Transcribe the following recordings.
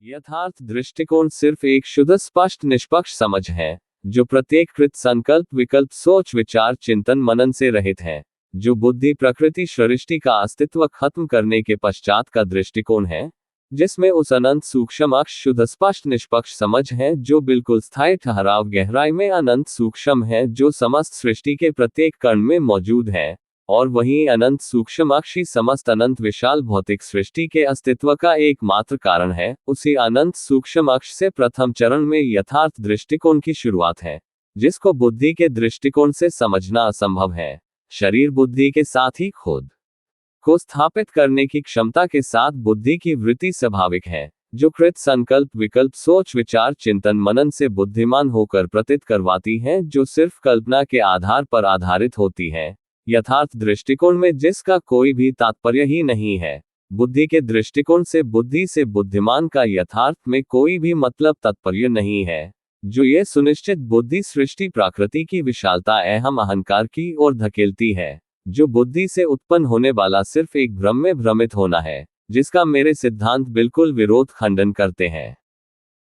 यथार्थ दृष्टिकोण सिर्फ एक शुद्ध स्पष्ट निष्पक्ष समझ है, जो प्रत्येक कृत संकल्प विकल्प सोच विचार चिंतन मनन से रहित है, जो बुद्धि प्रकृति सृष्टि का अस्तित्व खत्म करने के पश्चात का दृष्टिकोण है, जिसमें उस अनंत सूक्ष्म अक्ष शुद्ध स्पष्ट निष्पक्ष समझ है जो बिल्कुल स्थायी ठहराव गहराई में अनंत सूक्ष्म है जो समस्त सृष्टि के प्रत्येक कण में मौजूद है, और वहीं अनंत सूक्ष्म अक्ष ही समस्त अनंत विशाल भौतिक सृष्टि के अस्तित्व का एकमात्र कारण है। उसी अनंत सूक्ष्म अक्ष से प्रथम चरण में यथार्थ दृष्टिकोण की शुरुआत है, जिसको बुद्धि के दृष्टिकोण से समझना असंभव है। शरीर बुद्धि के साथ ही खुद को स्थापित करने की क्षमता के साथ बुद्धि की वृत्ति स्वाभाविक है, जो कृत संकल्प विकल्प सोच विचार चिंतन मनन से बुद्धिमान होकर प्रतीत करवाती है, जो सिर्फ कल्पना के आधार पर आधारित होती है। यथार्थ दृष्टिकोण में जिसका कोई भी तात्पर्य ही नहीं है। बुद्धि के दृष्टिकोण से बुद्धि से बुद्धिमान का यथार्थ में कोई भी मतलब तात्पर्य नहीं है, जो ये सुनिश्चित बुद्धि सृष्टि प्रकृति की विशालता अहम अहंकार की ओर धकेलती है, जो बुद्धि से उत्पन्न होने वाला सिर्फ एक भ्रम में भ्रमित होना है, जिसका मेरे सिद्धांत बिल्कुल विरोध खंडन करते हैं।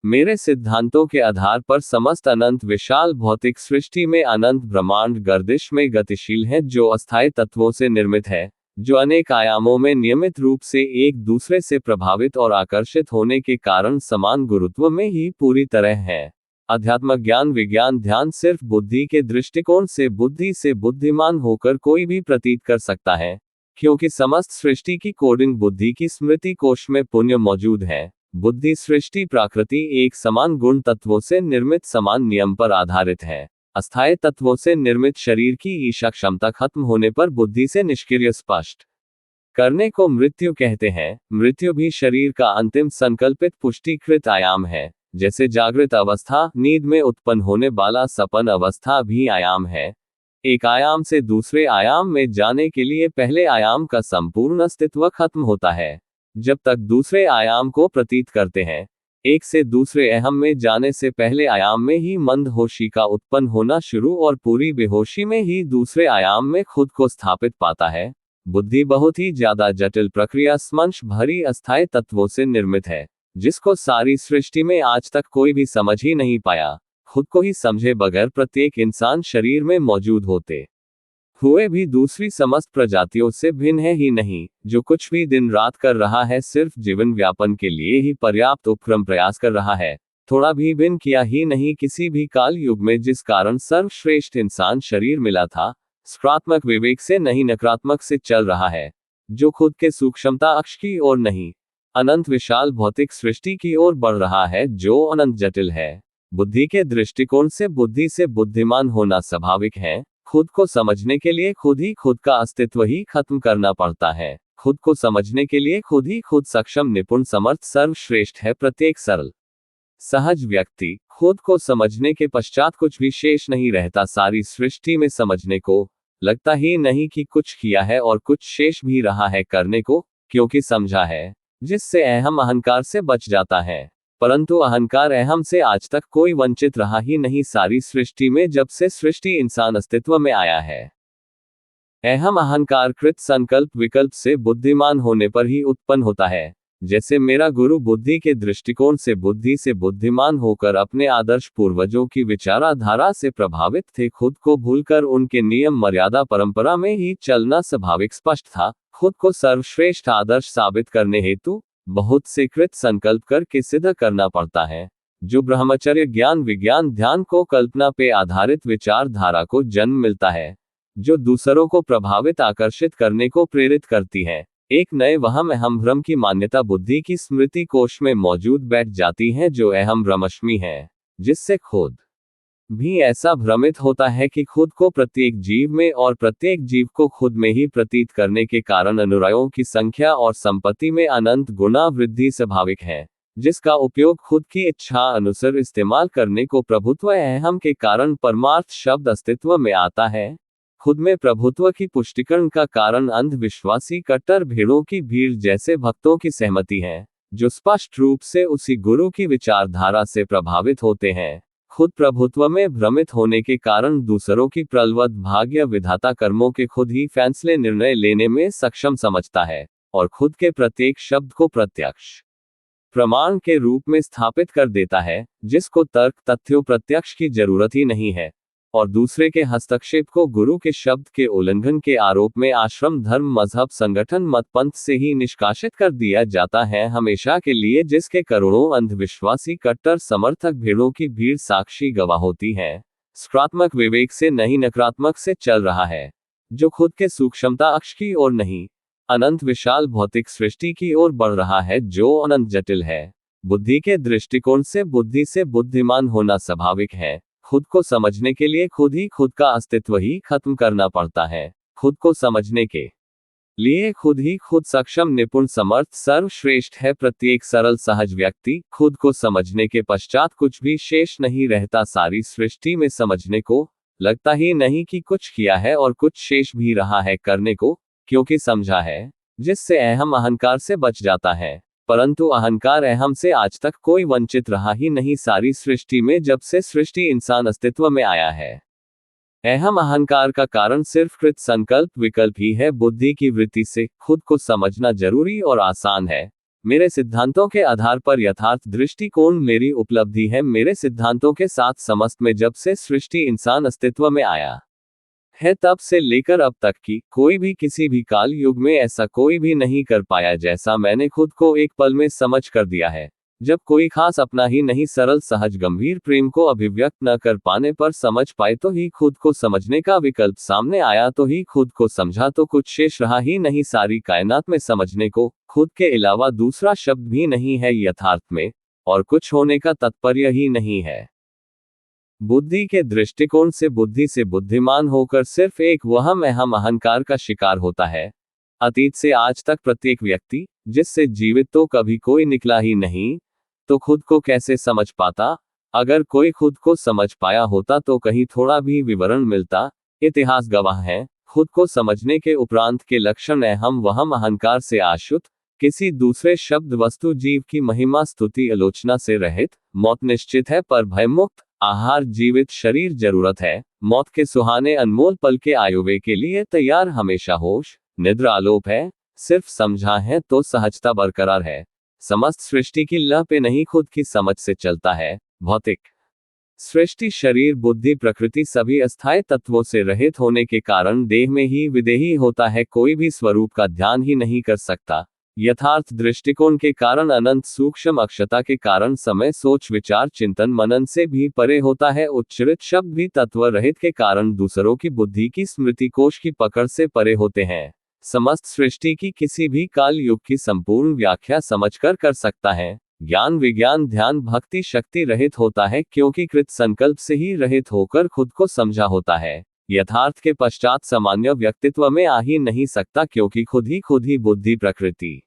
मेरे सिद्धांतों के आधार पर समस्त अनंत विशाल भौतिक सृष्टि में अनंत ब्रह्मांड गर्दिश में गतिशील है, जो अस्थायी तत्वों से निर्मित है, जो अनेक आयामों में नियमित रूप से एक दूसरे से प्रभावित और आकर्षित होने के कारण समान गुरुत्व में ही पूरी तरह है। अध्यात्म ज्ञान विज्ञान ध्यान सिर्फ बुद्धि के दृष्टिकोण से बुद्धि से बुद्धिमान होकर कोई भी प्रतीत कर सकता है, क्योंकि समस्त सृष्टि की कोडिंग बुद्धि की स्मृति कोश में पुण्य मौजूद है। बुद्धि सृष्टि प्रकृति एक समान गुण तत्वों से निर्मित समान नियम पर आधारित है। अस्थायी तत्वों से निर्मित शरीर की ईशा क्षमता खत्म होने पर बुद्धि से निष्क्रिय स्पष्ट करने को मृत्यु कहते हैं। मृत्यु भी शरीर का अंतिम संकल्पित पुष्टिकृत आयाम है, जैसे जागृत अवस्था नींद में उत्पन्न होने वाला सपन अवस्था भी आयाम है। एक आयाम से दूसरे आयाम में जाने के लिए पहले आयाम का संपूर्ण अस्तित्व खत्म होता है। जब तक दूसरे आयाम को प्रतीत करते हैं, एक से दूसरे अहम में जाने से पहले आयाम में ही मंद होशी का उत्पन्न होना शुरू और पूरी बेहोशी में ही दूसरे आयाम में खुद को स्थापित पाता है। बुद्धि बहुत ही ज्यादा जटिल प्रक्रिया स्मंश भरी अस्थायी तत्वों से निर्मित है, जिसको सारी सृष्टि में आज तक कोई भी समझ ही नहीं पाया। खुद को ही समझे बगैर प्रत्येक इंसान शरीर में मौजूद होते हुए भी दूसरी समस्त प्रजातियों से भिन्न है ही नहीं। जो कुछ भी दिन रात कर रहा है सिर्फ जीवन व्यापन के लिए ही पर्याप्त उपक्रम प्रयास कर रहा है, थोड़ा भी भिन्न किया ही नहीं। किसी भी काल युग में जिस कारण सर्वश्रेष्ठ इंसान शरीर मिला था, सकारात्मक विवेक से नहीं नकारात्मक से चल रहा है, जो खुद के सूक्ष्मता अक्ष की ओर नहीं अनंत विशाल भौतिक सृष्टि की ओर बढ़ रहा है, जो अनंत जटिल है। बुद्धि के दृष्टिकोण से बुद्धि से बुद्धिमान होना स्वाभाविक है। खुद को समझने के लिए खुद ही खुद का अस्तित्व ही खत्म करना पड़ता है। खुद को समझने के लिए खुद ही खुद सक्षम निपुण समर्थ सर्वश्रेष्ठ है। प्रत्येक सरल सहज व्यक्ति खुद को समझने के पश्चात कुछ भी शेष नहीं रहता। सारी सृष्टि में समझने को लगता ही नहीं कि कुछ किया है और कुछ शेष भी रहा है करने को, क्योंकि समझा है, जिससे अहम अहंकार से बच जाता है। परंतु अहंकार अहम से आज तक कोई वंचित रहा ही नहीं। सारी सृष्टि में जब से सृष्टि इंसान अस्तित्व में आया है, अहम अहंकार कृत संकल्प विकल्प से बुद्धिमान होने पर ही उत्पन्न होता है। जैसे मेरा गुरु बुद्धि के दृष्टिकोण से बुद्धि से बुद्धिमान होकर अपने आदर्श पूर्वजों की विचारधारा से प्रभावित थे, खुद को भूलकर उनके नियम मर्यादा परंपरा में ही चलना स्वाभाविक स्पष्ट था। खुद को सर्वश्रेष्ठ आदर्श साबित करने हेतु बहुत से कृत संकल्प करके सिद्ध करना पड़ता है, जो ब्रह्मचर्य ज्ञान विज्ञान ध्यान को कल्पना पे आधारित विचारधारा को जन्म मिलता है, जो दूसरों को प्रभावित आकर्षित करने को प्रेरित करती है। एक नए वहम अहम भ्रम की मान्यता बुद्धि की स्मृति कोश में मौजूद बैठ जाती है, जो अहम भ्रमश्मी है, जिससे खुद भी ऐसा भ्रमित होता है कि खुद को प्रत्येक जीव में और प्रत्येक जीव को खुद में ही प्रतीत करने के कारण अनुयायियों की संख्या और संपत्ति में अनंत गुना वृद्धि स्वाभाविक है, जिसका उपयोग खुद की इच्छा अनुसार इस्तेमाल करने को प्रभुत्व अहम के कारण परमार्थ शब्द अस्तित्व में आता है। खुद में प्रभुत्व की पुष्टिकरण का कारण अंधविश्वासी कट्टर भीड़ों की भीड़ जैसे भक्तों की सहमति है, जो स्पष्ट रूप से उसी गुरु की विचारधारा से प्रभावित होते हैं। खुद प्रभुत्व में भ्रमित होने के कारण दूसरों की प्रलवद भाग्य विधाता कर्मों के खुद ही फैसले निर्णय लेने में सक्षम समझता है, और खुद के प्रत्येक शब्द को प्रत्यक्ष प्रमाण के रूप में स्थापित कर देता है, जिसको तर्क तथ्यों प्रत्यक्ष की जरूरत ही नहीं है, और दूसरे के हस्तक्षेप को गुरु के शब्द के उल्लंघन के आरोप में आश्रम धर्म मजहब संगठन मत पंथ से ही निष्कासित कर दिया जाता है हमेशा के लिए, जिसके करोड़ों अंधविश्वासी कट्टर समर्थक भीड़ों की भीड़ साक्षी गवाह होती है। सकारात्मक विवेक से नहीं नकारात्मक से चल रहा है, जो खुद के सूक्ष्मता अक्ष की ओर नहीं अनंत विशाल भौतिक सृष्टि की ओर बढ़ रहा है, जो अनंत जटिल है। बुद्धि के दृष्टिकोण से बुद्धि से बुद्धिमान होना स्वाभाविक है। खुद को समझने के लिए खुद ही खुद का अस्तित्व ही खत्म करना पड़ता है। खुद को समझने के लिए खुद ही खुद सक्षम निपुण समर्थ सर्वश्रेष्ठ है प्रत्येक सरल सहज व्यक्ति। खुद को समझने के पश्चात कुछ भी शेष नहीं रहता सारी सृष्टि में समझने को। लगता ही नहीं कि कुछ किया है और कुछ शेष भी रहा है करने को, क्योंकि समझा है, जिससे अहम अहंकार से बच जाता है। परंतु अहंकार अहम से आज तक कोई वंचित रहा ही नहीं सारी सृष्टि में, जब से सृष्टि इंसान अस्तित्व में आया है। अहम अहंकार का कारण सिर्फ कृत संकल्प विकल्प ही है। बुद्धि की वृत्ति से खुद को समझना जरूरी और आसान है। मेरे सिद्धांतों के आधार पर यथार्थ दृष्टिकोण मेरी उपलब्धि है। मेरे सिद्धांतों के साथ समस्त में जब से सृष्टि इंसान अस्तित्व में आया है तब से लेकर अब तक की कोई भी किसी भी काल युग में ऐसा कोई भी नहीं कर पाया जैसा मैंने खुद को एक पल में समझ कर दिया है। जब कोई खास अपना ही नहीं सरल सहज गंभीर प्रेम को अभिव्यक्त न कर पाने पर समझ पाए तो ही खुद को समझने का विकल्प सामने आया, तो ही खुद को समझा तो कुछ शेष रहा ही नहीं सारी कायनात में समझने को। खुद के अलावा दूसरा शब्द भी नहीं है यथार्थ में, और कुछ होने का तात्पर्य ही नहीं है। बुद्धि के दृष्टिकोण से बुद्धि से बुद्धिमान होकर सिर्फ एक वहम अहम अहंकार का शिकार होता है। अतीत से आज तक प्रत्येक व्यक्ति, जिससे जीवित तो कभी कोई निकला ही नहीं, तो खुद को कैसे समझ पाता? अगर कोई खुद को समझ पाया होता तो कहीं थोड़ा भी विवरण मिलता। इतिहास गवाह है, खुद को समझने के उपरांत के लक्षण अहम वहम अहंकार से आश्रित, किसी दूसरे शब्द वस्तु जीव की महिमा स्तुति आलोचना से रहित। मौत निश्चित है पर भयमुक्त, आहार जीवित शरीर जरूरत है। मौत के सुहाने अनमोल पल के आयुवे के लिए तैयार हमेशा होश। निद्रा आलोप है, सिर्फ समझा है तो सहजता बरकरार है। समस्त सृष्टि की लय पे नहीं खुद की समझ से चलता है। भौतिक सृष्टि शरीर बुद्धि प्रकृति सभी अस्थायी तत्वों से रहित होने के कारण देह में ही विदेही होता है, कोई भी स्वरूप का ध्यान ही नहीं कर सकता। यथार्थ दृष्टिकोण के कारण अनंत सूक्ष्म अक्षता के कारण समय सोच विचार चिंतन मनन से भी परे होता है। उच्चरित शब्द भी तत्व रहित के कारण दूसरों की बुद्धि की स्मृति कोश की पकड़ से परे होते हैं। समस्त सृष्टि की किसी भी काल युग की संपूर्ण व्याख्या समझकर कर सकता है। ज्ञान विज्ञान ध्यान भक्ति शक्ति रहित होता है, क्योंकि कृत संकल्प से ही रहित होकर खुद को समझा होता है। यथार्थ के पश्चात सामान्य व्यक्तित्व में आ ही नहीं सकता, क्योंकि खुद ही बुद्धि प्रकृति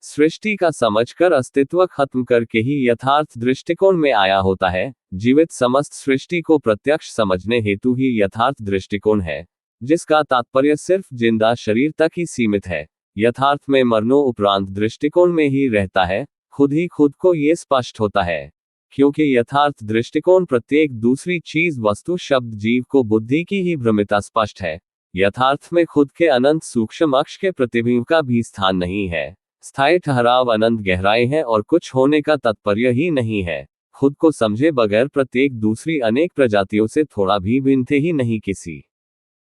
सृष्टि का समझकर अस्तित्व खत्म करके ही यथार्थ दृष्टिकोण में आया होता है। जीवित समस्त सृष्टि को प्रत्यक्ष समझने हेतु ही यथार्थ दृष्टिकोण है, जिसका तात्पर्य सिर्फ जिंदा शरीर तक ही सीमित है। यथार्थ में मरणों उपरांत दृष्टिकोण में ही रहता है। खुद ही खुद को ये स्पष्ट होता है, क्योंकि यथार्थ दृष्टिकोण प्रत्येक दूसरी चीज वस्तु शब्द जीव को बुद्धि की ही भ्रमिता स्पष्ट है। यथार्थ में खुद के अनंत सूक्ष्म अक्ष के प्रतिबिंब का भी स्थान नहीं है। स्थायी ठहराव अनंत गहराई है और कुछ होने का तात्पर्य ही नहीं है। खुद को समझे बगैर प्रत्येक दूसरी अनेक प्रजातियों से थोड़ा भी भिन्न थे ही नहीं किसी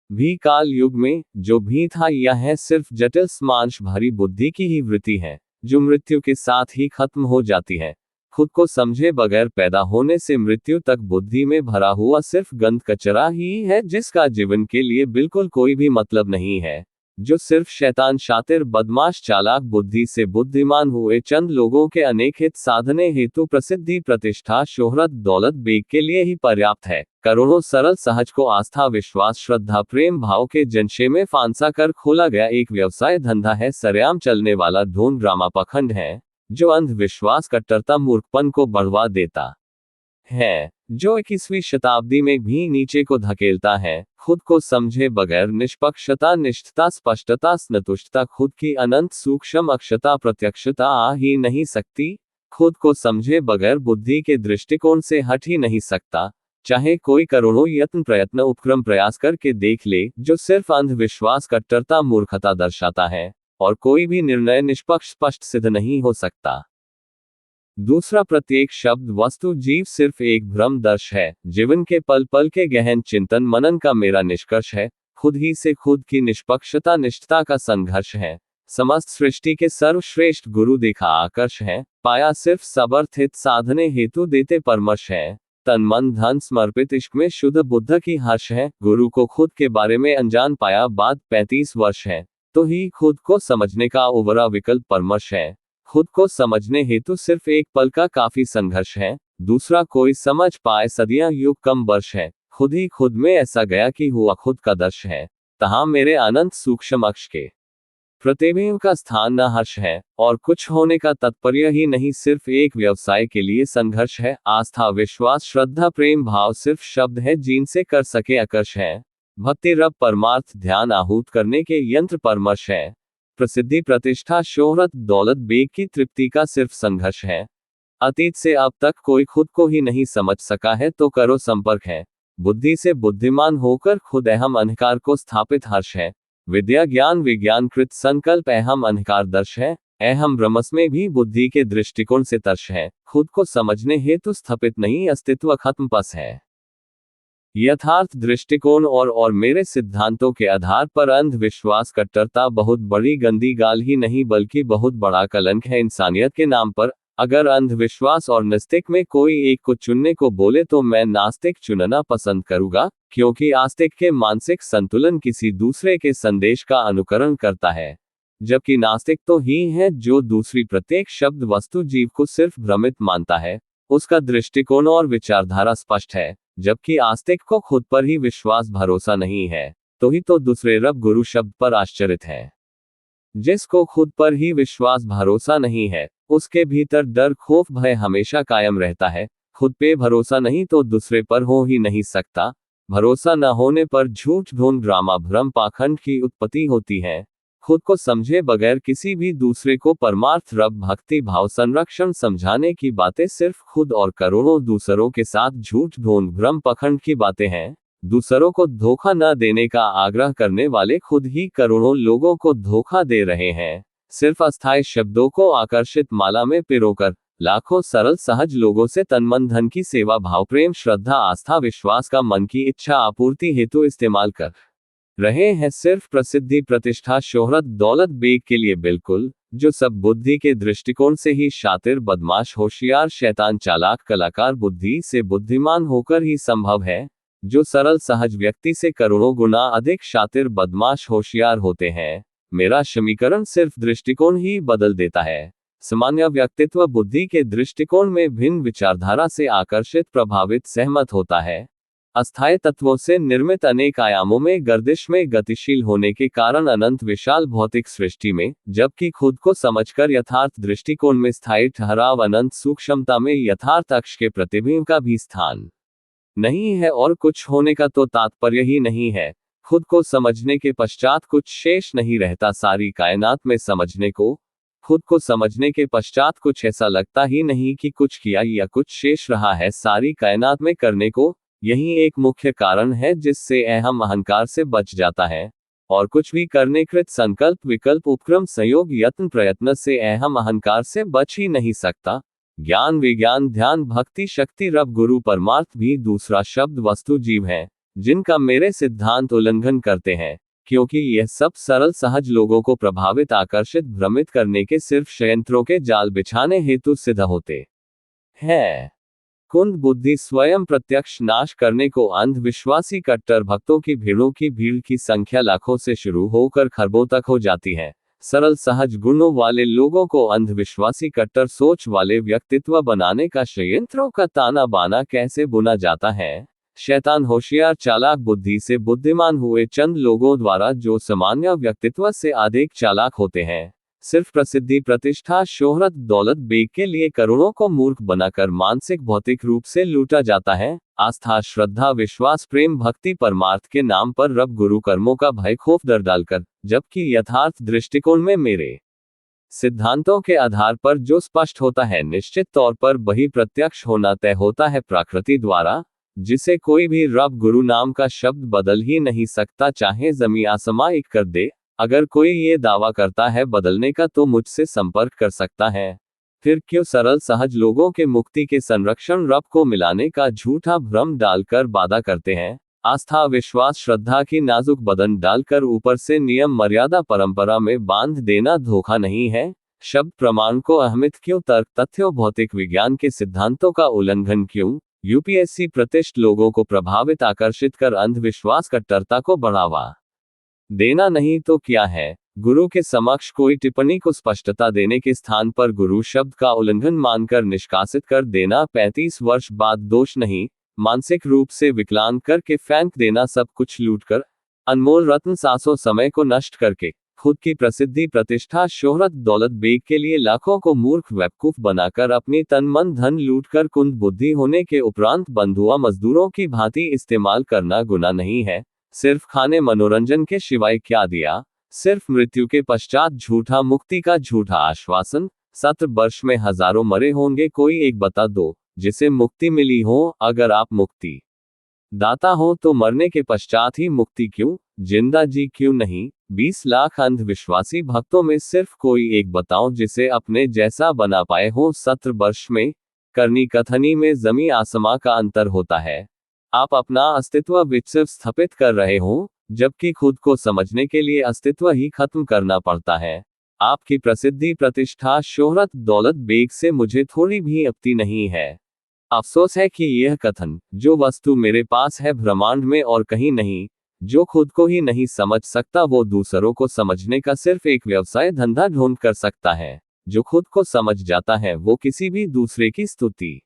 भी काल युग में। जो भी था यह है सिर्फ जटिल स्मांश भरी बुद्धि की ही वृत्ति है, जो मृत्यु के साथ ही खत्म हो जाती है। खुद को समझे बगैर पैदा होने से मृत्यु तक बुद्धि में भरा हुआ सिर्फ गंध कचरा ही है, जिसका जीवन के लिए बिल्कुल कोई भी मतलब नहीं है। जो सिर्फ शैतान शातिर बदमाश चालाक बुद्धि से बुद्धिमान हुए चंद लोगों के अनेक हित साधने हेतु प्रसिद्धि प्रतिष्ठा शोहरत दौलत बेग के लिए ही पर्याप्त है। करोड़ों सरल सहज को आस्था विश्वास श्रद्धा प्रेम भाव के जनशे में फांसा कर खोला गया एक व्यवसाय धंधा है। सरेआम चलने वाला ढोंग ड्रामा पखंड है, जो अंधविश्वास कट्टरता मूर्खपन को बढ़वा देता है, जो 21वीं शताब्दी में भी नीचे को धकेलता है। खुद को समझे बगैर निष्पक्षता निष्ठता स्पष्टता स्नतुष्टता खुद की अनंत सूक्ष्म अक्षता प्रत्यक्षता आ ही नहीं सकती। खुद को समझे बगैर बुद्धि के दृष्टिकोण से हट ही नहीं सकता, चाहे कोई करोड़ों यत्न प्रयत्न उपक्रम प्रयास करके देख ले, जो सिर्फ अंधविश्वास कट्टरता मूर्खता दर्शाता है, और कोई भी निर्णय निष्पक्ष स्पष्ट सिद्ध नहीं हो सकता। दूसरा, प्रत्येक शब्द वस्तु जीव सिर्फ एक भ्रमदर्श है। जीवन के पल पल के गहन चिंतन मनन का मेरा निष्कर्ष है। खुद ही से खुद की निष्पक्षता निष्ठता का संघर्ष है। समस्त सृष्टि के सर्वश्रेष्ठ गुरु देखा आकर्ष है। पाया सिर्फ सबर्थ हित साधने हेतु देते परमर्श है। तन मन धन समर्पित इश्क में शुद्ध बुद्ध की हर्ष है। गुरु को खुद के बारे में अनजान पाया बाद 35 वर्ष है। तो ही खुद को समझने का उभरा विकल्प परमर्श है। खुद को समझने हेतु सिर्फ एक पल का काफी संघर्ष है। दूसरा, कोई समझ पाए सदियां युग कम वर्ष है। खुद ही खुद में ऐसा गया कि हुआ खुद का दर्श है। तहां मेरे अनंत सूक्ष्म अक्ष के प्रतिबिंब का स्थान न हर्ष है और कुछ होने का तात्पर्य ही नहीं, सिर्फ एक व्यवसाय के लिए संघर्ष है। आस्था विश्वास श्रद्धा प्रेम भाव सिर्फ शब्द है जिनसे कर सके आकर्ष है। भक्ति रब परमार्थ ध्यान आहूत करने के यंत्र परमर्श है। प्रसिद्धि प्रतिष्ठा शोहरत दौलत बेग की तृप्ति का सिर्फ संघर्ष है। अतीत से अब तक कोई खुद को ही नहीं समझ सका है तो करो संपर्क है। बुद्धि से बुद्धिमान होकर खुद अहम अहंकार को स्थापित हर्ष है। विद्या ज्ञान विज्ञान कृत संकल्प अहम अहंकार दर्श है। अहम ब्रह्मस में भी बुद्धि के दृष्टिकोण से तर्श है। खुद को समझने हेतु स्थापित नहीं अस्तित्व खत्म पस है। यथार्थ दृष्टिकोण और मेरे सिद्धांतों के आधार पर अंधविश्वास कट्टरता बहुत बड़ी गंदी गाल ही नहीं बल्कि बहुत बड़ा कलंक है इंसानियत के नाम पर। अगर अंधविश्वास और नास्तिक में कोई एक को चुनने को बोले तो मैं नास्तिक चुनना पसंद करूंगा, क्योंकि आस्तिक के मानसिक संतुलन किसी दूसरे के संदेश का अनुकरण करता है, जबकि नास्तिक तो ही है जो दूसरी प्रत्येक शब्द वस्तु जीव को सिर्फ भ्रमित मानता है। उसका दृष्टिकोण और विचारधारा स्पष्ट है, जबकि आस्तिक को खुद पर ही विश्वास भरोसा नहीं है, तो ही तो दूसरे रब गुरु शब्द पर आश्चर्यित है। जिसको खुद पर ही विश्वास भरोसा नहीं है, उसके भीतर डर खौफ भय हमेशा कायम रहता है। खुद पे भरोसा नहीं तो दूसरे पर हो ही नहीं सकता। भरोसा न होने पर झूठ ढोंग ड्रामा भ्रम पाखंड की उत्पत्ति होती है। खुद को समझे बगैर किसी भी दूसरे को परमार्थ रब भक्ति भाव संरक्षण समझाने की बातें सिर्फ खुद और करोड़ों दूसरों के साथ झूठ ढोंग भ्रम पाखंड की बातें हैं। दूसरों को धोखा न देने का आग्रह करने वाले खुद ही करोड़ों लोगों को धोखा दे रहे हैं। सिर्फ अस्थायी शब्दों को आकर्षित माला में पिरोकर लाखों सरल सहज लोगों से तन मन धन की सेवा भाव प्रेम श्रद्धा आस्था विश्वास का मन की इच्छा आपूर्ति हेतु इस्तेमाल कर रहे हैं, सिर्फ प्रसिद्धि प्रतिष्ठा शोहरत दौलत बेग के लिए। बिल्कुल, जो सब बुद्धि के दृष्टिकोण से ही शातिर बदमाश होशियार शैतान चालाक कलाकार बुद्धि से बुद्धिमान होकर ही संभव है। जो सरल सहज व्यक्ति से करोड़ों गुना अधिक शातिर बदमाश होशियार होते हैं। मेरा समीकरण सिर्फ दृष्टिकोण ही बदल देता है। सामान्य व्यक्तित्व बुद्धि के दृष्टिकोण में भिन्न विचारधारा से आकर्षित प्रभावित सहमत होता है। अस्थायी तत्वों से निर्मित अनेक आयामों में गर्दिश में गतिशील होने के कारण अनंत विशाल भौतिक सृष्टि में, जबकि खुद को समझकर यथार्थ दृष्टिकोण में स्थायी ठहराव अनंत सूक्ष्मता में यथार्थ अक्ष के प्रतिबिंब का भी स्थान नहीं है और कुछ होने का तो तात्पर्य ही नहीं है। खुद को समझने के पश्चात कुछ शेष नहीं रहता सारी कायनात में समझने को। खुद को समझने के पश्चात कुछ ऐसा लगता ही नहीं कि कुछ किया या कुछ शेष रहा है सारी कायनात में करने को। यही एक मुख्य कारण है जिससे अहम अहंकार से बच जाता है और कुछ भी करने कृत संकल्प विकल्प उपक्रम संयोग यत्न प्रयत्न से अहम अहंकार से बच ही नहीं सकता। ज्ञान विज्ञान ध्यान भक्ति शक्ति रब गुरु परमार्थ भी दूसरा शब्द वस्तु जीव है, जिनका मेरे सिद्धांत उल्लंघन करते हैं, क्योंकि यह सब सरल सहज लोगों को प्रभावित आकर्षित भ्रमित करने के सिर्फ षड्यंत्रों के जाल बिछाने हेतु सिद्ध होते हैं। कुंद बुद्धि स्वयं प्रत्यक्ष नाश करने को अंधविश्वासी कट्टर भक्तों की भीड़ों की भीड़ की संख्या लाखों से शुरू होकर खरबों तक हो जाती है। सरल सहज गुणों वाले लोगों को अंधविश्वासी कट्टर सोच वाले व्यक्तित्व बनाने का षड्यंत्रों का ताना बाना कैसे बुना जाता है। शैतान होशियार चालाक बुद्धि से बुद्धिमान हुए चंद लोगों द्वारा जो सामान्य व्यक्तित्व से अधिक चालाक होते हैं, सिर्फ प्रसिद्धि प्रतिष्ठा शोहरत दौलत बेग के लिए करोड़ों को मूर्ख बनाकर मानसिक भौतिक रूप से लूटा जाता है। आस्था श्रद्धा विश्वास प्रेम भक्ति परमार्थ के नाम पर रब गुरु कर्मों का भय खौफ डर डालकर, जबकि यथार्थ दृष्टिकोण में मेरे सिद्धांतों के आधार पर जो स्पष्ट होता है निश्चित तौर पर वही प्रत्यक्ष होना तय होता है प्रकृति द्वारा, जिसे कोई भी रब गुरु नाम का शब्द बदल ही नहीं सकता चाहे जमी आसमां एक कर दे। अगर कोई ये दावा करता है बदलने का तो मुझसे संपर्क कर सकता है। फिर क्यों सरल सहज लोगों के मुक्ति के संरक्षण रब को मिलाने का झूठा भ्रम डालकर वादा करते हैं। आस्था विश्वास श्रद्धा की नाजुक बदन डालकर ऊपर से नियम मर्यादा परंपरा में बांध देना धोखा नहीं है। शब्द प्रमाण को अहमियत क्यों, तर्क तथ्यों भौतिक विज्ञान के सिद्धांतों का उल्लंघन क्यों। यूपीएससी प्रतिष्ठित लोगों को प्रभावित आकर्षित कर अंधविश्वास कट्टरता को बढ़ावा देना नहीं तो क्या है। गुरु के समक्ष कोई टिप्पणी को स्पष्टता देने के स्थान पर गुरु शब्द का उल्लंघन मानकर निष्कासित कर देना 35 वर्ष बाद दोष नहीं, मानसिक रूप से विकलांग करके फेंक देना सब कुछ लूटकर, अनमोल रत्न सासों समय को नष्ट करके, खुद की प्रसिद्धि प्रतिष्ठा शोहरत दौलत बेग के लिए लाखों को मूर्ख बेवकूफ बनाकर अपनी तन मन धन लूटकर कुंद बुद्धि होने के उपरांत बंधुआ मजदूरों की भांति इस्तेमाल करना गुनाह नहीं है। सिर्फ खाने मनोरंजन के सिवाय क्या दिया, सिर्फ मृत्यु के पश्चात झूठा मुक्ति का झूठा आश्वासन। 70 वर्ष में हजारों मरे होंगे, कोई एक बता दो जिसे मुक्ति मिली हो। अगर आप मुक्ति दाता हो तो मरने के पश्चात ही मुक्ति क्यों, जिंदा जी क्यों नहीं। 20 लाख अंधविश्वासी भक्तों में सिर्फ कोई एक बताओ जिसे अपने जैसा बना पाए हो। 70 वर्ष में करनी कथनी में जमी आसमां का अंतर होता है। आप अपना अस्तित्व विकसित स्थापित कर रहे हो, जबकि खुद को समझने के लिए अस्तित्व ही खत्म करना पड़ता है। आपकी प्रसिद्धि प्रतिष्ठा शोहरत दौलत बेग से मुझे थोड़ी भी आपत्ति नहीं है। अफसोस है कि यह कथन, जो वस्तु मेरे पास है ब्रह्मांड में और कहीं नहीं, जो खुद को ही नहीं समझ सकता वो दूसरों को समझने का सिर्फ एक व्यवसाय धंधा ढूंढ कर सकता है। जो खुद को समझ जाता है वो किसी भी दूसरे की स्तुति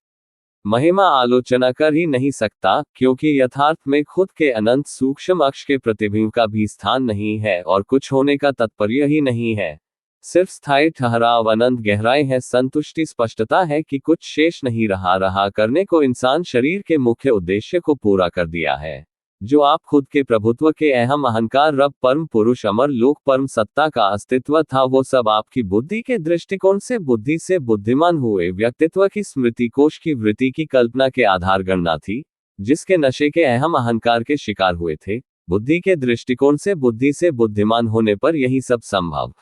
महिमा आलोचना कर ही नहीं सकता, क्योंकि यथार्थ में खुद के अनंत सूक्ष्म अक्ष के प्रतिबिंब का भी स्थान नहीं है और कुछ होने का तात्पर्य ही नहीं है। सिर्फ स्थायी ठहराव अनंत गहराई है, संतुष्टि स्पष्टता है कि कुछ शेष नहीं रहा करने को इंसान शरीर के मुख्य उद्देश्य को पूरा कर दिया है। जो आप खुद के प्रभुत्व के अहम अहंकार रब परम पुरुष अमर लोक परम सत्ता का अस्तित्व था, वो सब आपकी बुद्धि के दृष्टिकोण से बुद्धि से बुद्धिमान हुए व्यक्तित्व की स्मृति कोश की वृत्ति की कल्पना के आधार गणना थी, जिसके नशे के अहम अहंकार के शिकार हुए थे। बुद्धि के दृष्टिकोण से बुद्धि से बुद्धिमान होने पर यही सब संभव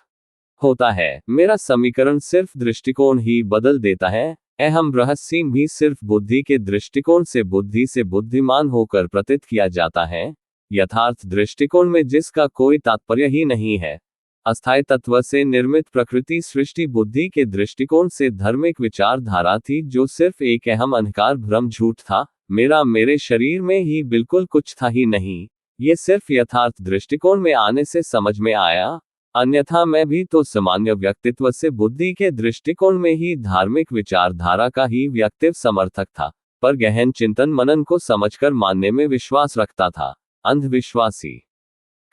होता है। मेरा समीकरण सिर्फ दृष्टिकोण ही बदल देता है। अहम रहस्य भी सिर्फ बुद्धि के दृष्टिकोण से बुद्धि से बुद्धिमान होकर प्रतीत किया जाता है, यथार्थ दृष्टिकोण में जिसका कोई तात्पर्य ही नहीं है। अस्थायी तत्व से निर्मित प्रकृति सृष्टि बुद्धि के दृष्टिकोण से धार्मिक विचारधारा थी, जो सिर्फ एक अहम अहंकार भ्रम झूठ था। मेरे शरीर में ही बिल्कुल कुछ था ही नहीं, ये सिर्फ यथार्थ दृष्टिकोण में आने से समझ में आया। अन्यथा मैं भी तो सामान्य व्यक्तित्व से बुद्धि के दृष्टिकोण में ही धार्मिक विचारधारा का ही व्यक्तित्व समर्थक था, पर गहन चिंतन मनन को समझकर मानने में विश्वास रखता था। अंधविश्वासी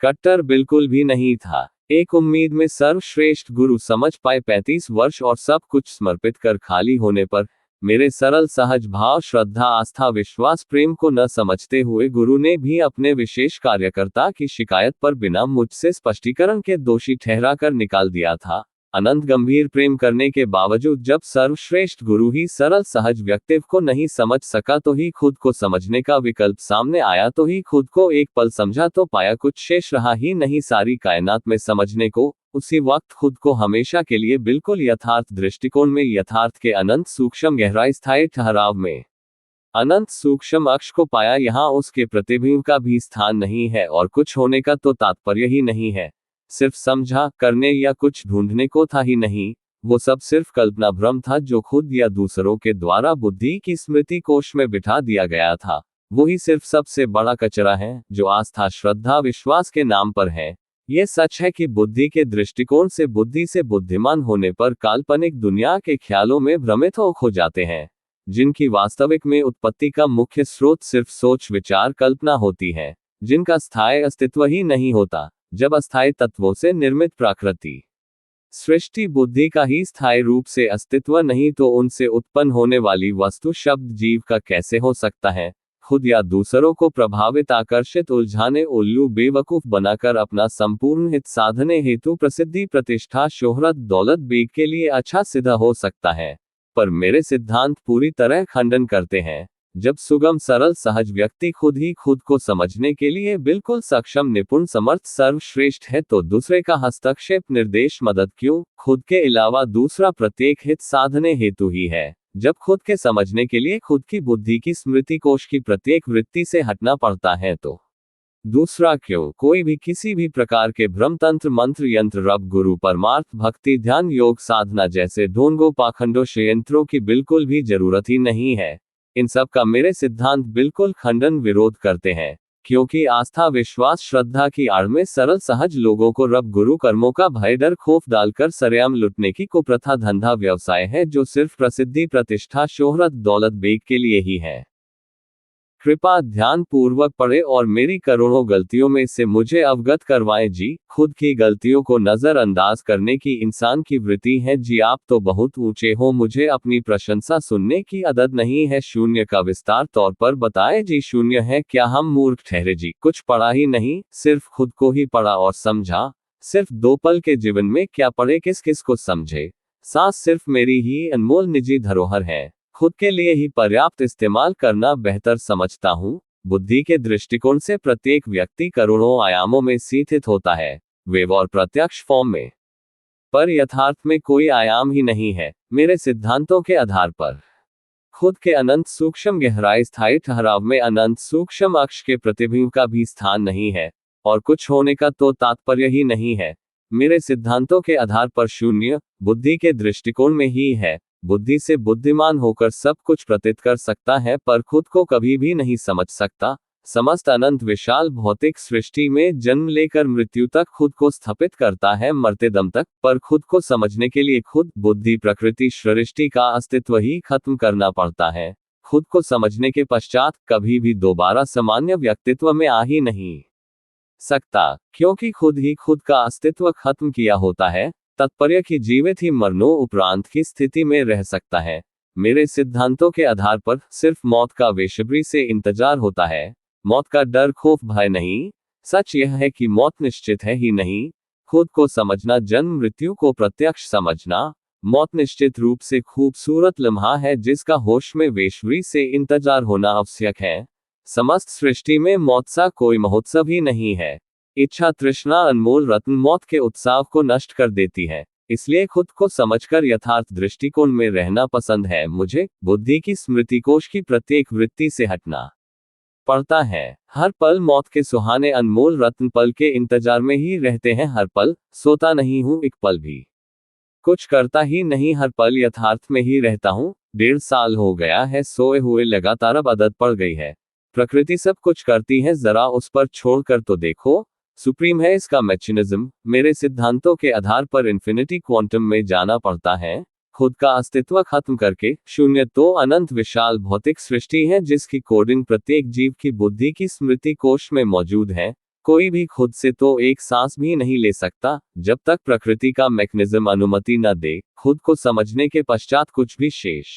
कट्टर बिल्कुल भी नहीं था। एक उम्मीद में सर्वश्रेष्ठ गुरु समझ पाए 35 वर्ष और सब कुछ समर्पित कर खाली होने पर मेरे सरल सहज भाव श्रद्धा आस्था विश्वास प्रेम को न समझते हुए गुरु ने भी अपने विशेष कार्यकर्ता की शिकायत पर बिना मुझसे स्पष्टीकरण के दोषी ठहराकर निकाल दिया था। अनंत गंभीर प्रेम करने के बावजूद जब सर्वश्रेष्ठ गुरु ही सरल सहज व्यक्तित्व को नहीं समझ सका, तो ही खुद को समझने का विकल्प सामने आया, तो ही खुद को एक पल समझा तो पाया, कुछ शेष रहा ही नहीं सारी कायनात में समझने को। उसी वक्त खुद को हमेशा के लिए बिल्कुल यथार्थ दृष्टिकोण में, यथार्थ के अनंत सूक्ष्म गहराई स्थायी ठहराव में अनंत सूक्ष्म अक्ष को पाया। यहाँ उसके प्रतिबिंब का भी स्थान नहीं है और कुछ होने का तो तात्पर्य ही नहीं है। सिर्फ समझा करने या कुछ ढूंढने को था ही नहीं, वो सब सिर्फ कल्पना भ्रम था जो खुद या दूसरों के द्वारा बुद्धि की स्मृति कोश में बिठा दिया गया था। वही सिर्फ सबसे बड़ा कचरा है जो आस्था श्रद्धा विश्वास के नाम पर है। ये सच है कि बुद्धि के दृष्टिकोण से बुद्धि से बुद्धिमान होने पर काल्पनिक दुनिया के ख्यालों में भ्रमित हो जाते हैं, जिनकी वास्तविक में उत्पत्ति का मुख्य स्रोत सिर्फ सोच विचार कल्पना होती है, जिनका स्थायी अस्तित्व ही नहीं होता। जब अस्थायी तत्वों से निर्मित प्रकृति सृष्टि बुद्धि का ही स्थायी रूप से अस्तित्व नहीं, तो उनसे उत्पन्न होने वाली वस्तु शब्द जीव का कैसे हो सकता है। खुद या दूसरों को प्रभावित आकर्षित उलझाने उल्लू बेवकूफ बनाकर अपना संपूर्ण हित साधने हेतु प्रसिद्धि प्रतिष्ठा शोहरत दौलत बेग के लिए अच्छा सिद्ध हो सकता है, पर मेरे सिद्धांत पूरी तरह खंडन करते हैं। जब सुगम सरल सहज व्यक्ति खुद ही खुद को समझने के लिए बिल्कुल सक्षम निपुण समर्थ सर्वश्रेष्ठ है तो दूसरे का हस्तक्षेप निर्देश मदद क्यों, खुद के अलावा दूसरा प्रत्येक हित साधने हेतु ही है। जब खुद के समझने के लिए खुद की बुद्धि की स्मृति कोश की प्रत्येक वृत्ति से हटना पड़ता है तो दूसरा क्यों, कोई भी किसी भी प्रकार के भ्रम तंत्र मंत्र यंत्र रब गुरु परमार्थ भक्ति ध्यान योग साधना जैसे ढोंगों पाखंडों षयंत्रों की बिल्कुल भी जरूरत ही नहीं है। इन सब का मेरे सिद्धांत बिल्कुल खंडन विरोध करते हैं, क्योंकि आस्था विश्वास श्रद्धा की आड़ में सरल सहज लोगों को रब गुरु कर्मों का भय डर खौफ डालकर सरेआम लुटने की कुप्रथा धंधा व्यवसाय है जो सिर्फ प्रसिद्धि प्रतिष्ठा शोहरत दौलत बेग के लिए ही है। कृपा ध्यान पूर्वक पढ़े और मेरी करोड़ों गलतियों में से मुझे अवगत करवाएं जी। खुद की गलतियों को नजरअंदाज करने की इंसान की वृत्ति है जी। आप तो बहुत ऊंचे हो, मुझे अपनी प्रशंसा सुनने की आदत नहीं है। शून्य का विस्तार तौर पर बताएं जी। शून्य है क्या हम मूर्ख ठहरे जी, कुछ पढ़ा ही नहीं, सिर्फ खुद को ही पढ़ा और समझा। सिर्फ 2 पल के जीवन में क्या पढ़े किस किस को समझे। सांस सिर्फ मेरी ही अनमोल निजी धरोहर है, खुद के लिए ही पर्याप्त इस्तेमाल करना बेहतर समझता हूँ। बुद्धि के दृष्टिकोण से प्रत्येक व्यक्ति करोड़ों आयामों में स्थित होता है, वेव और प्रत्यक्ष फॉर्म में, पर यथार्थ में कोई आयाम ही नहीं है। मेरे सिद्धांतों के आधार पर खुद के अनंत सूक्ष्म गहराई स्थायी ठहराव में अनंत सूक्ष्म अक्ष के प्रतिबिंब का भी स्थान नहीं है और कुछ होने का तो तात्पर्य ही नहीं है। मेरे सिद्धांतों के आधार पर शून्य बुद्धि के दृष्टिकोण में ही है। बुद्धि से बुद्धिमान होकर सब कुछ प्रतीत कर सकता है पर खुद को कभी भी नहीं समझ सकता। समस्त अनंत विशाल भौतिक सृष्टि में जन्म लेकर मृत्यु तक खुद को स्थापित करता है मरते दम तक, पर खुद को समझने के लिए खुद बुद्धि प्रकृति सृष्टि का अस्तित्व ही खत्म करना पड़ता है। खुद को समझने के पश्चात कभी भी दोबारा सामान्य व्यक्तित्व में आ ही नहीं सकता, क्योंकि खुद ही खुद का अस्तित्व खत्म किया होता है। तात्पर्य की जीवित ही मरणों उपरांत की स्थिति में रह सकता है। मेरे सिद्धांतों के आधार पर सिर्फ मौत का बेसब्री से इंतजार होता है, मौत का डर खौफ भय नहीं। सच यह है कि मौत निश्चित है ही नहीं। खुद को समझना जन्म मृत्यु को प्रत्यक्ष समझना। मौत निश्चित रूप से खूबसूरत लम्हा है जिसका होश में बेसब्री से इंतजार होना आवश्यक है। समस्त सृष्टि में मौत सा कोई महोत्सव ही नहीं है। इच्छा तृष्णा अनमोल रत्न मौत के उत्साह को नष्ट कर देती है। इसलिए खुद को समझकर यथार्थ दृष्टिकोण में रहना पसंद है मुझे। बुद्धि की स्मृति कोश की प्रत्येक वृत्ति से हटना पड़ता है। हर पल मौत के सुहाने अनमोल रत्न पल के इंतजार में ही रहते हैं। हर पल सोता नहीं हूँ, एक पल भी कुछ करता ही नहीं, हर पल यथार्थ में ही रहता हूँ। 1.5 साल हो गया है सोए हुए लगातार, अब आदत पड़ गई है। प्रकृति सब कुछ करती है, जरा उस पर छोड़कर तो देखो। सुप्रीम है इसका मैकेनिज्म। मेरे सिद्धांतों के आधार पर इन्फिनिटी क्वांटम में जाना पड़ता है। खुद का अस्तित्व खत्म करके शून्य तो अनंत विशाल भौतिक सृष्टि है जिसकी कोडिंग प्रत्येक जीव की बुद्धि की स्मृति कोश में मौजूद है। कोई भी खुद से तो एक सांस भी नहीं ले सकता जब तक प्रकृति का मैकेनिज्म अनुमति न दे। खुद को समझने के पश्चात कुछ भी शेष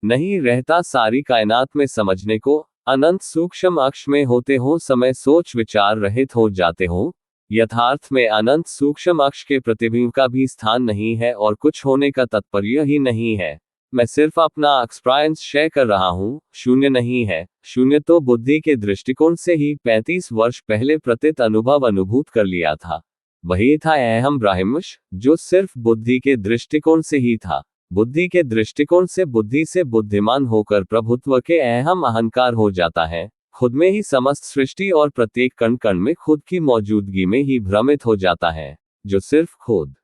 नहीं रहता सारी कायनात में समझने को। अनंत सूक्ष्म अक्ष में होते हो समय सोच विचार रहित हो जाते हो। यथार्थ में अनंत सूक्ष्म अक्ष के प्रतिबिंब का भी स्थान नहीं है और कुछ होने का तात्पर्य ही नहीं है। मैं सिर्फ अपना एक्सपीरियंस शेयर कर रहा हूँ, शून्य नहीं है। शून्य तो बुद्धि के दृष्टिकोण से ही 35 वर्ष पहले प्रतीत अनुभूत कर लिया था। वही था अहम ब्राह्मश, जो सिर्फ बुद्धि के दृष्टिकोण से ही था। बुद्धि के दृष्टिकोण से बुद्धि से बुद्धिमान होकर प्रभुत्व के अहम अहंकार हो जाता है। खुद में ही समस्त सृष्टि और प्रत्येक कण कण में खुद की मौजूदगी में ही भ्रमित हो जाता है, जो सिर्फ खुद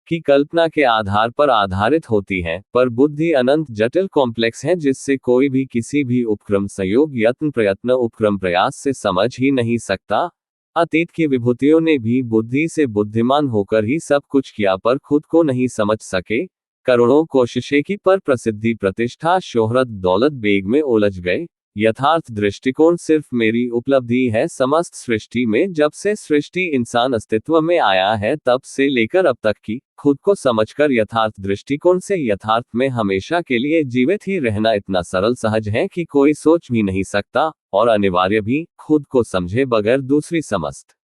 की कल्पना के आधार पर आधारित होती है। पर बुद्धि अनंत जटिल कॉम्प्लेक्स है जिससे कोई भी किसी भी उपक्रम संयोग यत्न प्रयत्न उपक्रम प्रयास से समझ ही नहीं सकता। अतीत की विभूतियों ने भी बुद्धि से बुद्धिमान होकर ही सब कुछ किया पर खुद को नहीं समझ सके। करोड़ों कोशिशें की पर प्रसिद्धि प्रतिष्ठा शोहरत दौलत बेग में उलझ गए। यथार्थ दृष्टिकोण सिर्फ मेरी उपलब्धि है समस्त सृष्टि में। जब से सृष्टि इंसान अस्तित्व में आया है तब से लेकर अब तक की खुद को समझकर यथार्थ दृष्टिकोण से यथार्थ में हमेशा के लिए जीवित ही रहना इतना सरल सहज है कि कोई सोच भी नहीं सकता, और अनिवार्य भी। खुद को समझे बगैर दूसरी समस्त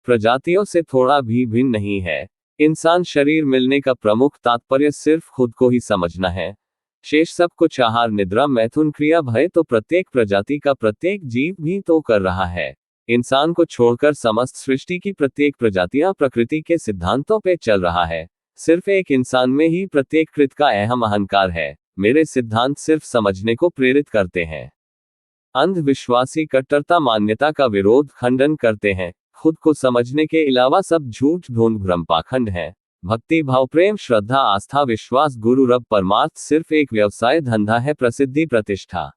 प्रजातियों से थोड़ा भी भिन्न नहीं है। इंसान शरीर मिलने का प्रमुख तात्पर्य सिर्फ खुद को ही समझना है। शेष सब कुछ आहार निद्रा मैथुन क्रिया भय तो प्रत्येक प्रजाति का प्रत्येक जीव भी तो कर रहा है। इंसान को छोड़कर समस्त सृष्टि की प्रत्येक प्रजातियां प्रकृति के सिद्धांतों पे चल रहा है। सिर्फ एक इंसान में ही प्रत्येक कृत का अहम अहंकार है। मेरे सिद्धांत सिर्फ समझने को प्रेरित करते हैं। अंधविश्वासी कट्टरता मान्यता का विरोध खंडन करते हैं। खुद को समझने के अलावा सब झूठ ढोंग भ्रम पाखंड है। भक्ति भाव प्रेम श्रद्धा आस्था विश्वास गुरु रब परमार्थ सिर्फ एक व्यवसाय धंधा है। प्रसिद्धि प्रतिष्ठा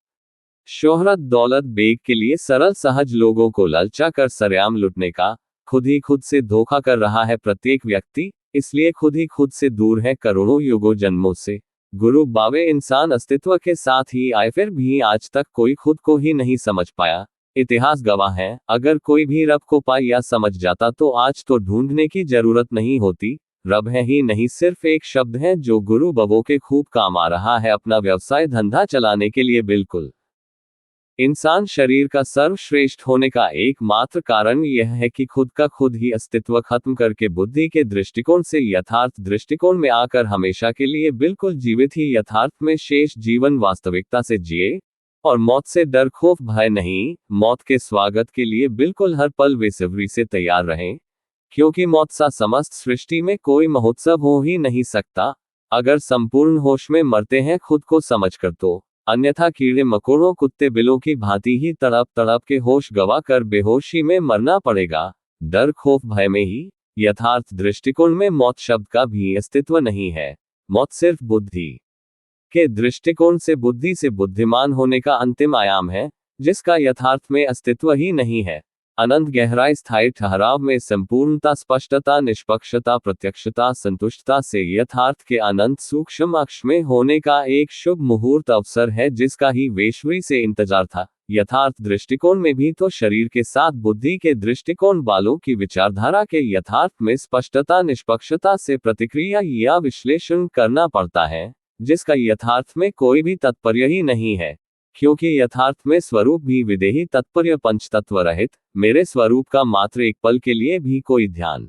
शोहरत दौलत बेग के लिए सरल सहज लोगों को ललचा कर सरेआम लुटने का खुद ही खुद से धोखा कर रहा है प्रत्येक व्यक्ति। इसलिए खुद ही खुद से दूर है करोड़ों युगों जन्मों से। गुरु बावे इंसान अस्तित्व के साथ ही आए फिर भी आज तक कोई खुद को ही नहीं समझ पाया। इतिहास गवाह है, अगर कोई भी रब को पा या समझ जाता तो आज तो ढूंढने की जरूरत नहीं होती। रब है ही नहीं, सिर्फ एक शब्द है जो गुरु बवो के खूब काम आ रहा है अपना व्यवसाय धंधा चलाने के लिए। बिल्कुल इंसान शरीर का सर्वश्रेष्ठ होने का एकमात्र कारण यह है कि खुद का खुद ही अस्तित्व खत्म करके बुद्धि के दृष्टिकोण से यथार्थ दृष्टिकोण में आकर हमेशा के लिए बिल्कुल जीवित ही यथार्थ में शेष जीवन वास्तविकता से जिए और मौत से डर खौफ भय नहीं, मौत के स्वागत के लिए बिल्कुल हर पल बेसब्री से तैयार रहें, क्योंकि मौत सा समस्त सृष्टि में कोई महोत्सव हो ही नहीं सकता अगर संपूर्ण होश में मरते हैं खुद को समझकर तो। अन्यथा कीड़े मकोड़ों कुत्ते बिलों की भांति ही तड़प तड़प के होश गवा कर बेहोशी में मरना पड़ेगा। डर खौफ भय में ही यथार्थ दृष्टिकोण में मौत शब्द का भी अस्तित्व नहीं है। मौत सिर्फ बुद्धि के दृष्टिकोण से बुद्धि से बुद्धिमान होने का अंतिम आयाम है, जिसका यथार्थ में अस्तित्व ही नहीं है। अनंत गहराई स्थायी ठहराव में संपूर्णता स्पष्टता निष्पक्षता प्रत्यक्षता संतुष्टता से यथार्थ के अनंत सूक्ष्म अक्ष में होने का एक शुभ मुहूर्त अवसर है, जिसका ही बेसब्री से इंतजार था। यथार्थ दृष्टिकोण में भी तो शरीर के साथ बुद्धि के दृष्टिकोण वालों की विचारधारा के यथार्थ में स्पष्टता निष्पक्षता से प्रतिक्रिया या विश्लेषण करना पड़ता है, जिसका यथार्थ में कोई भी तात्पर्य ही नहीं है, क्योंकि यथार्थ में स्वरूप भी विदेही तात्पर्य पंचतत्व रहित मेरे स्वरूप का मात्र एक पल के लिए भी कोई ध्यान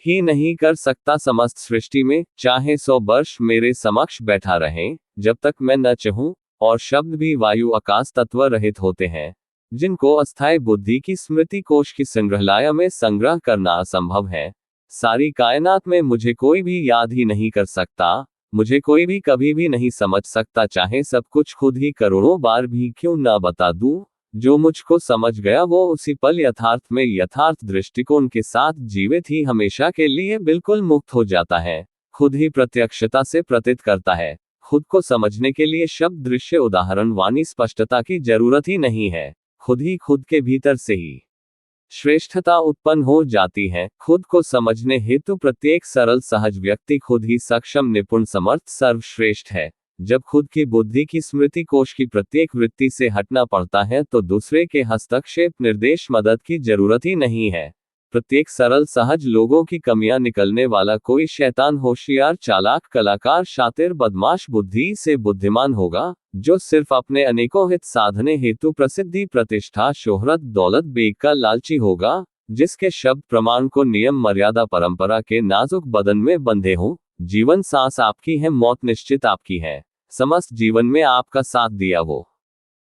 ही नहीं कर सकता। समस्त सृष्टि में चाहे 100 वर्ष मेरे समक्ष बैठा रहे, जब तक मैं न चाहूं, और शब्द भी वायु आकाश तत्व रहित होते हैं, जिनको अस्थायी बुद्धि की स्मृति कोश की संग्रहालय में संग्रह करना असंभव है। सारी कायनात में मुझे कोई भी याद ही नहीं कर सकता, मुझे कोई भी कभी भी नहीं समझ सकता, चाहे सब कुछ खुद ही करोड़ों बार भी क्यों ना बता दूं। जो मुझको समझ गया वो उसी पल यथार्थ में यथार्थ दृष्टिकोण के साथ जीवित ही हमेशा के लिए बिल्कुल मुक्त हो जाता है, खुद ही प्रत्यक्षता से प्रतीत करता है। खुद को समझने के लिए शब्द दृश्य उदाहरण वाणी स्पष्टता की जरूरत ही नहीं है, खुद ही खुद के भीतर से ही श्रेष्ठता उत्पन्न हो जाती है। खुद को समझने हेतु प्रत्येक सरल सहज व्यक्ति खुद ही सक्षम निपुण समर्थ सर्वश्रेष्ठ है। जब खुद की बुद्धि की स्मृति कोश की प्रत्येक वृत्ति से हटना पड़ता है तो दूसरे के हस्तक्षेप निर्देश मदद की जरूरत ही नहीं है। प्रत्येक सरल सहज लोगों की कमियां निकलने वाला कोई शैतान होशियार चालाक कलाकार शातिर बदमाश बुद्धि से बुद्धिमान होगा, जो सिर्फ अपने अनेकों हित साधने हेतु प्रसिद्धि प्रतिष्ठा शोहरत दौलत बेग का लालची होगा, जिसके शब्द प्रमाण को नियम मर्यादा परंपरा के नाजुक बदन में बंधे हों। जीवन सांस आपकी है, मौत निश्चित आपकी है। समस्त जीवन में आपका साथ दिया वो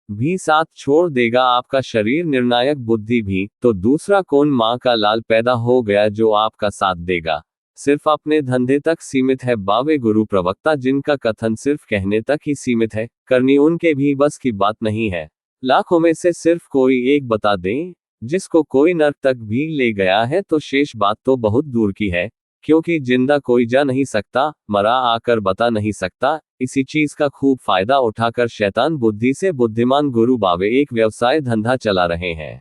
भी साथ छोड़ देगा, आपका शरीर निर्णायक बुद्धि भी, तो दूसरा कौन माँ का लाल पैदा हो गया जो आपका साथ देगा। सिर्फ अपने धंधे तक सीमित है बावे गुरु प्रवक्ता, जिनका कथन सिर्फ कहने तक ही सीमित है, करनी उनके भी बस की बात नहीं है। लाखों में से सिर्फ कोई एक बता दें, जिसको कोई नर्क तक भी ले गया है, तो शेष बात तो बहुत दूर की है, क्योंकि जिंदा कोई जा नहीं सकता, मरा आकर बता नहीं सकता। इसी चीज का खूब फायदा उठाकर शैतान बुद्धि से बुद्धिमान गुरु बावे एक व्यवसाय धंधा चला रहे हैं।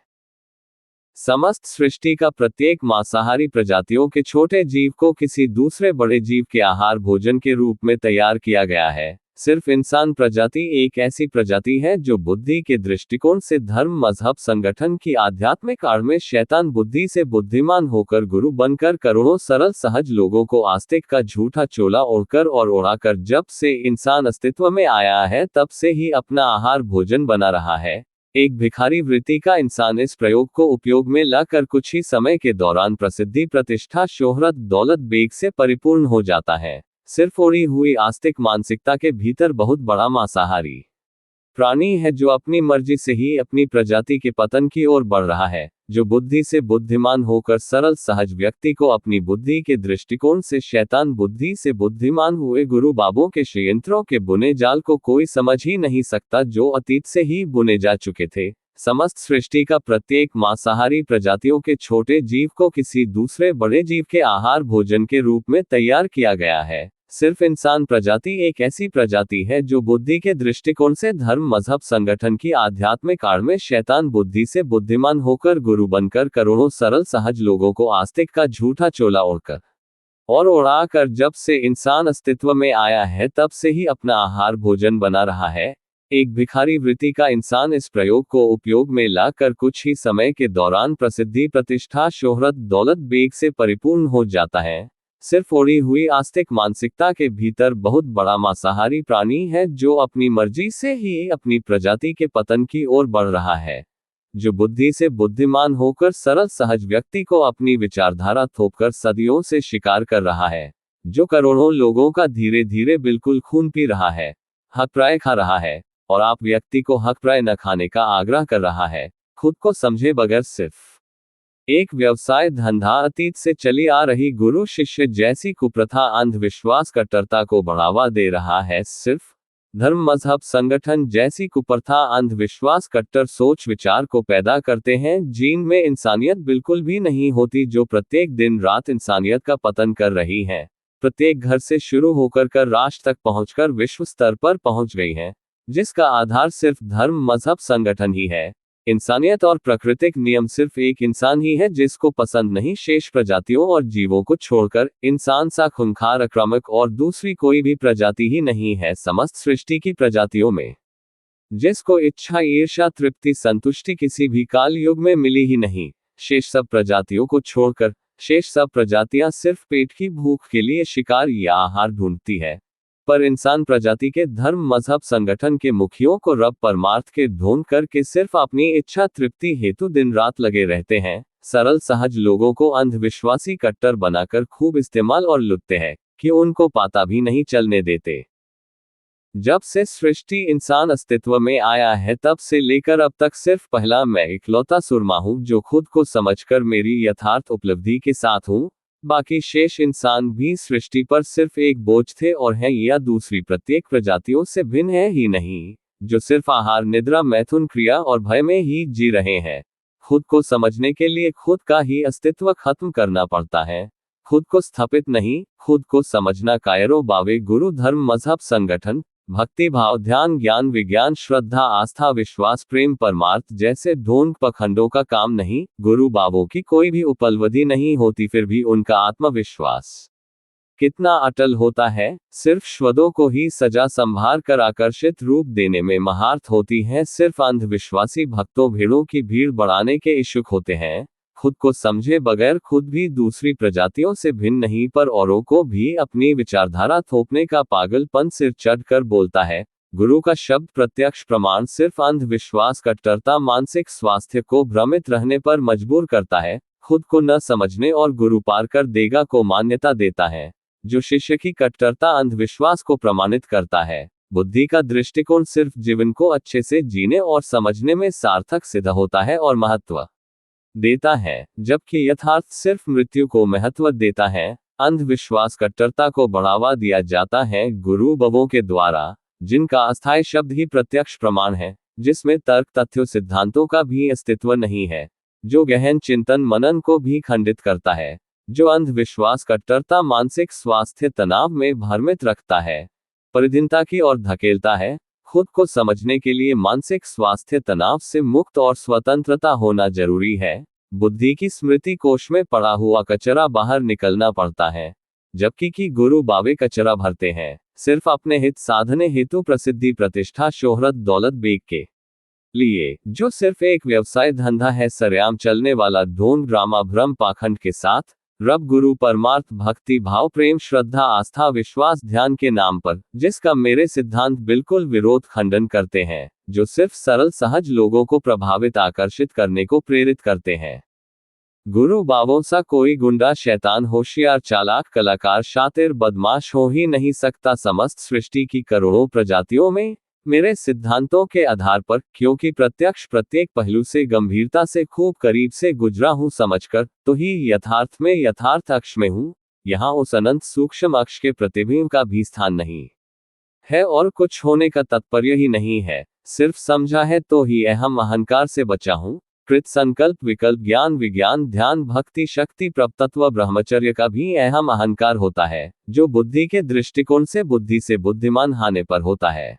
समस्त सृष्टि का प्रत्येक मांसाहारी प्रजातियों के छोटे जीव को किसी दूसरे बड़े जीव के आहार भोजन के रूप में तैयार किया गया है। सिर्फ इंसान प्रजाति एक ऐसी प्रजाति है जो बुद्धि के दृष्टिकोण से धर्म मजहब संगठन की आध्यात्मिक आड़ में शैतान बुद्धि से बुद्धिमान होकर गुरु बनकर करोड़ों सरल सहज लोगों को आस्तिक का झूठा चोला ओढ़कर और ओढ़ाकर जब से इंसान अस्तित्व में आया है तब से ही अपना आहार भोजन बना रहा है। एक भिखारी वृत्ति का इंसान इस प्रयोग को उपयोग में लाकर कुछ ही समय के दौरान प्रसिद्धि प्रतिष्ठा शोहरत दौलत बेग से परिपूर्ण हो जाता है। सिर्फ ओढ़ी हुई आस्तिक मानसिकता के भीतर बहुत बड़ा मांसाहारी प्राणी है जो अपनी मर्जी से ही अपनी प्रजाति के पतन की ओर बढ़ रहा है, जो बुद्धि से बुद्धिमान होकर सरल सहज व्यक्ति को अपनी बुद्धि के दृष्टिकोण से शैतान बुद्धि से बुद्धिमान हुए गुरु बाबों के षड्यंत्रों के बुने जाल को कोई समझ ही नहीं सकता, जो अतीत से ही बुने जा चुके थे। समस्त सृष्टि का प्रत्येक मांसाहारी प्रजातियों के छोटे जीव को किसी दूसरे बड़े जीव के आहार भोजन के रूप में तैयार किया गया है। सिर्फ इंसान प्रजाति एक ऐसी प्रजाति है जो बुद्धि के दृष्टिकोण से धर्म मजहब संगठन की आध्यात्मिक आड़ में शैतान बुद्धि से बुद्धिमान होकर गुरु बनकर करोड़ों सरल सहज लोगों को आस्तिक का झूठा चोला ओढ़कर और उड़ाकर जब से इंसान अस्तित्व में आया है तब से ही अपना आहार भोजन बना रहा है। एक भिखारी वृत्ति का इंसान इस प्रयोग को उपयोग में लाकर कुछ ही समय के दौरान प्रसिद्धि प्रतिष्ठा शोहरत दौलत बेग से परिपूर्ण हो जाता है। सिर्फ ओढ़ी हुई आस्तिक मानसिकता के भीतर बहुत बड़ा मांसाहारी प्राणी है जो अपनी मर्जी से ही अपनी प्रजाति के पतन की ओर बढ़ रहा है, जो बुद्धि से बुद्धिमान होकर सरल सहज व्यक्ति को अपनी विचारधारा थोपकर सदियों से शिकार कर रहा है, जो करोड़ों लोगों का धीरे धीरे बिल्कुल खून पी रहा है, हक प्राय खा रहा है और आप व्यक्ति को हक प्राय न खाने का आग्रह कर रहा है। खुद को समझे बगैर सिर्फ एक व्यवसाय धंधा अतीत से चली आ रही गुरु शिष्य जैसी कुप्रथा अंधविश्वास कट्टरता को बढ़ावा दे रहा है। सिर्फ धर्म मजहब संगठन जैसी कुप्रथा अंधविश्वास कट्टर सोच विचार को पैदा करते हैं जिनमें इंसानियत बिल्कुल भी नहीं होती, जो प्रत्येक दिन रात इंसानियत का पतन कर रही हैं। प्रत्येक घर से शुरू होकर राष्ट्र तक पहुंचकर विश्व स्तर पर पहुंच गई हैं, जिसका आधार सिर्फ धर्म मजहब संगठन ही है। इंसानियत और प्राकृतिक नियम सिर्फ एक इंसान ही है जिसको पसंद नहीं शेष प्रजातियों और जीवों को छोड़कर। इंसान सा खूंखार आक्रामक और दूसरी कोई भी प्रजाति ही नहीं है समस्त सृष्टि की प्रजातियों में, जिसको इच्छा ईर्ष्या तृप्ति संतुष्टि किसी भी काल युग में मिली ही नहीं। शेष सब प्रजातियों को छोड़कर शेष सब प्रजातियां सिर्फ पेट की भूख के लिए शिकार या आहार ढूंढती है, पर इंसान प्रजाति के धर्म मजहब संगठन के मुखियों को रब परमार्थ के ढोंग करके सिर्फ अपनी इच्छा तृप्ति हेतु दिन रात लगे रहते हैं। सरल सहज लोगों को अंधविश्वासी कट्टर बनाकर खूब इस्तेमाल और लुटते हैं कि उनको पता भी नहीं चलने देते। जब से सृष्टि इंसान अस्तित्व में आया है तब से लेकर अब तक सिर्फ पहला मैं इकलौता सुरमा हूं जो खुद को समझकर मेरी यथार्थ उपलब्धि के साथ हूं। बाकी शेष इंसान भी सृष्टि पर सिर्फ एक बोझ थे और हैं या दूसरी प्रत्येक प्रजातियों से भिन्न है ही नहीं, जो सिर्फ आहार निद्रा मैथुन क्रिया और भय में ही जी रहे हैं। खुद को समझने के लिए खुद का ही अस्तित्व खत्म करना पड़ता है, खुद को स्थापित नहीं। खुद को समझना कायरो बावे गुरु धर्म मजहब संगठन भक्ति भाव ध्यान ज्ञान विज्ञान श्रद्धा आस्था विश्वास प्रेम परमार्थ जैसे ढोंग पखंडों का काम नहीं। गुरु बाबों की कोई भी उपलब्धि नहीं होती, फिर भी उनका आत्मविश्वास कितना अटल होता है। सिर्फ शब्दों को ही सजा संभार कर आकर्षित रूप देने में महारत होती है। सिर्फ अंधविश्वासी भक्तों भीड़ों की भीड़ बढ़ाने के इच्छुक होते हैं। खुद को समझे बगैर खुद भी दूसरी प्रजातियों से भिन्न नहीं, पर औरों को भी अपनी विचारधारा थोपने का पागलपन सिर चढ़कर बोलता है। गुरु का शब्द प्रत्यक्ष प्रमाण सिर्फ अंधविश्वास कट्टरता मानसिक स्वास्थ्य को भ्रमित रहने पर मजबूर करता है। खुद को न समझने और गुरु पार कर देगा को मान्यता देता है, जो शिष्य की कट्टरता अंधविश्वास को प्रमाणित करता है। बुद्धि का दृष्टिकोण सिर्फ जीवन को अच्छे से जीने और समझने में सार्थक सिद्ध होता है और महत्व देता है, जबकि यथार्थ सिर्फ मृत्यु को महत्व देता है। अंधविश्वास कट्टरता को बढ़ावा दिया जाता है गुरु बाबों के द्वारा, जिनका अस्थायी शब्द ही प्रत्यक्ष प्रमाण है, जिसमें तर्क तथ्यों सिद्धांतों का भी अस्तित्व नहीं है, जो गहन चिंतन मनन को भी खंडित करता है, जो अंधविश्वास कट्टरता मानसिक स्वास्थ्य तनाव में भ्रमित रखता है, परिधीनता की ओर धकेलता है। खुद को समझने के लिए मानसिक स्वास्थ्य तनाव से मुक्त और स्वतंत्रता होना जरूरी है। बुद्धि की स्मृति कोश में पड़ा हुआ कचरा बाहर निकलना पड़ता है, जबकि कि गुरु बाबे कचरा भरते हैं सिर्फ अपने हित साधने हेतु, प्रसिद्धि प्रतिष्ठा शोहरत दौलत बेग के लिए, जो सिर्फ एक व्यवसाय धंधा है, सरेआम चलने वाला ढोंग ड्रामा भ्रम पाखंड के साथ रब गुरु परमार्थ भक्ति भाव प्रेम श्रद्धा आस्था विश्वास ध्यान के नाम पर, जिसका मेरे सिद्धांत बिल्कुल विरोध खंडन करते हैं, जो सिर्फ सरल सहज लोगों को प्रभावित आकर्षित करने को प्रेरित करते हैं। गुरु बाबों सा कोई गुंडा शैतान होशियार चालाक कलाकार शातिर बदमाश हो ही नहीं सकता समस्त सृष्टि की करोड़ों प्रजातियों में मेरे सिद्धांतों के आधार पर, क्योंकि प्रत्यक्ष प्रत्येक पहलू से गंभीरता से खूब करीब से गुजरा हूं समझकर, तो ही यथार्थ में यथार्थ अक्ष में हूं। यहाँ उस अनंत सूक्ष्म अक्ष के प्रतिबिंब का भी स्थान नहीं है और कुछ होने का तात्पर्य ही नहीं है। सिर्फ समझा है तो ही अहम अहंकार से बचा हूं। कृत संकल्प विकल्प ज्ञान विज्ञान ध्यान भक्ति शक्ति प्रपतत्व ब्रह्मचर्य का भी अहम अहंकार होता है, जो बुद्धि के दृष्टिकोण से बुद्धि से बुद्धिमान होने पर होता है।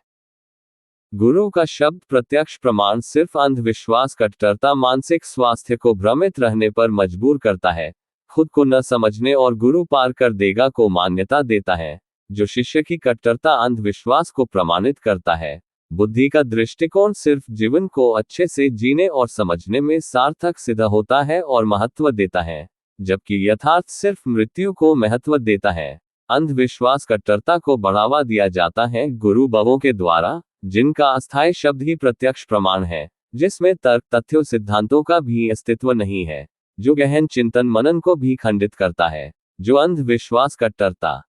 गुरु का शब्द प्रत्यक्ष प्रमाण सिर्फ अंधविश्वास कट्टरता मानसिक स्वास्थ्य को भ्रमित रहने पर मजबूर करता है, खुद को न समझने और गुरु पार कर देगा को मान्यता देता है, जो शिष्य की कट्टरता अंधविश्वास को प्रमाणित करता है। बुद्धि का दृष्टिकोण सिर्फ जीवन को अच्छे से जीने और समझने में सार्थक सिद्ध होता है और महत्व देता है, जबकि यथार्थ सिर्फ मृत्यु को महत्व देता है। अंधविश्वास कट्टरता को बढ़ावा दिया जाता है गुरु बाबों के द्वारा, जिनका अस्थायी शब्द ही प्रत्यक्ष प्रमाण है, जिसमें तर्क तथ्यों सिद्धांतों का भी अस्तित्व नहीं है, जो गहन चिंतन मनन को भी खंडित करता है। जो अंधविश्वास कट्टरता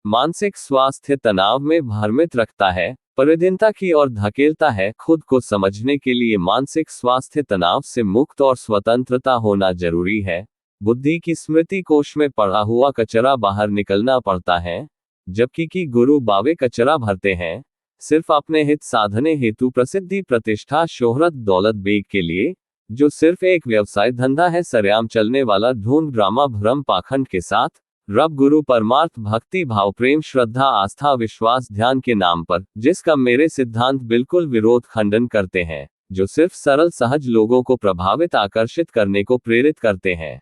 मानसिक स्वास्थ्य तनाव में भ्रमित रखता है, परिधीनता की ओर धकेलता है। खुद को समझने के लिए मानसिक स्वास्थ्य तनाव से मुक्त और स्वतंत्रता होना जरूरी है। बुद्धि की स्मृति कोश में पड़ा हुआ कचरा बाहर निकलना पड़ता है, जबकि कि गुरु बावे कचरा भरते हैं सिर्फ अपने हित साधने हेतु, प्रसिद्धि प्रतिष्ठा शोहरत दौलत बेग के लिए, जो सिर्फ एक व्यवसाय धंधा है सरेआम चलने वाला ढूंढ ड्रामा भ्रम पाखंड के साथ। रब गुरु परमार्थ भक्ति भाव प्रेम श्रद्धा आस्था विश्वास ध्यान के नाम पर, जिसका मेरे सिद्धांत बिल्कुल विरोध खंडन करते हैं, जो सिर्फ सरल सहज लोगों को प्रभावित आकर्षित करने को प्रेरित करते हैं।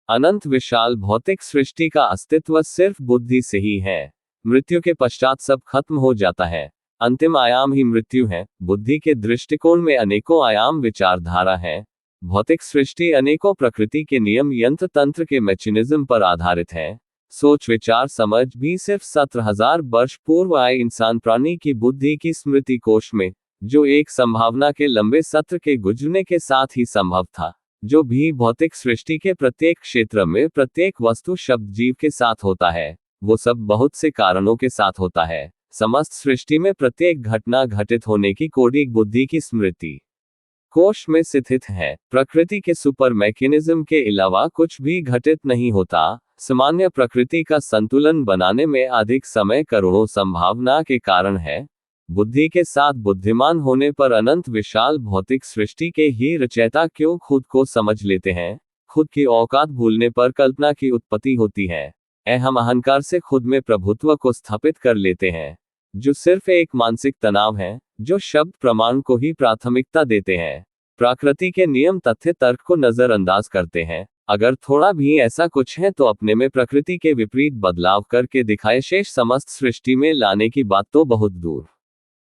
अनंत विशाल भौतिक सृष्टि का अस्तित्व सिर्फ बुद्धि से ही है। मृत्यु के पश्चात सब खत्म हो जाता है, अंतिम आयाम ही मृत्यु है। बुद्धि के दृष्टिकोण में अनेकों आयाम विचारधारा है। भौतिक सृष्टि अनेकों प्रकृति के नियम यंत्र तंत्र के मैकेनिज्म पर आधारित है। सोच विचार समझ भी सिर्फ 17,000 वर्ष पूर्व आए इंसान प्राणी की बुद्धि की स्मृति कोश में, जो एक संभावना के लंबे सत्र के गुजरने के साथ ही संभव था। जो भी भौतिक सृष्टि के प्रत्येक क्षेत्र में प्रत्येक वस्तु शब्द जीव के साथ होता है, वो सब बहुत से कारणों के साथ होता है। समस्त सृष्टि में प्रत्येक घटना घटित होने की कोडिक बुद्धि की स्मृति कोश में स्थित है। प्रकृति के सुपर मैकेनिज्म के अलावा कुछ भी घटित नहीं होता। सामान्य प्रकृति का संतुलन बनाने में अधिक समय करोड़ों संभावना के कारण है। बुद्धि के साथ बुद्धिमान होने पर अनंत विशाल भौतिक सृष्टि के ही रचयिता क्यों खुद को समझ लेते हैं। खुद की औकात भूलने पर कल्पना की उत्पत्ति होती है। अहम अहंकार से खुद में प्रभुत्व को स्थापित कर लेते हैं, जो सिर्फ एक मानसिक तनाव है, जो शब्द प्रमाण को ही प्राथमिकता देते हैं। प्रकृति के नियम तथ्य तर्क को नजरअंदाज करते हैं। अगर थोड़ा भी ऐसा कुछ है तो अपने में प्रकृति के विपरीत बदलाव करके दिखाए शेष समस्त सृष्टि में लाने की बात तो बहुत दूर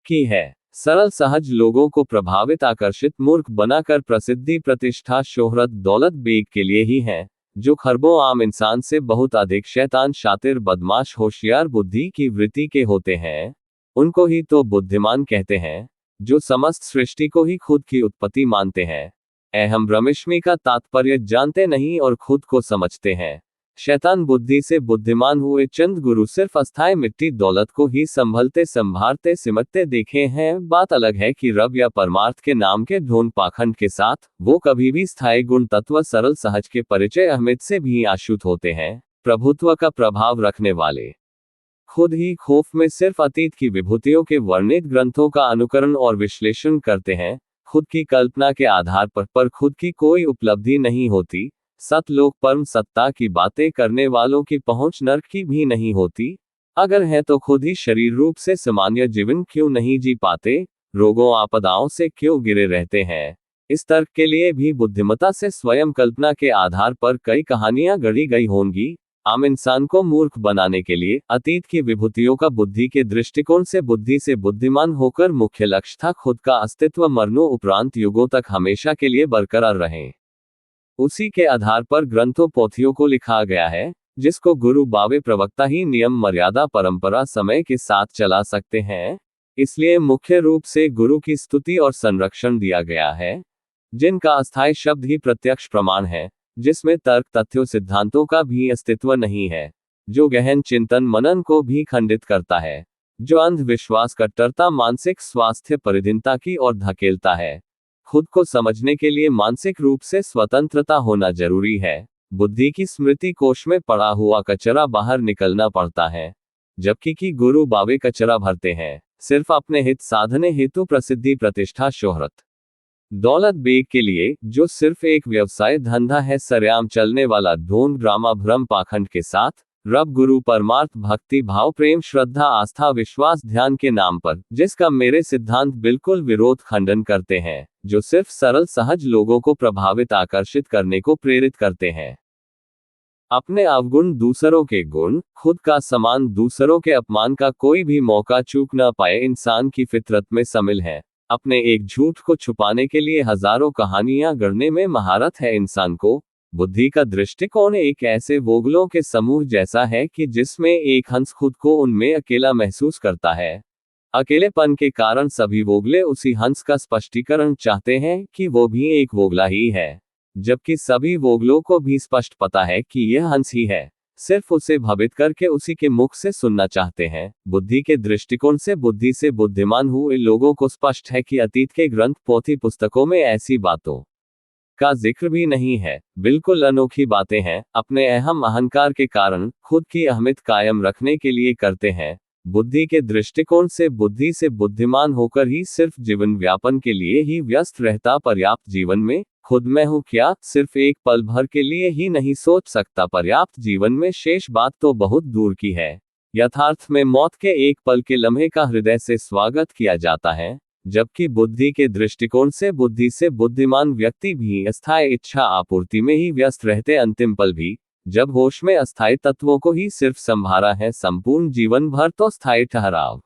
की है। सरल सहज लोगों को प्रभावित आकर्षित मूर्ख बनाकर प्रसिद्धि प्रतिष्ठा शोहरत दौलत बेग के लिए ही है, जो खरबों आम इंसान से बहुत अधिक शैतान शातिर बदमाश होशियार बुद्धि की वृत्ति के होते हैं। उनको ही तो बुद्धिमान कहते हैं, जो समस्त सृष्टि को ही खुद की उत्पत्ति मानते हैं। अहम ब्रह्मष्मि का तात्पर्य जानते नहीं और खुद को समझते हैं। शैतान बुद्धि से बुद्धिमान हुए चंद गुरु सिर्फ अस्थायी मिट्टी दौलत को ही संभलते संभारते सिमटते देखे हैं। बात अलग है कि रब या परमार्थ के नाम के ढोंग पाखंड के साथ वो कभी भी स्थायी गुण तत्व सरल सहज के परिचय अहमियत से भी आशुत होते हैं। प्रभुत्व का प्रभाव रखने वाले खुद ही खौफ में सिर्फ अतीत की विभूतियों के वर्णित ग्रंथों का अनुकरण और विश्लेषण करते हैं। खुद की कल्पना के आधार पर खुद की कोई उपलब्धि नहीं होती। सतलोक परम सत्ता की बातें करने वालों की पहुंच नर्क की भी नहीं होती। अगर है तो खुद ही शरीर रूप से सामान्य जीवन क्यों नहीं जी पाते, रोगों आपदाओं से क्यों गिरे रहते हैं। इस तर्क के लिए भी बुद्धिमत्ता से स्वयं कल्पना के आधार पर कई कहानियां गढ़ी गई होंगी। आम इंसान को मूर्ख बनाने के लिए अतीत की विभूतियों का बुद्धि के दृष्टिकोण से बुद्धि से बुद्धिमान होकर मुख्य लक्ष्य था खुद का अस्तित्व मरणों उपरांत युगों तक हमेशा के लिए बरकरार रहे। उसी के आधार पर ग्रंथों पोथियों को लिखा गया है, जिसको गुरु बावे प्रवक्ता ही नियम मर्यादा परंपरा समय के साथ चला सकते हैं। इसलिए मुख्य रूप से गुरु की स्तुति और संरक्षण दिया गया है, जिनका अस्थायी शब्द ही प्रत्यक्ष प्रमाण है। जिसमें तर्क तथ्यों सिद्धांतों का भी अस्तित्व नहीं है, जो गहन चिंतन मनन को भी खंडित करता है, जो अंधविश्वास कट्टरता मानसिक स्वास्थ्य परिधीनता की ओर धकेलता है। खुद को समझने के लिए मानसिक रूप से स्वतंत्रता होना जरूरी है। बुद्धि की स्मृति कोश में पड़ा हुआ कचरा बाहर निकलना पड़ता है, जबकि कि गुरु बावे कचरा भरते हैं, सिर्फ अपने हित साधने हेतु प्रसिद्धि प्रतिष्ठा शोहरत दौलत बेग के लिए, जो सिर्फ एक व्यवसाय धंधा है सरेआम चलने वाला ढोंग ड्रामा भ्रम पाखंड के साथ, रब गुरु परमार्थ भक्ति भाव प्रेम श्रद्धा आस्था विश्वास ध्यान के नाम पर, जिसका मेरे सिद्धांत बिल्कुल विरोध खंडन करते हैं, जो सिर्फ सरल सहज लोगों को प्रभावित आकर्षित करने को प्रेरित करते हैं। अपने अवगुण दूसरों के गुण, खुद का समान दूसरों के अपमान का कोई भी मौका चूक न पाए इंसान की फितरत में शामिल है। अपने एक झूठ को छुपाने के लिए हजारों कहानियां गढ़ने में महारत है इंसान को। बुद्धि का दृष्टिकोण एक ऐसे वोगलों के समूह जैसा है कि जिसमें एक हंस खुद को उनमें अकेला महसूस करता है। अकेलेपन के कारण सभी वोगले उसी हंस का स्पष्टीकरण चाहते हैं कि वो भी एक वोगला ही है, जबकि सभी वोगलों को भी स्पष्ट पता है कि यह हंस ही है, सिर्फ उसे भ्रमित करके उसी के मुख से सुनना चाहते हैं। बुद्धि के दृष्टिकोण से बुद्धि से बुद्धिमान हुए लोगों को स्पष्ट है कि अतीत के ग्रंथ पोथी पुस्तकों में ऐसी बातों का जिक्र भी नहीं है, बिल्कुल अनोखी बातें हैं, अपने अहम अहंकार के कारण खुद की अहमियत कायम रखने के लिए करते हैं। बुद्धि के दृष्टिकोण से बुद्धि से बुद्धिमान होकर ही सिर्फ जीवन व्यापन के लिए ही व्यस्त रहता पर्याप्त जीवन में खुद मैं हूँ क्या सिर्फ एक पल भर के लिए ही नहीं सोच सकता पर्याप्त जीवन में शेष बात तो बहुत दूर की है। यथार्थ में मौत के एक पल के लम्हे का हृदय से स्वागत किया जाता है, जबकि बुद्धि के दृष्टिकोण से बुद्धि से बुद्धिमान व्यक्ति भी अस्थायी इच्छा आपूर्ति में ही व्यस्त रहते अंतिम पल भी, जब होश में अस्थायी तत्वों को ही सिर्फ संभारा है संपूर्ण जीवन भर तो स्थायी ठहराव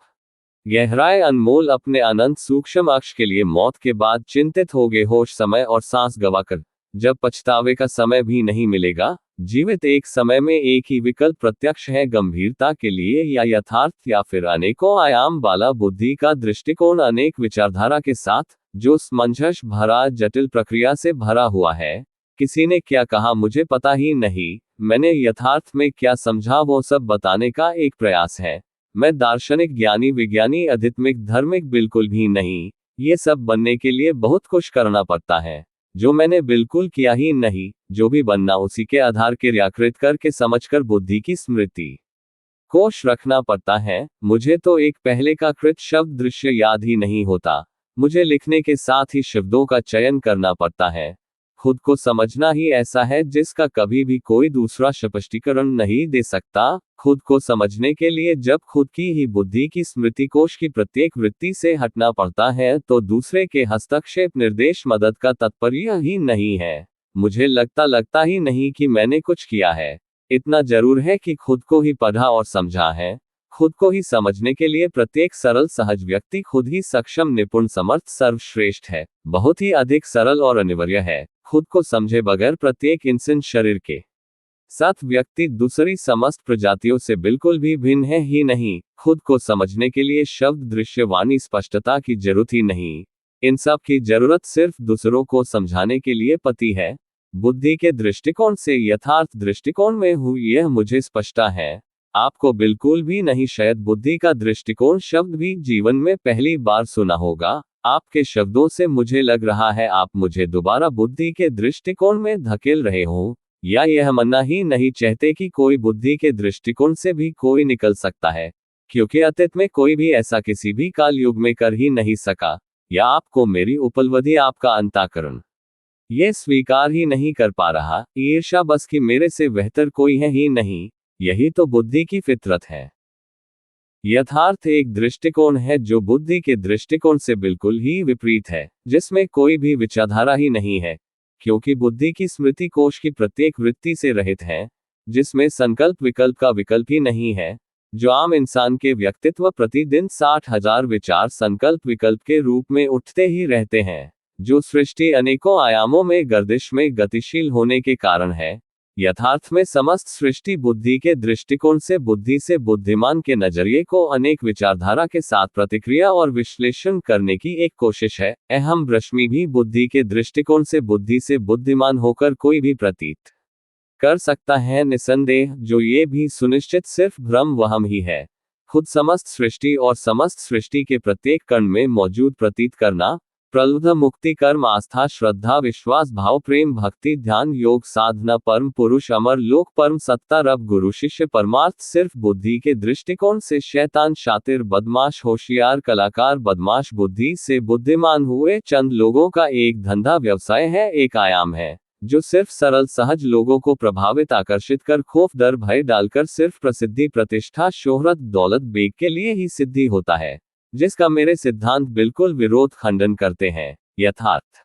गहराए अनमोल अपने अनंत सूक्ष्म अक्ष के लिए मौत के बाद चिंतित हो गए होश समय और सांस गवाकर, जब पछतावे का समय भी नहीं मिलेगा। जीवित एक समय में एक ही विकल्प प्रत्यक्ष है गंभीरता के लिए या यथार्थ या फिर अनेकों आयाम वाला बुद्धि का दृष्टिकोण अनेक विचारधारा के साथ, जो समंजस भरा जटिल प्रक्रिया से भरा हुआ है। किसी ने क्या कहा मुझे पता ही नहीं, मैंने यथार्थ में क्या समझा वो सब बताने का एक प्रयास है। मैं दार्शनिक ज्ञानी विज्ञानी आध्यात्मिक धार्मिक बिल्कुल भी नहीं, ये सब बनने के लिए बहुत कुछ करना पड़ता है, जो मैंने बिल्कुल किया ही नहीं। जो भी बनना उसी के आधार के व्याकृत करके समझकर बुद्धि की स्मृति कोश रखना पड़ता है। मुझे तो एक पहले का कृत शब्द दृश्य याद ही नहीं होता, मुझे लिखने के साथ ही शब्दों का चयन करना पड़ता है। खुद को समझना ही ऐसा है जिसका कभी भी कोई दूसरा स्पष्टीकरण नहीं दे सकता। खुद को समझने के लिए जब खुद की ही बुद्धि की स्मृति कोश की प्रत्येक वृत्ति से हटना पड़ता है तो दूसरे के हस्तक्षेप निर्देश मदद का तात्पर्य ही नहीं है। मुझे लगता ही नहीं कि मैंने कुछ किया है, इतना जरूर है कि खुद को ही पढ़ा और समझा है। खुद को ही समझने के लिए प्रत्येक सरल सहज व्यक्ति खुद ही सक्षम निपुण समर्थ सर्वश्रेष्ठ है, बहुत ही अधिक सरल और अनिवार्य है। खुद को समझे बगैर प्रत्येक इंसान शरीर के साथ व्यक्ति दूसरी समस्त प्रजातियों से बिल्कुल भी भिन्न है ही नहीं। खुद को समझने के लिए शब्द दृश्य वाणी स्पष्टता की जरूरत ही नहीं, इन सब की जरूरत सिर्फ दूसरों को समझाने के लिए पड़ती है। बुद्धि के दृष्टिकोण से यथार्थ दृष्टिकोण में हूँ यह मुझे स्पष्ट है, आपको बिल्कुल भी नहीं। शायद बुद्धि का दृष्टिकोण शब्द भी जीवन में पहली बार सुना होगा। आपके शब्दों से मुझे लग रहा है आप मुझे दोबारा बुद्धि के दृष्टिकोण में धकेल रहे हो, या यह मानना ही नहीं चाहते कि कोई बुद्धि के दृष्टिकोण से भी कोई निकल सकता है, क्योंकि अतीत में कोई भी ऐसा किसी भी काल युग में कर ही नहीं सका, या आपको मेरी उपलब्धि आपका अंतःकरण ये स्वीकार ही नहीं कर पा रहा। ईर्ष्या बस कि मेरे से बेहतर कोई है ही नहीं, यही तो बुद्धि की फितरत है। यथार्थ एक दृष्टिकोण है जो बुद्धि के दृष्टिकोण से बिल्कुल ही विपरीत है, जिसमें कोई भी विचारधारा ही नहीं है, क्योंकि बुद्धि की स्मृति कोश की प्रत्येक वृत्ति से रहित है, जिसमें संकल्प विकल्प का विकल्प ही नहीं है। जो आम इंसान के व्यक्तित्व प्रतिदिन 60,000 विचार संकल्प विकल्प के रूप में उठते ही रहते हैं, जो सृष्टि अनेकों आयामों में गर्दिश में गतिशील होने के कारण है। यथार्थ में समस्त सृष्टि बुद्धि के दृष्टिकोण से बुद्धि से बुद्धिमान के नजरिए को अनेक विचारधारा के साथ प्रतिक्रिया और विश्लेषण करने की एक कोशिश है। अहम रश्मि भी बुद्धि के दृष्टिकोण से बुद्धिमान होकर कोई भी प्रतीत कर सकता है, निसंदेह। जो ये भी सुनिश्चित सिर्फ भ्रम वहम ही है। खुद समस्त सृष्टि और समस्त सृष्टि के प्रत्येक कण में मौजूद प्रतीत करना, प्रलुब्ध मुक्ति कर्म आस्था श्रद्धा विश्वास भाव प्रेम भक्ति ध्यान योग साधना परम पुरुष अमर लोक परम सत्ता रब गुरु शिष्य परमार्थ सिर्फ बुद्धि के दृष्टिकोण से शैतान शातिर बदमाश होशियार कलाकार बदमाश बुद्धि से बुद्धिमान हुए चंद लोगों का एक धंधा व्यवसाय है, एक आयाम है, जो सिर्फ सरल सहज लोगों को प्रभावित आकर्षित कर खौफ डर भय डालकर सिर्फ प्रसिद्धि प्रतिष्ठा शोहरत दौलत बेग के लिए ही सिद्धि होता है, जिसका मेरे सिद्धांत बिल्कुल विरोध खंडन करते हैं। यथार्थ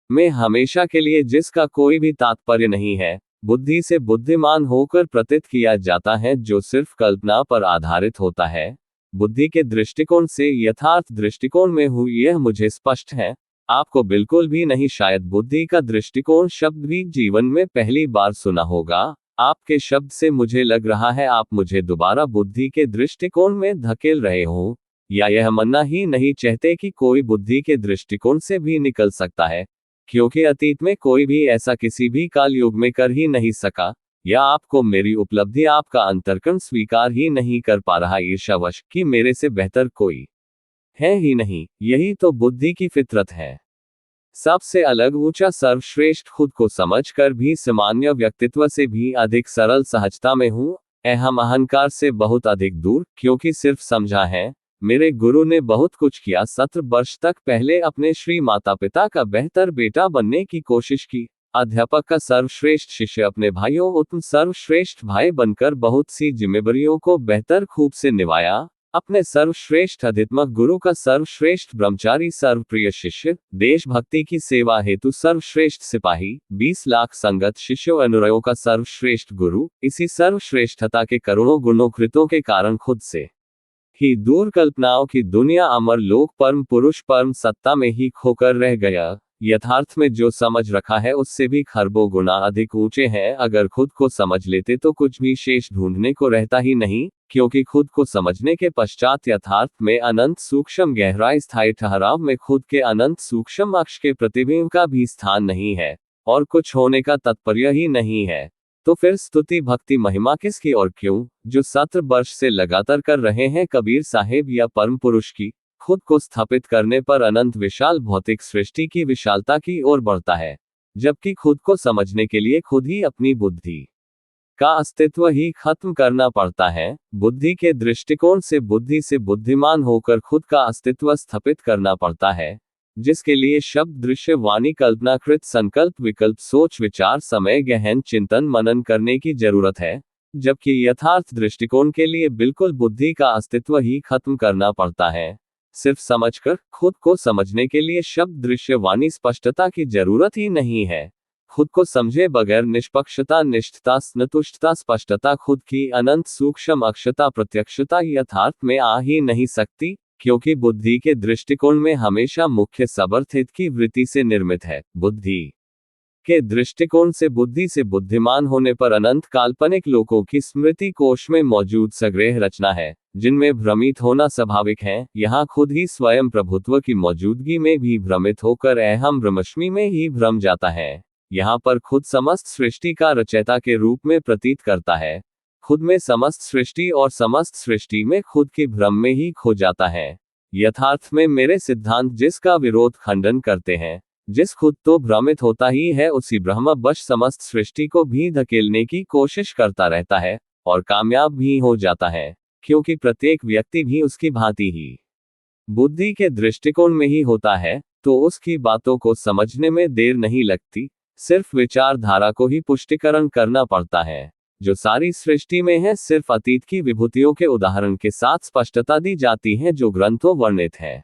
में हमेशा के लिए जिसका कोई भी तात्पर्य नहीं है, बुद्धि से बुद्धिमान होकर प्रतीत किया जाता है, जो सिर्फ कल्पना पर आधारित होता है। बुद्धि के दृष्टिकोण से यथार्थ दृष्टिकोण में हूँ यह मुझे स्पष्ट है, आपको बिल्कुल भी नहीं। शायद बुद्धि का दृष्टिकोण शब्द भी जीवन में पहली बार सुना होगा। आपके शब्द से मुझे लग रहा है आप मुझे दोबारा बुद्धि के दृष्टिकोण में धकेल रहे हो, या यह मानना ही नहीं चाहते कि कोई बुद्धि के दृष्टिकोण से भी निकल सकता है, क्योंकि अतीत में कोई भी ऐसा किसी भी काल युग में कर ही नहीं सका, या आपको मेरी उपलब्धि आपका अंतर्कण स्वीकार ही नहीं कर पा रहा ईर्ष्यावश कि मेरे से बेहतर कोई है ही नहीं। यही तो बुद्धि की फितरत है। सबसे अलग ऊंचा सर्वश्रेष्ठ खुद को समझकर भी सामान्य व्यक्तित्व से भी अधिक सरल सहजता में हूं, अहम अहंकार से बहुत अधिक दूर, क्योंकि सिर्फ समझा है। मेरे गुरु ने बहुत कुछ किया। 17 वर्ष तक पहले अपने श्री माता पिता का बेहतर बेटा बनने की कोशिश की। अध्यापक का सर्वश्रेष्ठ शिष्य अपने भाइयों उत्तम सर्वश्रेष्ठ भाई बनकर बहुत सी जिम्मेदारियों को बेहतर खूब से निभाया। अपने सर्वश्रेष्ठ अध्यात्मक गुरु का सर्वश्रेष्ठ ब्रह्मचारी सर्वप्रिय शिष्य, देशभक्ति की सेवा हेतु सर्वश्रेष्ठ सिपाही, 20 लाख संगत शिष्यों अनुयायियों का सर्वश्रेष्ठ गुरु। इसी सर्वश्रेष्ठता के करोड़ों गुणों कृतों के कारण खुद से ही दूर कल्पनाओं की दुनिया अमर लोक परम पुरुष परम सत्ता में ही खोकर रह गया। यथार्थ में जो समझ रखा है उससे भी खरबों गुना अधिक ऊंचे हैं। अगर खुद को समझ लेते तो कुछ भी शेष ढूंढने को रहता ही नहीं, क्योंकि खुद को समझने के पश्चात यथार्थ में अनंत सूक्ष्म गहराई स्थायी ठहराव में खुद के अनंत सूक्ष्म अक्ष के प्रतिबिंब का भी स्थान नहीं है, और कुछ होने का तात्पर्य ही नहीं है। तो फिर स्तुति भक्ति महिमा किसकी और क्यों, जो 17 वर्ष से लगातार कर रहे हैं कबीर साहेब या परम पुरुष की? खुद को स्थापित करने पर अनंत विशाल भौतिक सृष्टि की विशालता की ओर बढ़ता है, जबकि खुद को समझने के लिए खुद ही अपनी बुद्धि का अस्तित्व ही खत्म करना पड़ता है। बुद्धि के दृष्टिकोण से बुद्धि से बुद्धिमान होकर खुद का अस्तित्व स्थापित करना पड़ता है, जिसके लिए शब्द दृश्य वाणी कल्पनाकृत संकल्प विकल्प सोच विचार समय गहन चिंतन मनन करने की जरूरत है, जबकि यथार्थ दृष्टिकोण के लिए बिल्कुल बुद्धि का अस्तित्व ही खत्म करना पड़ता है। सिर्फ समझकर खुद को समझने के लिए शब्द दृश्य वाणी स्पष्टता की जरूरत ही नहीं है। खुद को समझे बगैर निष्पक्षता निष्ठता स्नतुष्टता स्पष्टता खुद की अनंत सूक्ष्म अक्षता प्रत्यक्षता यथार्थ में आ ही नहीं सकती, क्योंकि बुद्धि के दृष्टिकोण में हमेशा मुख्य सबर्थित की वृत्ति से निर्मित है। बुद्धि के दृष्टिकोण से बुद्धि से बुद्धिमान होने पर अनंत काल्पनिक लोकों की स्मृति कोश में मौजूद संग्रह रचना है, जिनमें भ्रमित होना स्वाभाविक है। यहाँ खुद ही स्वयं प्रभुत्व की मौजूदगी में भी भ्रमित होकर अहम ब्रह्मस्मि में ही भ्रम जाता है। यहाँ पर खुद समस्त सृष्टि का रचयिता के रूप में प्रतीत करता है, खुद में समस्त सृष्टि और समस्त सृष्टि में खुद की भ्रम में ही खो जाता है। यथार्थ में मेरे सिद्धांत जिसका विरोध खंडन करते हैं, जिस खुद तो भ्रमित होता ही है उसी ब्रह्म वश समस्त सृष्टि को भी धकेलने की कोशिश करता रहता है, और कामयाब भी हो जाता है, क्योंकि प्रत्येक व्यक्ति भी उसकी भांति ही बुद्धि के दृष्टिकोण में ही होता है, तो उसकी बातों को समझने में देर नहीं लगती। सिर्फ विचारधारा को ही पुष्टिकरण करना पड़ता है, जो सारी सृष्टि में है। सिर्फ अतीत की विभूतियों के उदाहरण के साथ स्पष्टता दी जाती है जो ग्रंथों वर्णित है।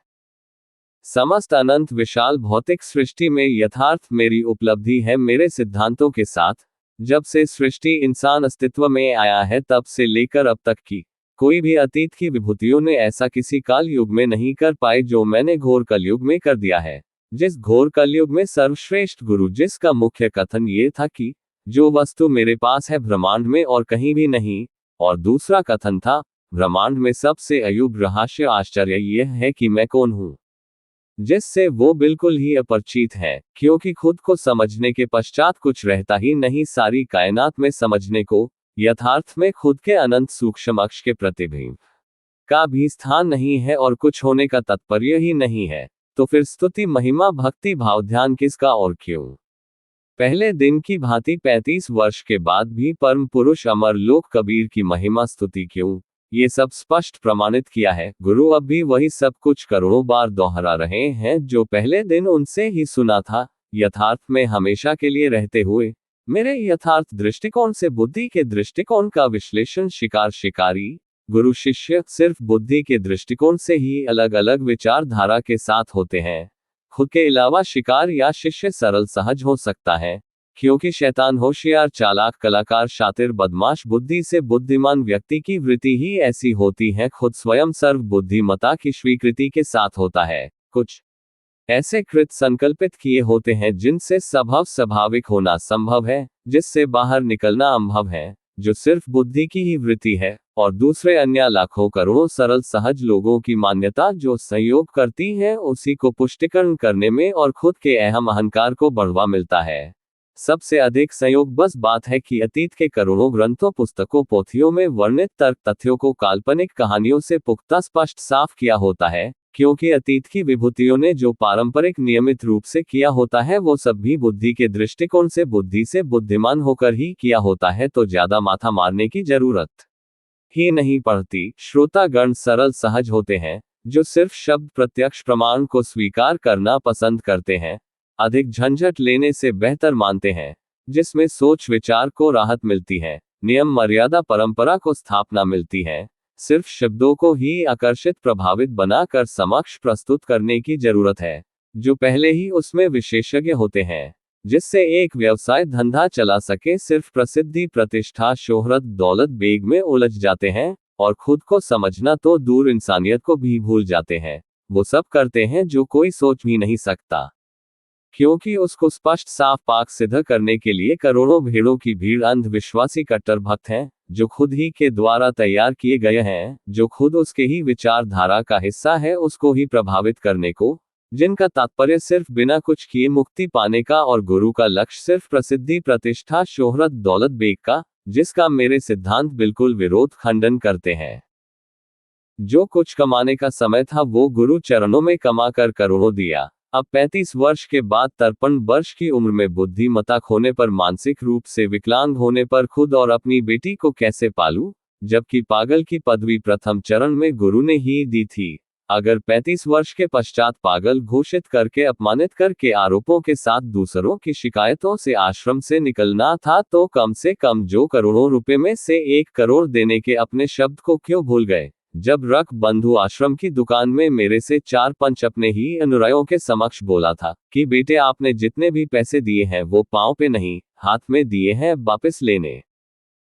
समस्त अनंत विशाल भौतिक सृष्टि में यथार्थ मेरी उपलब्धि है मेरे सिद्धांतों के साथ। जब से सृष्टि इंसान अस्तित्व में आया है तब से लेकर अब तक की कोई भी अतीत की विभूतियों ने ऐसा किसी काल युग में नहीं कर पाए जो मैंने घोर कलयुग में कर दिया है। जिस घोर कलयुग में सर्वश्रेष्ठ गुरु जिसका मुख्य कथन ये था कि जो वस्तु मेरे पास है ब्रह्मांड में और कहीं भी नहीं। और दूसरा कथन था, ब्रह्मांड में सबसे अयूब रहस्य आश्चर्य यह है कि मैं कौन हूं, जिससे वो बिल्कुल ही अपरिचित है, क्योंकि खुद को समझने के पश्चात कुछ रहता ही नहीं। सारी कायनात में समझने को, यथार्थ में खुद के अनंत सूक्ष्म अक्ष के प्रतिबिंब का भी स्थान नहीं है और कुछ होने का तात्पर्य ही नहीं है। तो फिर स्तुति, महिमा, भक्ति, भाव, ध्यान किसका और क्यों? पहले दिन की भांति 35 वर्ष के बाद भी परम पुरुष अमर लोक कबीर की महिमा स्तुति क्यों? ये सब स्पष्ट प्रमाणित किया है। गुरु अब भी वही सब कुछ करोड़ों बार दोहरा रहे हैं जो पहले दिन उनसे ही सुना था, यथार्थ में हमेशा के लिए रहते हुए। मेरे यथार्थ दृष्टिकोण से बुद्धि के दृष्टिकोण का विश्लेषण शिकारी गुरु शिष्य सिर्फ बुद्धि के दृष्टिकोण से ही अलग अलग विचारधारा के साथ होते हैं। खुद के अलावा शिकार या शिष्य सरल सहज हो सकता है, क्योंकि शैतान होशियार, चालाक, कलाकार, शातिर, बदमाश, बुद्धि से बुद्धिमान व्यक्ति की वृत्ति ही ऐसी होती है, खुद स्वयं सर्व बुद्धिमता की स्वीकृति के साथ होता है। कुछ ऐसे कृत संकल्पित किए होते हैं जिनसे स्वभाव स्वाभाविक होना संभव है, जिससे बाहर निकलना अंभव है, जो सिर्फ बुद्धि की ही वृत्ति है। और दूसरे अन्य लाखों करोड़ों सरल सहज लोगों की मान्यता जो सहयोग करती है उसी को पुष्टिकरण करने में और खुद के अहम अहंकार को बढ़ावा मिलता है। सबसे अधिक संयोग बस बात है कि अतीत के करोड़ों ग्रंथों, पुस्तकों, पोथियों में वर्णित तर्क तथ्यों को काल्पनिक कहानियों से पुख्ता स्पष्ट साफ किया होता है, क्योंकि अतीत की विभूतियों ने जो पारंपरिक नियमित रूप से किया होता है वो सब भी बुद्धि के दृष्टिकोण से बुद्धि से बुद्धिमान होकर ही किया होता है। तो ज्यादा माथा मारने की जरूरत ही नहीं पड़ती। श्रोतागण सरल सहज होते हैं, जो सिर्फ शब्द प्रत्यक्ष प्रमाण को स्वीकार करना पसंद करते हैं, अधिक झंझट लेने से बेहतर मानते हैं, जिसमें सोच विचार को राहत मिलती है, नियम मर्यादा परंपरा को स्थापना मिलती है। सिर्फ शब्दों को ही आकर्षित प्रभावित बनाकर समक्ष प्रस्तुत करने की जरूरत है, जो पहले ही उसमें विशेषज्ञ होते हैं, जिससे एक व्यवसाय धंधा चला सके। सिर्फ प्रसिद्धि, प्रतिष्ठा, शोहरत, दौलत, बेग में उलझ जाते हैं और खुद को समझना तो दूर इंसानियत को भी भूल जाते हैं। वो सब करते हैं जो कोई सोच भी नहीं सकता, क्योंकि उसको स्पष्ट साफ पाक सिद्ध करने के लिए करोड़ों भेड़ों की भीड़ अंधविश्वासी कट्टर भक्त हैं, जो खुद ही के द्वारा तैयार किए गए हैं, जो खुद उसके ही विचारधारा का हिस्सा है, उसको ही प्रभावित करने को, जिनका तात्पर्य सिर्फ बिना कुछ किए मुक्ति पाने का और गुरु का लक्ष्य सिर्फ प्रसिद्धि, प्रतिष्ठा, शोहरत, दौलत, बेग का, जिसका मेरे सिद्धांत बिल्कुल विरोध खंडन करते हैं। जो कुछ कमाने का समय था वो गुरु चरणों में कमा कर करोड़ों दिया। अब 35 वर्ष के बाद 53 वर्ष की उम्र में बुद्धिमत्ता खोने पर, मानसिक रूप से विकलांग होने पर खुद और अपनी बेटी को कैसे पालूं, जबकि पागल की पदवी प्रथम चरण में गुरु ने ही दी थी। अगर 35 वर्ष के पश्चात पागल घोषित करके, अपमानित करके, आरोपों के साथ दूसरों की शिकायतों से आश्रम से निकलना था, तो कम से कम जो करोड़ों रुपए में से 1 करोड़ देने के अपने शब्द को क्यों भूल गए? जब रख बंधु आश्रम की दुकान में मेरे से 4-5 अपने ही अनुयायियों के समक्ष बोला था कि बेटे, आपने जितने भी पैसे दिए हैं वो पांव पे नहीं हाथ में दिए हैं, वापस लेने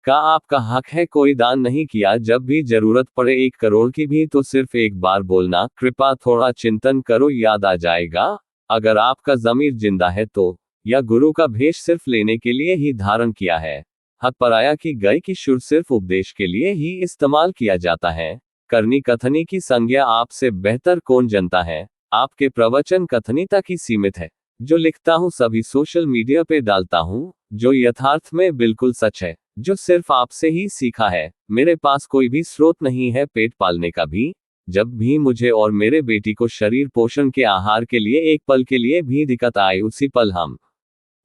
का आपका हक है। कोई दान नहीं किया। जब भी जरूरत पड़े 1 करोड़ की भी तो सिर्फ एक बार बोलना, कृपा थोड़ा चिंतन करो, याद आ जाएगा। अगर आपका ज़मीर जिंदा है तो, या गुरु का भेष सिर्फ लेने के लिए ही धारण किया है। हक पराया की गई की शुर सिर्फ उपदेश के लिए ही इस्तेमाल किया जाता है। करनी कथनी की संज्ञा आपसे बेहतर कौन जनता है? आपके प्रवचन कथनी तक ही सीमित है। जो लिखता हूँ सभी सोशल मीडिया पे डालता हूँ, जो यथार्थ में बिल्कुल सच है, जो सिर्फ आपसे ही सीखा है। मेरे पास कोई भी स्रोत नहीं है पेट पालने का भी। जब भी मुझे और मेरे बेटी को शरीर पोषण के आहार के लिए एक पल के लिए भी दिक्कत आए, उसी पल हम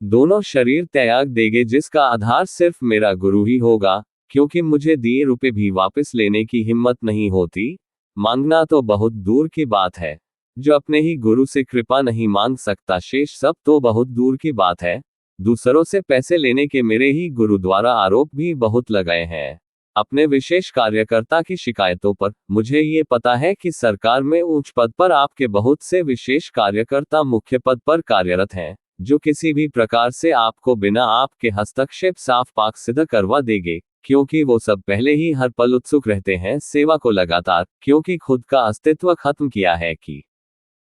दोनों शरीर त्याग देंगे, जिसका आधार सिर्फ मेरा गुरु ही होगा, क्योंकि मुझे दिए रुपए भी वापस लेने की हिम्मत नहीं होती। मांगना तो बहुत दूर की बात है। जो अपने ही गुरु से कृपा नहीं मांग सकता, शेष सब तो बहुत दूर की बात है। दूसरों से पैसे लेने के मेरे ही गुरु द्वारा आरोप भी बहुत लगाए हैं। अपने विशेष कार्यकर्ता की शिकायतों पर, मुझे ये पता है कि सरकार में उच्च पद पर आपके बहुत से विशेष कार्यकर्ता मुख्य पद पर कार्यरत हैं, जो किसी भी प्रकार से आपको बिना आपके हस्तक्षेप साफ पाक सिद्ध करवा देंगे, क्योंकि वो सब पहले ही हर पल उत्सुक रहते हैं सेवा को लगातार, क्योंकि खुद का अस्तित्व खत्म किया है कि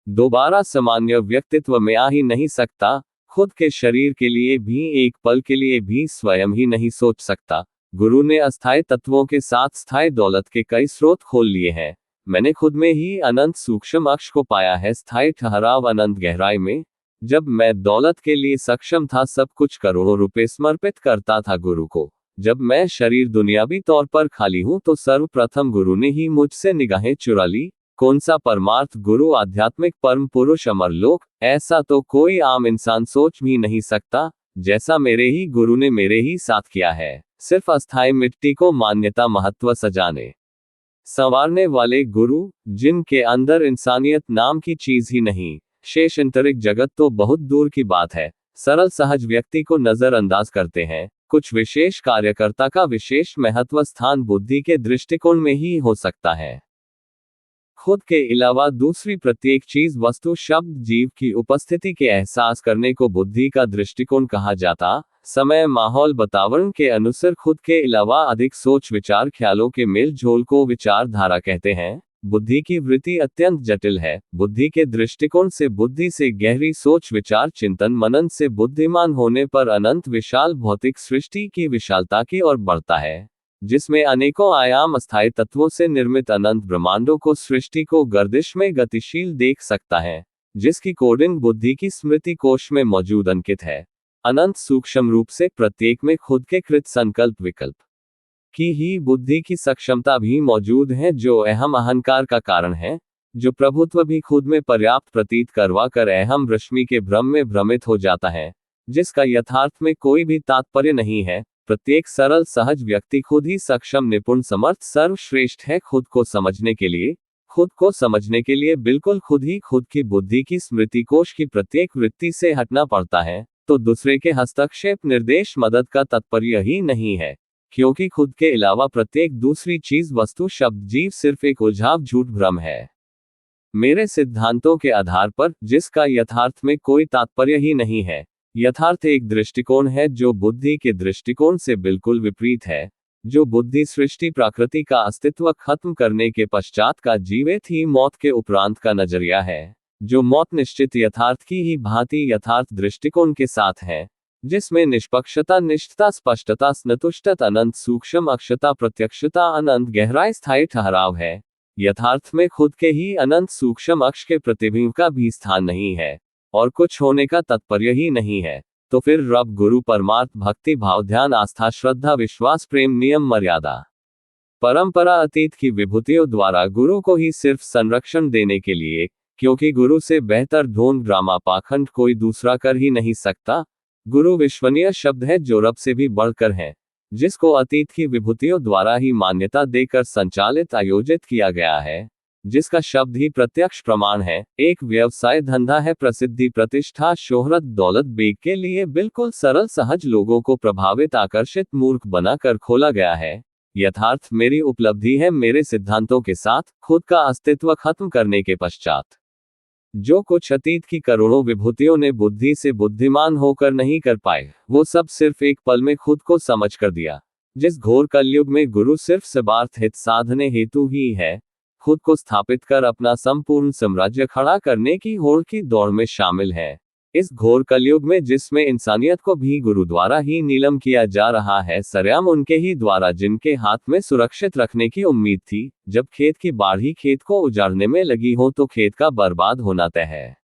दोबारा सामान्य व्यक्तित्व में आ ही नहीं सकता। खुद के शरीर के लिए भी एक पल के लिए भी स्वयं ही नहीं सोच सकता। गुरु ने अस्थायी तत्वों के साथ स्थायी दौलत के कई स्रोत खोल लिए हैं। मैंने खुद में ही अनंत सूक्ष्म अक्ष को पाया है, स्थायी ठहराव अनंत गहराई में। जब मैं दौलत के लिए सक्षम था, सब कुछ करोड़ों रुपए समर्पित करता था गुरु को। जब मैं शरीर दुनियावी तौर पर खाली हूं, तो सर्वप्रथम गुरु ने ही मुझसे निगाहें चुरा ली। कौन सा परमार्थ गुरु, आध्यात्मिक परम पुरुष, अमर लोक, ऐसा तो कोई आम इंसान सोच भी नहीं सकता, जैसा मेरे ही गुरु ने मेरे ही साथ किया है। सिर्फ अस्थायी मिट्टी को मान्यता महत्व सजाने संवारने वाले गुरु, जिनके अंदर इंसानियत नाम की चीज ही नहीं, शेष अंतरिक जगत तो बहुत दूर की बात है, सरल सहज व्यक्ति को नजरअंदाज करते हैं। कुछ विशेष कार्यकर्ता का विशेष महत्व स्थान बुद्धि के दृष्टिकोण में ही हो सकता है। खुद के अलावा दूसरी प्रत्येक चीज, वस्तु, शब्द, जीव की उपस्थिति के एहसास करने को बुद्धि का दृष्टिकोण कहा जाता। समय, माहौल, वातावरण के अनुसार खुद के अलावा अधिक सोच विचार ख्यालों के मेल झोल को विचारधारा कहते हैं। बुद्धि की वृत्ति अत्यंत जटिल है। बुद्धि के दृष्टिकोण से बुद्धि से गहरी सोच विचार चिंतन मनन से बुद्धिमान होने पर अनंत विशाल भौतिक सृष्टि की विशालता की ओर बढ़ता है, जिसमें अनेकों आयाम अस्थायी तत्वों से निर्मित अनंत ब्रह्मांडों को, सृष्टि को गर्दिश में गतिशील देख सकता है, जिसकी कोडिंग बुद्धि की स्मृति कोश में मौजूद अंकित है। अनंत सूक्ष्म रूप से प्रत्येक में खुद के कृत संकल्प विकल्प की ही बुद्धि की सक्षमता भी मौजूद है, जो अहम अहंकार का कारण है, जो प्रभुत्व भी खुद में पर्याप्त प्रतीत करवा कर अहम रश्मि के भ्रम में भ्रमित हो जाता है, जिसका यथार्थ में कोई भी तात्पर्य नहीं है। प्रत्येक सरल सहज व्यक्ति खुद ही सक्षम, निपुण, समर्थ, सर्वश्रेष्ठ है। खुद को समझने के लिए बिल्कुल खुद ही खुद की बुद्धि की स्मृति कोश की प्रत्येक वृत्ति से हटना पड़ता है, तो दूसरे के हस्तक्षेप, निर्देश, मदद का तात्पर्य ही नहीं है, क्योंकि खुद के अलावा प्रत्येक दूसरी चीज, वस्तु, शब्द, जीव सिर्फ एक उलझाव, झूठ, भ्रम है। मेरे सिद्धांतों के आधार पर, जिसका यथार्थ में कोई तात्पर्य ही नहीं है। यथार्थ एक दृष्टिकोण है जो बुद्धि के दृष्टिकोण से बिल्कुल विपरीत है। जो बुद्धि सृष्टि प्रकृति का अस्तित्व खत्म करने के पश्चात का जीवित ही मौत के उपरांत का नजरिया है। जो मौत निश्चित यथार्थ की ही भांति यथार्थ दृष्टिकोण के साथ है, जिसमें निष्पक्षता, निष्ठता, स्पष्टता, संतुष्टता, अनंत सूक्ष्म अक्षता, प्रत्यक्षता, अनंत गहराई, स्थायी ठहराव है। यथार्थ में खुद के ही अनंत सूक्ष्म अक्ष के प्रतिबिंब का भी स्थान नहीं है, और कुछ होने का तात्पर्य ही नहीं है। तो फिर रब, गुरु, परमार्थ, भक्ति, भाव, ध्यान, आस्था, श्रद्धा, विश्वास, प्रेम, नियम, मर्यादा, परंपरा, अतीत की विभूतियों द्वारा गुरु को ही सिर्फ संरक्षण देने के लिए, क्योंकि गुरु से बेहतर ढोंग, ड्रामा, पाखंड कोई दूसरा कर ही नहीं सकता। गुरु विश्वनीय शब्द है जो रब से भी बढ़कर है, जिसको अतीत की विभूतियों द्वारा ही मान्यता देकर संचालित, आयोजित किया गया है, जिसका शब्द ही प्रत्यक्ष प्रमाण है। एक व्यवसाय धंधा है, प्रसिद्धि, प्रतिष्ठा, शोहरत, दौलत, बेग के लिए बिल्कुल सरल सहज लोगों को प्रभावित, आकर्षित, मूर्ख बनाकर खोला गया है। यथार्थ मेरी उपलब्धि है मेरे सिद्धांतों के साथ, खुद का अस्तित्व खत्म करने के पश्चात। जो कुछ अतीत की करोड़ों विभूतियों ने बुद्धि से बुद्धिमान होकर नहीं कर पाए, वो सब सिर्फ एक पल में खुद को समझ कर दिया। जिस घोर कलयुग में गुरु सिर्फ स्वार्थ हित साधने हेतु ही है, खुद को स्थापित कर अपना संपूर्ण साम्राज्य खड़ा करने की होड़ की दौड़ में शामिल है। इस घोर कलयुग में, जिसमें इंसानियत को भी गुरु द्वारा ही नीलम किया जा रहा है, सरयाम उनके ही द्वारा जिनके हाथ में सुरक्षित रखने की उम्मीद थी, जब खेत की बाढ़ी खेत को उजाड़ने में लगी हो तो खेत का बर्बाद होना तय है।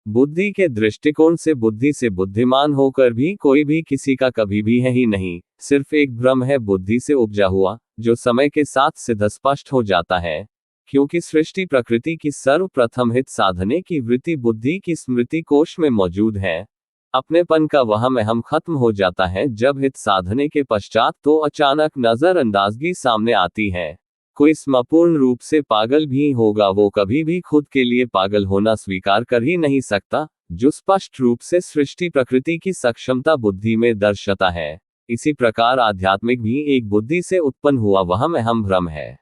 बुद्धि के दृष्टिकोण से बुद्धि से बुद्धिमान होकर भी कोई भी किसी का कभी भी है ही नहीं, सिर्फ एक भ्रम है बुद्धि से उपजा हुआ, जो समय के साथ सिद्ध स्पष्ट हो जाता है, क्योंकि सृष्टि प्रकृति की सर्वप्रथम हित साधने की वृत्ति बुद्धि की स्मृति कोश में मौजूद है। अपनेपन का वहम अहम खत्म हो जाता है जब हित साधने के पश्चात तो अचानक नजरअंदाजगी सामने आती है। कोई संपूर्ण रूप से पागल भी होगा, वो कभी भी खुद के लिए पागल होना स्वीकार कर ही नहीं सकता, जो स्पष्ट रूप से सृष्टि प्रकृति की सक्षमता बुद्धि में दर्शाता है। इसी प्रकार आध्यात्मिक भी एक बुद्धि से उत्पन्न हुआ वहम अहम भ्रम है,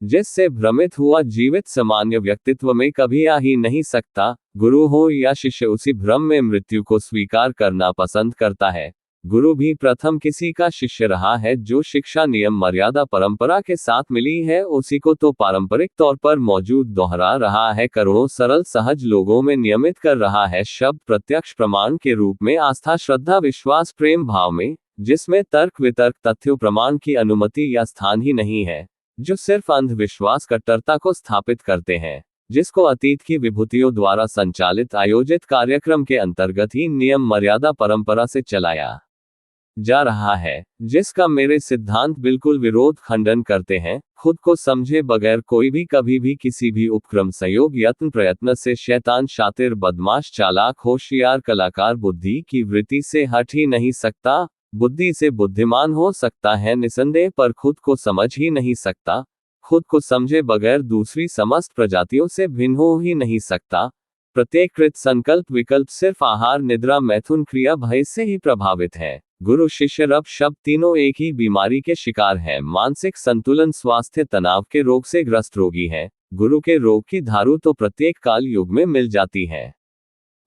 जिससे भ्रमित हुआ जीवित सामान्य व्यक्तित्व में कभी आ ही नहीं सकता। गुरु हो या शिष्य, उसी भ्रम में मृत्यु को स्वीकार करना पसंद करता है। गुरु भी प्रथम किसी का शिष्य रहा है। जो शिक्षा नियम मर्यादा परंपरा के साथ मिली है, उसी को तो पारंपरिक तौर पर मौजूद दोहरा रहा है, करोड़ों सरल सहज लोगों में नियमित कर रहा है। शब्द प्रत्यक्ष प्रमाण के रूप में आस्था, श्रद्धा, विश्वास, प्रेम भाव में, जिसमें तर्क वितर्क, तथ्यों, प्रमाण की अनुमति या स्थान ही नहीं है, जो सिर्फ अंधविश्वास, कट्टरता को स्थापित करते हैं, जिसको अतीत की विभूतियों द्वारा संचालित आयोजित कार्यक्रम के अंतर्गत ही नियम मर्यादा परंपरा से चलाया जा रहा है, जिसका मेरे सिद्धांत बिल्कुल विरोध खंडन करते हैं। खुद को समझे बगैर कोई भी कभी भी किसी भी उपक्रम, संयोग, यत्न, प्रयत्न से शैतान, शातिर, बदमाश, चालाक, होशियार, कलाकार, बुद्धि की वृत्ति से हट ही नहीं सकता। बुद्धि से बुद्धिमान हो सकता है निसंदेह, पर खुद को समझ ही नहीं सकता। खुद को समझे बगैर दूसरी समस्त प्रजातियों से भिन्न हो ही नहीं सकता। प्रत्येक कृत, संकल्प, विकल्प सिर्फ आहार, निद्रा, मैथुन क्रिया, भय से ही प्रभावित है। गुरु, शिष्य, रब शब्द तीनों एक ही बीमारी के शिकार हैं। मानसिक संतुलन, स्वास्थ्य, तनाव के रोग से ग्रस्त रोगी है। गुरु के रोग की दारू तो प्रत्येक काल युग में मिल जाती है।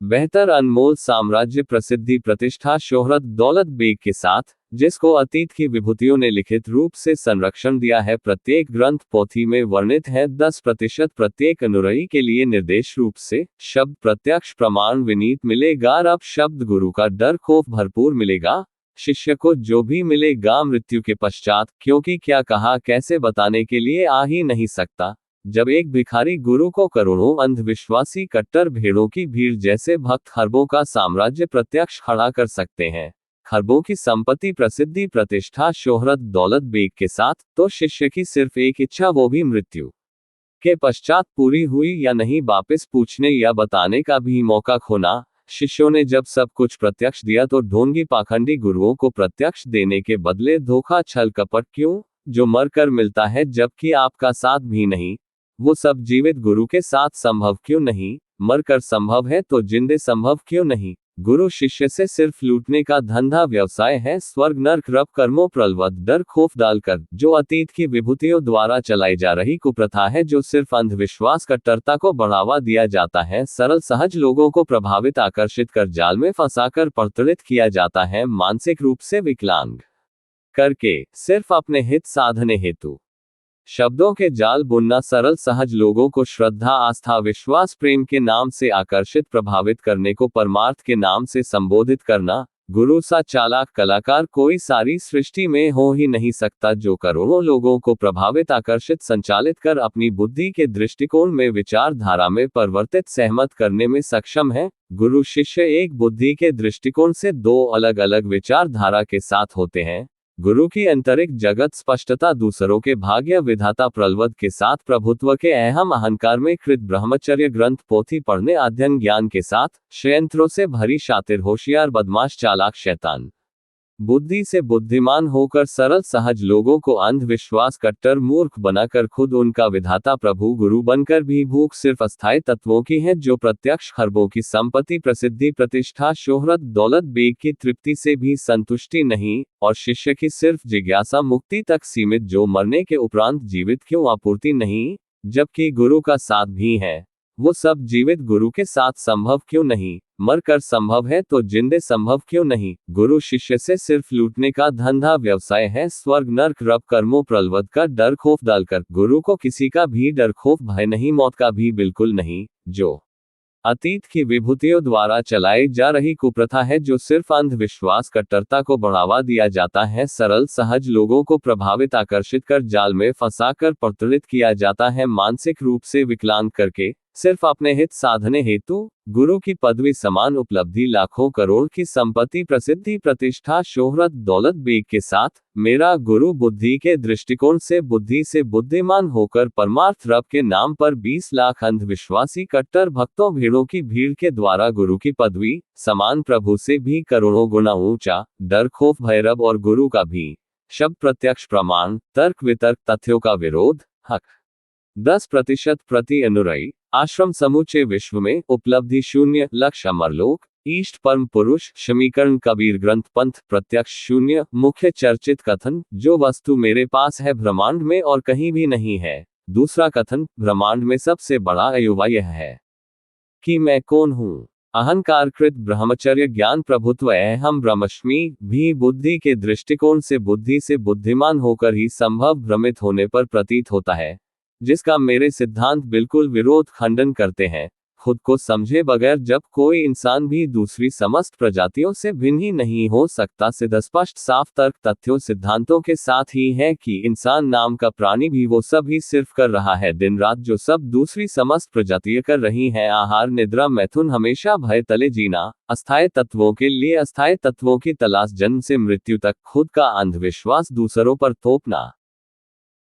बेहतर, अनमोल साम्राज्य, प्रसिद्धि, प्रतिष्ठा, शोहरत, दौलत, बेग के साथ, जिसको अतीत की विभूतियों ने लिखित रूप से संरक्षण दिया है, प्रत्येक ग्रंथ पोथी में वर्णित है। 10% प्रत्येक अनुयायी के लिए निर्देश रूप से शब्द प्रत्यक्ष प्रमाण विनीत मिलेगा। रब शब्द गुरु का डर खौफ भरपूर मिलेगा। शिष्य को जो भी मिलेगा मृत्यु के पश्चात, क्योंकि क्या कहा कैसे बताने के लिए आ ही नहीं सकता। जब एक भिखारी गुरु को करोड़ों अंधविश्वासी कट्टर भेड़ों की भीड़ जैसे भक्त खरबों का साम्राज्य प्रत्यक्ष खड़ा कर सकते हैं, खरबों की संपत्ति, प्रसिद्धि, प्रतिष्ठा, शोहरत, दौलत, बेग के साथ, तो शिष्य की सिर्फ एक इच्छा, वो भी मृत्यु के पश्चात पूरी हुई या नहीं, वापस पूछने या बताने का भी मौका खोना। शिष्यों ने जब सब कुछ प्रत्यक्ष दिया तो ढोंगी पाखंडी गुरुओं को प्रत्यक्ष देने के बदले धोखा, छल, कपट क्यों? जो मर कर मिलता है जबकि आपका साथ भी नहीं, वो सब जीवित गुरु के साथ संभव क्यों नहीं? मरकर संभव है तो जिंदे संभव क्यों नहीं? गुरु शिष्य से सिर्फ लूटने का धंधा व्यवसाय है। स्वर्ग नरक, रब, कर्मों, प्रलवद, डर खौफ डालकर, जो अतीत की विभूतियों द्वारा चलाई जा रही कुप्रथा है, जो सिर्फ अंधविश्वास, कट्टरता को बढ़ावा दिया जाता है, सरल सहज लोगों को प्रभावित, आकर्षित कर जाल में फंसाकर प्रताड़ित किया जाता है, मानसिक रूप से विकलांग करके, सिर्फ अपने हित साधने हेतु शब्दों के जाल बुनना, सरल सहज लोगों को श्रद्धा, आस्था, विश्वास, प्रेम के नाम से आकर्षित, प्रभावित करने को परमार्थ के नाम से संबोधित करना। गुरु सा चालाक कलाकार कोई सारी सृष्टि में हो ही नहीं सकता, जो करोड़ों लोगों को प्रभावित, आकर्षित, संचालित कर अपनी बुद्धि के दृष्टिकोण में, विचारधारा में परिवर्तित, सहमत करने में सक्षम है। गुरु शिष्य एक बुद्धि के दृष्टिकोण से दो अलग अलग विचारधारा के साथ होते हैं। गुरु की आंतरिक जगत स्पष्टता दूसरों के भाग्य विधाता प्रलवद के साथ, प्रभुत्व के अहम अहंकार में कृत ब्रह्मचर्य, ग्रंथ पोथी पढ़ने, अध्ययन, ज्ञान के साथ, षड्यंत्रों से भरी, शातिर, होशियार, बदमाश, चालाक, शैतान बुद्धि से बुद्धिमान होकर सरल सहज लोगों को अंधविश्वास, कट्टर, मूर्ख बनाकर खुद उनका विधाता प्रभु गुरु बनकर भी भूख सिर्फ अस्थायी तत्वों की है, जो प्रत्यक्ष खरबों की संपत्ति, प्रसिद्धि, प्रतिष्ठा, शोहरत, दौलत, बेग की तृप्ति से भी संतुष्टि नहीं, और शिष्य की सिर्फ जिज्ञासा मुक्ति तक सीमित, जो मरने के उपरांत जीवित क्यों आपूर्ति नहीं, जबकि गुरु का साथ भी है, वो सब जीवित गुरु के साथ संभव क्यों नहीं? मरकर संभव है तो जिंदे संभव क्यों नहीं? गुरु शिष्य से सिर्फ लूटने का धंधा व्यवसाय है। स्वर्ग नरक, रब, कर्मों, प्रलवद का डर खौफ डालकर, गुरु को किसी का भी डर खौफ भय नहीं, मौत का भी बिल्कुल नहीं, जो अतीत की विभूतियों द्वारा चलाई जा रही कुप्रथा है, जो सिर्फ अंधविश्वास, कट्टरता को बढ़ावा दिया जाता है, सरल सहज लोगों को प्रभावित, आकर्षित कर जाल में फंसाकर प्रताड़ित किया जाता है, मानसिक रूप से विकलांग करके, सिर्फ अपने हित साधने हेतु। गुरु की पदवी समान उपलब्धि, लाखों करोड़ की संपत्ति, प्रसिद्धि, प्रतिष्ठा, शोहरत, दौलत, बेग के साथ, मेरा गुरु बुद्धि के दृष्टिकोण से बुद्धि से बुद्धिमान होकर परमार्थ रब के नाम पर 20 लाख अंधविश्वासी कट्टर भक्तों, भीड़ों की भीड़ के द्वारा गुरु की पदवी समान, प्रभु से भी करोड़ों गुना ऊंचा, डर खौफ भय रब और गुरु का भी शब्द प्रत्यक्ष प्रमाण, तर्क वितर्क, तथ्यों का विरोध, हक 10% प्रति अनुयायी, आश्रम समूचे विश्व में, उपलब्धि शून्य, लक्ष्य अमरलोक, ईष्ट परम पुरुष, समीकरण कबीर ग्रंथ पंथ, प्रत्यक्ष शून्य, मुख्य चर्चित कथन, जो वस्तु मेरे पास है ब्रह्मांड में और कहीं भी नहीं है। दूसरा कथन, ब्रह्मांड में सबसे बड़ा अयुवा यह है कि मैं कौन हूँ। अहंकारकृत ब्रह्मचर्य ज्ञान प्रभुत्व हम ब्रह्मस्मि भी बुद्धि के दृष्टिकोण से बुद्धि से बुद्धिमान होकर ही संभव भ्रमित होने पर प्रतीत होता है, जिसका मेरे सिद्धांत बिल्कुल विरोध खंडन करते हैं। खुद को समझे बगैर जब कोई इंसान भी दूसरी समस्त प्रजातियों से भिन्न ही नहीं हो सकता, सिद्ध स्पष्ट साफ तर्क तथ्यों सिद्धांतों के साथ ही है कि इंसान नाम का प्राणी भी वो सब ही सिर्फ कर रहा है दिन रात जो सब दूसरी समस्त प्रजातियां कर रही हैं। आहार, निद्रा, मैथुन, हमेशा भय तले जीना, अस्थायी तत्वों के लिए अस्थायी तत्वों की तलाश, जन्म से मृत्यु तक, खुद का अंधविश्वास दूसरों पर थोपना।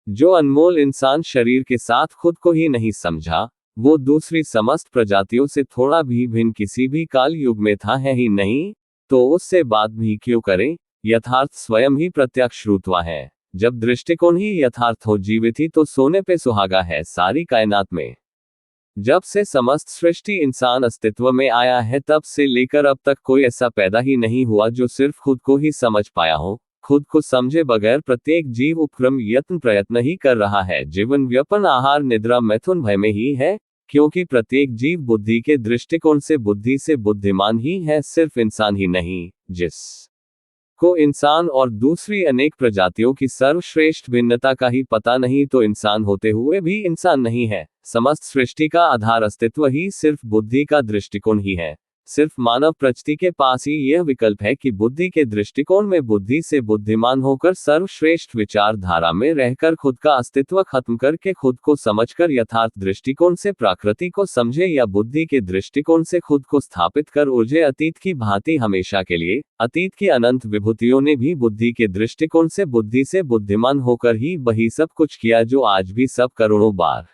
जो अनमोल इंसान शरीर के साथ खुद को ही नहीं समझा, वो दूसरी समस्त प्रजातियों से थोड़ा भी भिन्न किसी भी काल युग में था है ही नहीं, तो उससे बात भी क्यों करें। यथार्थ स्वयं ही प्रत्यक्ष रूतवा है। जब दृष्टिकोण ही यथार्थ हो, जीवित ही तो सोने पे सुहागा है सारी कायनात में। जब से समस्त सृष्टि इंसान अस्तित्व में आया है, तब से लेकर अब तक कोई ऐसा पैदा ही नहीं हुआ जो सिर्फ खुद को ही समझ पाया हो। खुद को समझे बगैर प्रत्येक जीव उपक्रम यत्न प्रयत्न ही कर रहा है। जीवन व्यापन आहार, निद्रा, मैथुन, भय में ही है, क्योंकि प्रत्येक जीव बुद्धि के दृष्टिकोण से बुद्धि से बुद्धिमान ही है, सिर्फ इंसान ही नहीं। जिस को इंसान और दूसरी अनेक प्रजातियों की सर्वश्रेष्ठ भिन्नता का ही पता नहीं, तो इंसान होते हुए भी इंसान नहीं है। समस्त सृष्टि का आधार अस्तित्व ही सिर्फ बुद्धि का दृष्टिकोण ही है। सिर्फ मानव प्रजाति के पास ही यह विकल्प है कि बुद्धि के दृष्टिकोण में बुद्धि से बुद्धिमान होकर सर्वश्रेष्ठ विचारधारा में रहकर खुद का अस्तित्व खत्म करके खुद को समझकर यथार्थ दृष्टिकोण से प्रकृति को समझे, या बुद्धि के दृष्टिकोण से खुद को स्थापित कर उलझे अतीत की भांति हमेशा के लिए। अतीत की अनंत विभूतियों ने भी बुद्धि के दृष्टिकोण से बुद्धि से बुद्धिमान होकर ही वही सब कुछ किया जो आज भी सब करोड़ों बार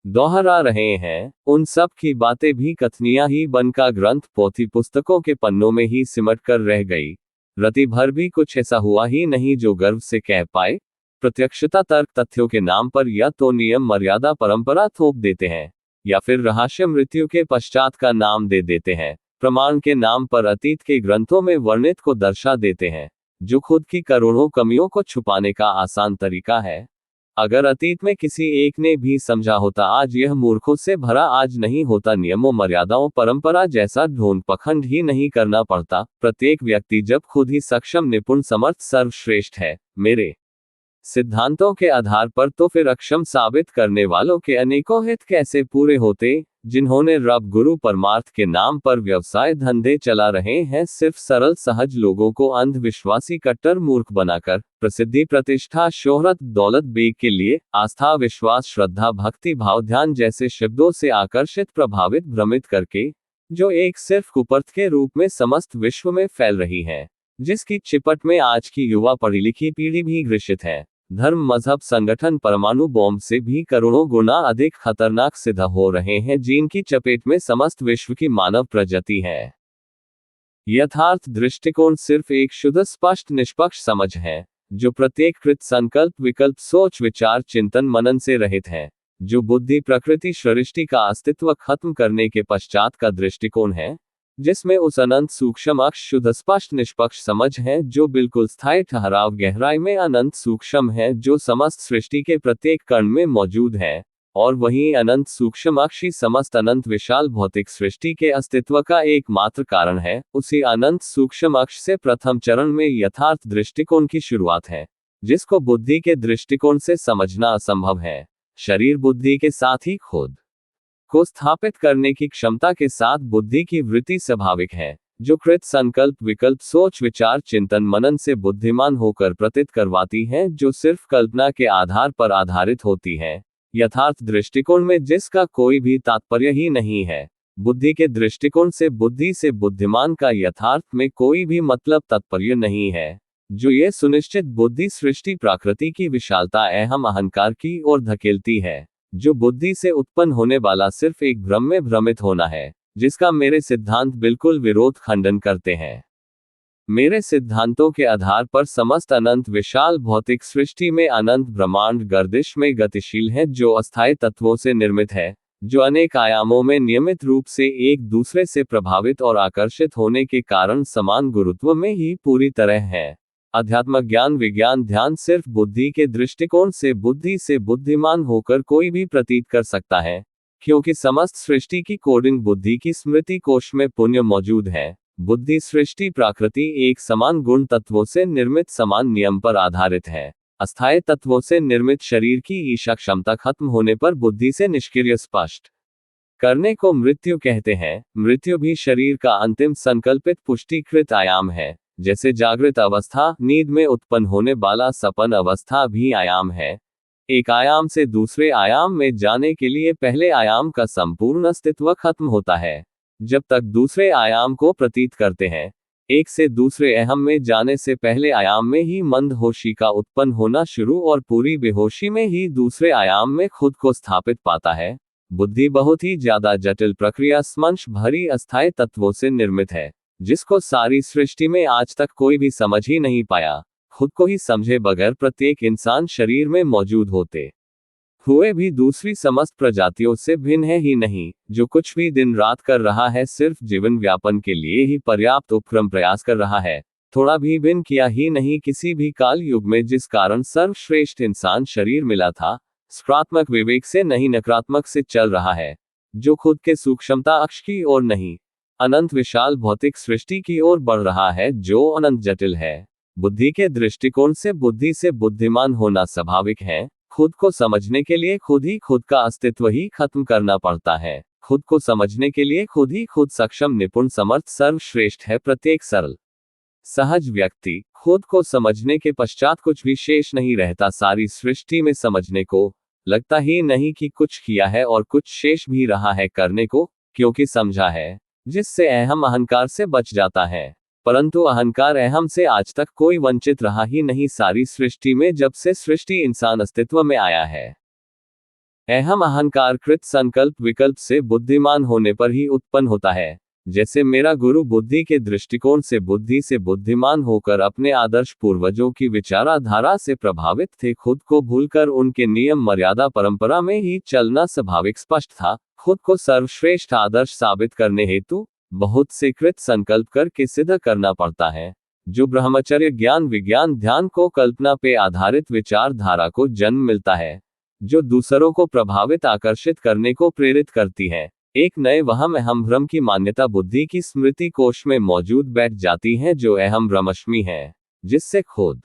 दोहरा रहे हैं। उन सब की बातें भी कथनियां ही बनका ग्रंथ पोथी पुस्तकों के पन्नों में ही सिमट कर रह गई। रति भर भी कुछ ऐसा हुआ ही नहीं जो गर्व से कह पाए। प्रत्यक्षता तर्क तथ्यों के नाम पर या तो नियम मर्यादा परंपरा थोप देते हैं, या फिर रहस्य मृत्यु के पश्चात का नाम दे देते हैं। प्रमाण के नाम पर अतीत के ग्रंथों में वर्णित को दर्शा देते हैं, जो खुद की करोड़ों कमियों को छुपाने का आसान तरीका है। अगर अतीत में किसी एक ने भी समझा होता, आज यह मूर्खों से भरा आज नहीं होता। नियमों मर्यादाओं परंपरा जैसा ढोंग पखंड ही नहीं करना पड़ता। प्रत्येक व्यक्ति जब खुद ही सक्षम, निपुण, समर्थ, सर्वश्रेष्ठ है मेरे सिद्धांतों के आधार पर, तो फिर अक्षम साबित करने वालों के अनेकों हित कैसे पूरे होते, जिन्होंने रब, गुरु, परमार्थ के नाम पर व्यवसाय धंधे चला रहे हैं, सिर्फ सरल सहज लोगों को अंधविश्वासी कट्टर मूर्ख बनाकर, प्रसिद्धि, प्रतिष्ठा, शोहरत, दौलत, बेग के लिए आस्था, विश्वास, श्रद्धा, भक्ति, भाव, ध्यान जैसे शब्दों से आकर्षित, प्रभावित, भ्रमित करके, जो एक सिर्फ कुपर्थ के रूप में समस्त विश्व में फैल रही है, जिसकी चिपट में आज की युवा पढ़ी लिखी पीढ़ी भी ग्रसित है। धर्म, मजहब, संगठन परमाणु बॉम्ब से भी करोड़ों गुना अधिक खतरनाक सिद्ध हो रहे हैं, जिनकी चपेट में समस्त विश्व की मानव प्रजाति है। यथार्थ दृष्टिकोण सिर्फ एक शुद्ध, स्पष्ट, निष्पक्ष समझ है, जो प्रत्येक कृत, संकल्प, विकल्प, सोच, विचार, चिंतन, मनन से रहित है, जो बुद्धि, प्रकृति, सृष्टि का अस्तित्व खत्म करने के पश्चात का दृष्टिकोण है, जिसमें उस अनंत सूक्ष्म अक्ष शुद्ध, स्पष्ट, निष्पक्ष समझ है, जो बिल्कुल स्थायी ठहराव गहराई में अनंत सूक्ष्म है, जो समस्त सृष्टि के प्रत्येक कण में मौजूद है, और वही अनंत सूक्ष्म अक्ष ही समस्त अनंत विशाल भौतिक सृष्टि के अस्तित्व का एकमात्र कारण है। उसी अनंत सूक्ष्म अक्ष से प्रथम चरण में यथार्थ दृष्टिकोण की शुरुआत है, जिसको बुद्धि के दृष्टिकोण से समझना असंभव है। शरीर बुद्धि के साथ ही खुद को स्थापित करने की क्षमता के साथ बुद्धि की वृत्ति स्वाभाविक है, जो कृत, संकल्प, विकल्प, सोच, विचार, चिंतन, मनन से बुद्धिमान होकर प्रतीत करवाती है, जो सिर्फ कल्पना के आधार पर आधारित होती है। यथार्थ दृष्टिकोण में जिसका कोई भी तात्पर्य ही नहीं है। बुद्धि के दृष्टिकोण से बुद्धि से बुद्धिमान का यथार्थ में कोई भी मतलब, तात्पर्य नहीं है, जो ये सुनिश्चित बुद्धि सृष्टि प्रकृति की विशालता, अहम, अहंकार की ओर धकेलती है। जो बुद्धि से उत्पन्न होने वाला सिर्फ एक भ्रम में भ्रमित होना है, जिसका मेरे सिद्धांत बिल्कुल विरोध खंडन करते हैं। मेरे सिद्धांतों के आधार पर समस्त अनंत विशाल भौतिक सृष्टि में अनंत ब्रह्मांड गर्दिश में गतिशील है, जो अस्थायी तत्वों से निर्मित है, जो अनेक आयामों में नियमित रूप से एक दूसरे से प्रभावित और आकर्षित होने के कारण समान गुरुत्व में ही पूरी तरह है। अध्यात्म, ज्ञान, विज्ञान, ध्यान सिर्फ बुद्धि के दृष्टिकोण से बुद्धि से बुद्धिमान होकर कोई भी प्रतीत कर सकता है, क्योंकि समस्त सृष्टि की कोडिंग बुद्धि की स्मृति कोश में पुण्य मौजूद है। बुद्धि सृष्टि प्रकृति एक समान गुण तत्वों से निर्मित समान नियम पर आधारित है। अस्थायी तत्वों से निर्मित शरीर की ईशा क्षमता खत्म होने पर बुद्धि से निष्क्रिय स्पष्ट करने को मृत्यु कहते हैं। मृत्यु भी शरीर का अंतिम संकल्पित पुष्टिकृत आयाम है। जैसे जागृत अवस्था नींद में उत्पन्न होने वाला सपन अवस्था भी आयाम है। एक आयाम से दूसरे आयाम में जाने के लिए पहले आयाम का संपूर्ण अस्तित्व खत्म होता है। जब तक दूसरे आयाम को प्रतीत करते हैं, एक से दूसरे अहम में जाने से पहले आयाम में ही मंदहोशी का उत्पन्न होना शुरू और पूरी बेहोशी में ही दूसरे आयाम में खुद को स्थापित पाता है। बुद्धि बहुत ही ज्यादा जटिल प्रक्रिया स्मंश भरी अस्थायी तत्वों से निर्मित है, जिसको सारी सृष्टि में आज तक कोई भी समझ ही नहीं पाया। खुद को ही समझे बगैर प्रत्येक इंसान शरीर में मौजूद होते हुए भी दूसरी समस्त प्रजातियों से भिन्न है ही नहीं। जो कुछ भी दिन रात कर रहा है सिर्फ जीवन व्यापन के लिए ही पर्याप्त उपक्रम प्रयास कर रहा है, थोड़ा भी भिन्न किया ही नहीं किसी भी काल युग में। जिस कारण सर्वश्रेष्ठ इंसान शरीर मिला था, सकारात्मक विवेक से नहीं नकारात्मक से चल रहा है, जो खुद के सूक्ष्मता अक्ष की ओर नहीं अनंत विशाल भौतिक सृष्टि की ओर बढ़ रहा है, जो अनंत जटिल है। बुद्धि के दृष्टिकोण से बुद्धि से बुद्धिमान होना स्वाभाविक है। खुद को समझने के लिए खुद ही खुद का अस्तित्व ही खत्म करना पड़ता है। खुद को समझने के लिए खुद ही खुद सक्षम निपुण समर्थ सर्वश्रेष्ठ है। प्रत्येक सरल सहज व्यक्ति खुद को समझने के पश्चात कुछ भी शेष नहीं रहता। सारी सृष्टि में समझने को लगता ही नहीं कि कुछ किया है और कुछ शेष भी रहा है करने को, क्योंकि समझा है, जिससे अहम अहंकार से बच जाता है। परंतु अहंकार अहम से आज तक कोई वंचित रहा ही नहीं सारी सृष्टि में, जब से सृष्टि इंसान अस्तित्व में आया है। अहम अहंकार कृत संकल्प विकल्प से बुद्धिमान होने पर ही उत्पन्न होता है। जैसे मेरा गुरु बुद्धि के दृष्टिकोण से बुद्धि से बुद्धिमान होकर अपने आदर्श पूर्वजों की विचारधारा से प्रभावित थे, खुद को भूलकर उनके नियम मर्यादा परंपरा में ही चलना स्वाभाविक स्पष्ट था। खुद को सर्वश्रेष्ठ आदर्श साबित करने हेतु बहुत से कृत संकल्प करके सिद्ध करना पड़ता है, जो ब्रह्मचर्य ज्ञान विज्ञान ध्यान को कल्पना पे आधारित विचारधारा को जन्म मिलता है, जो दूसरों को प्रभावित आकर्षित करने को प्रेरित करती है। एक नए वहम अहम भ्रम की मान्यता बुद्धि की स्मृति कोश में मौजूद बैठ जाती है, जो अहम भ्रमश्मी है, जिससे खुद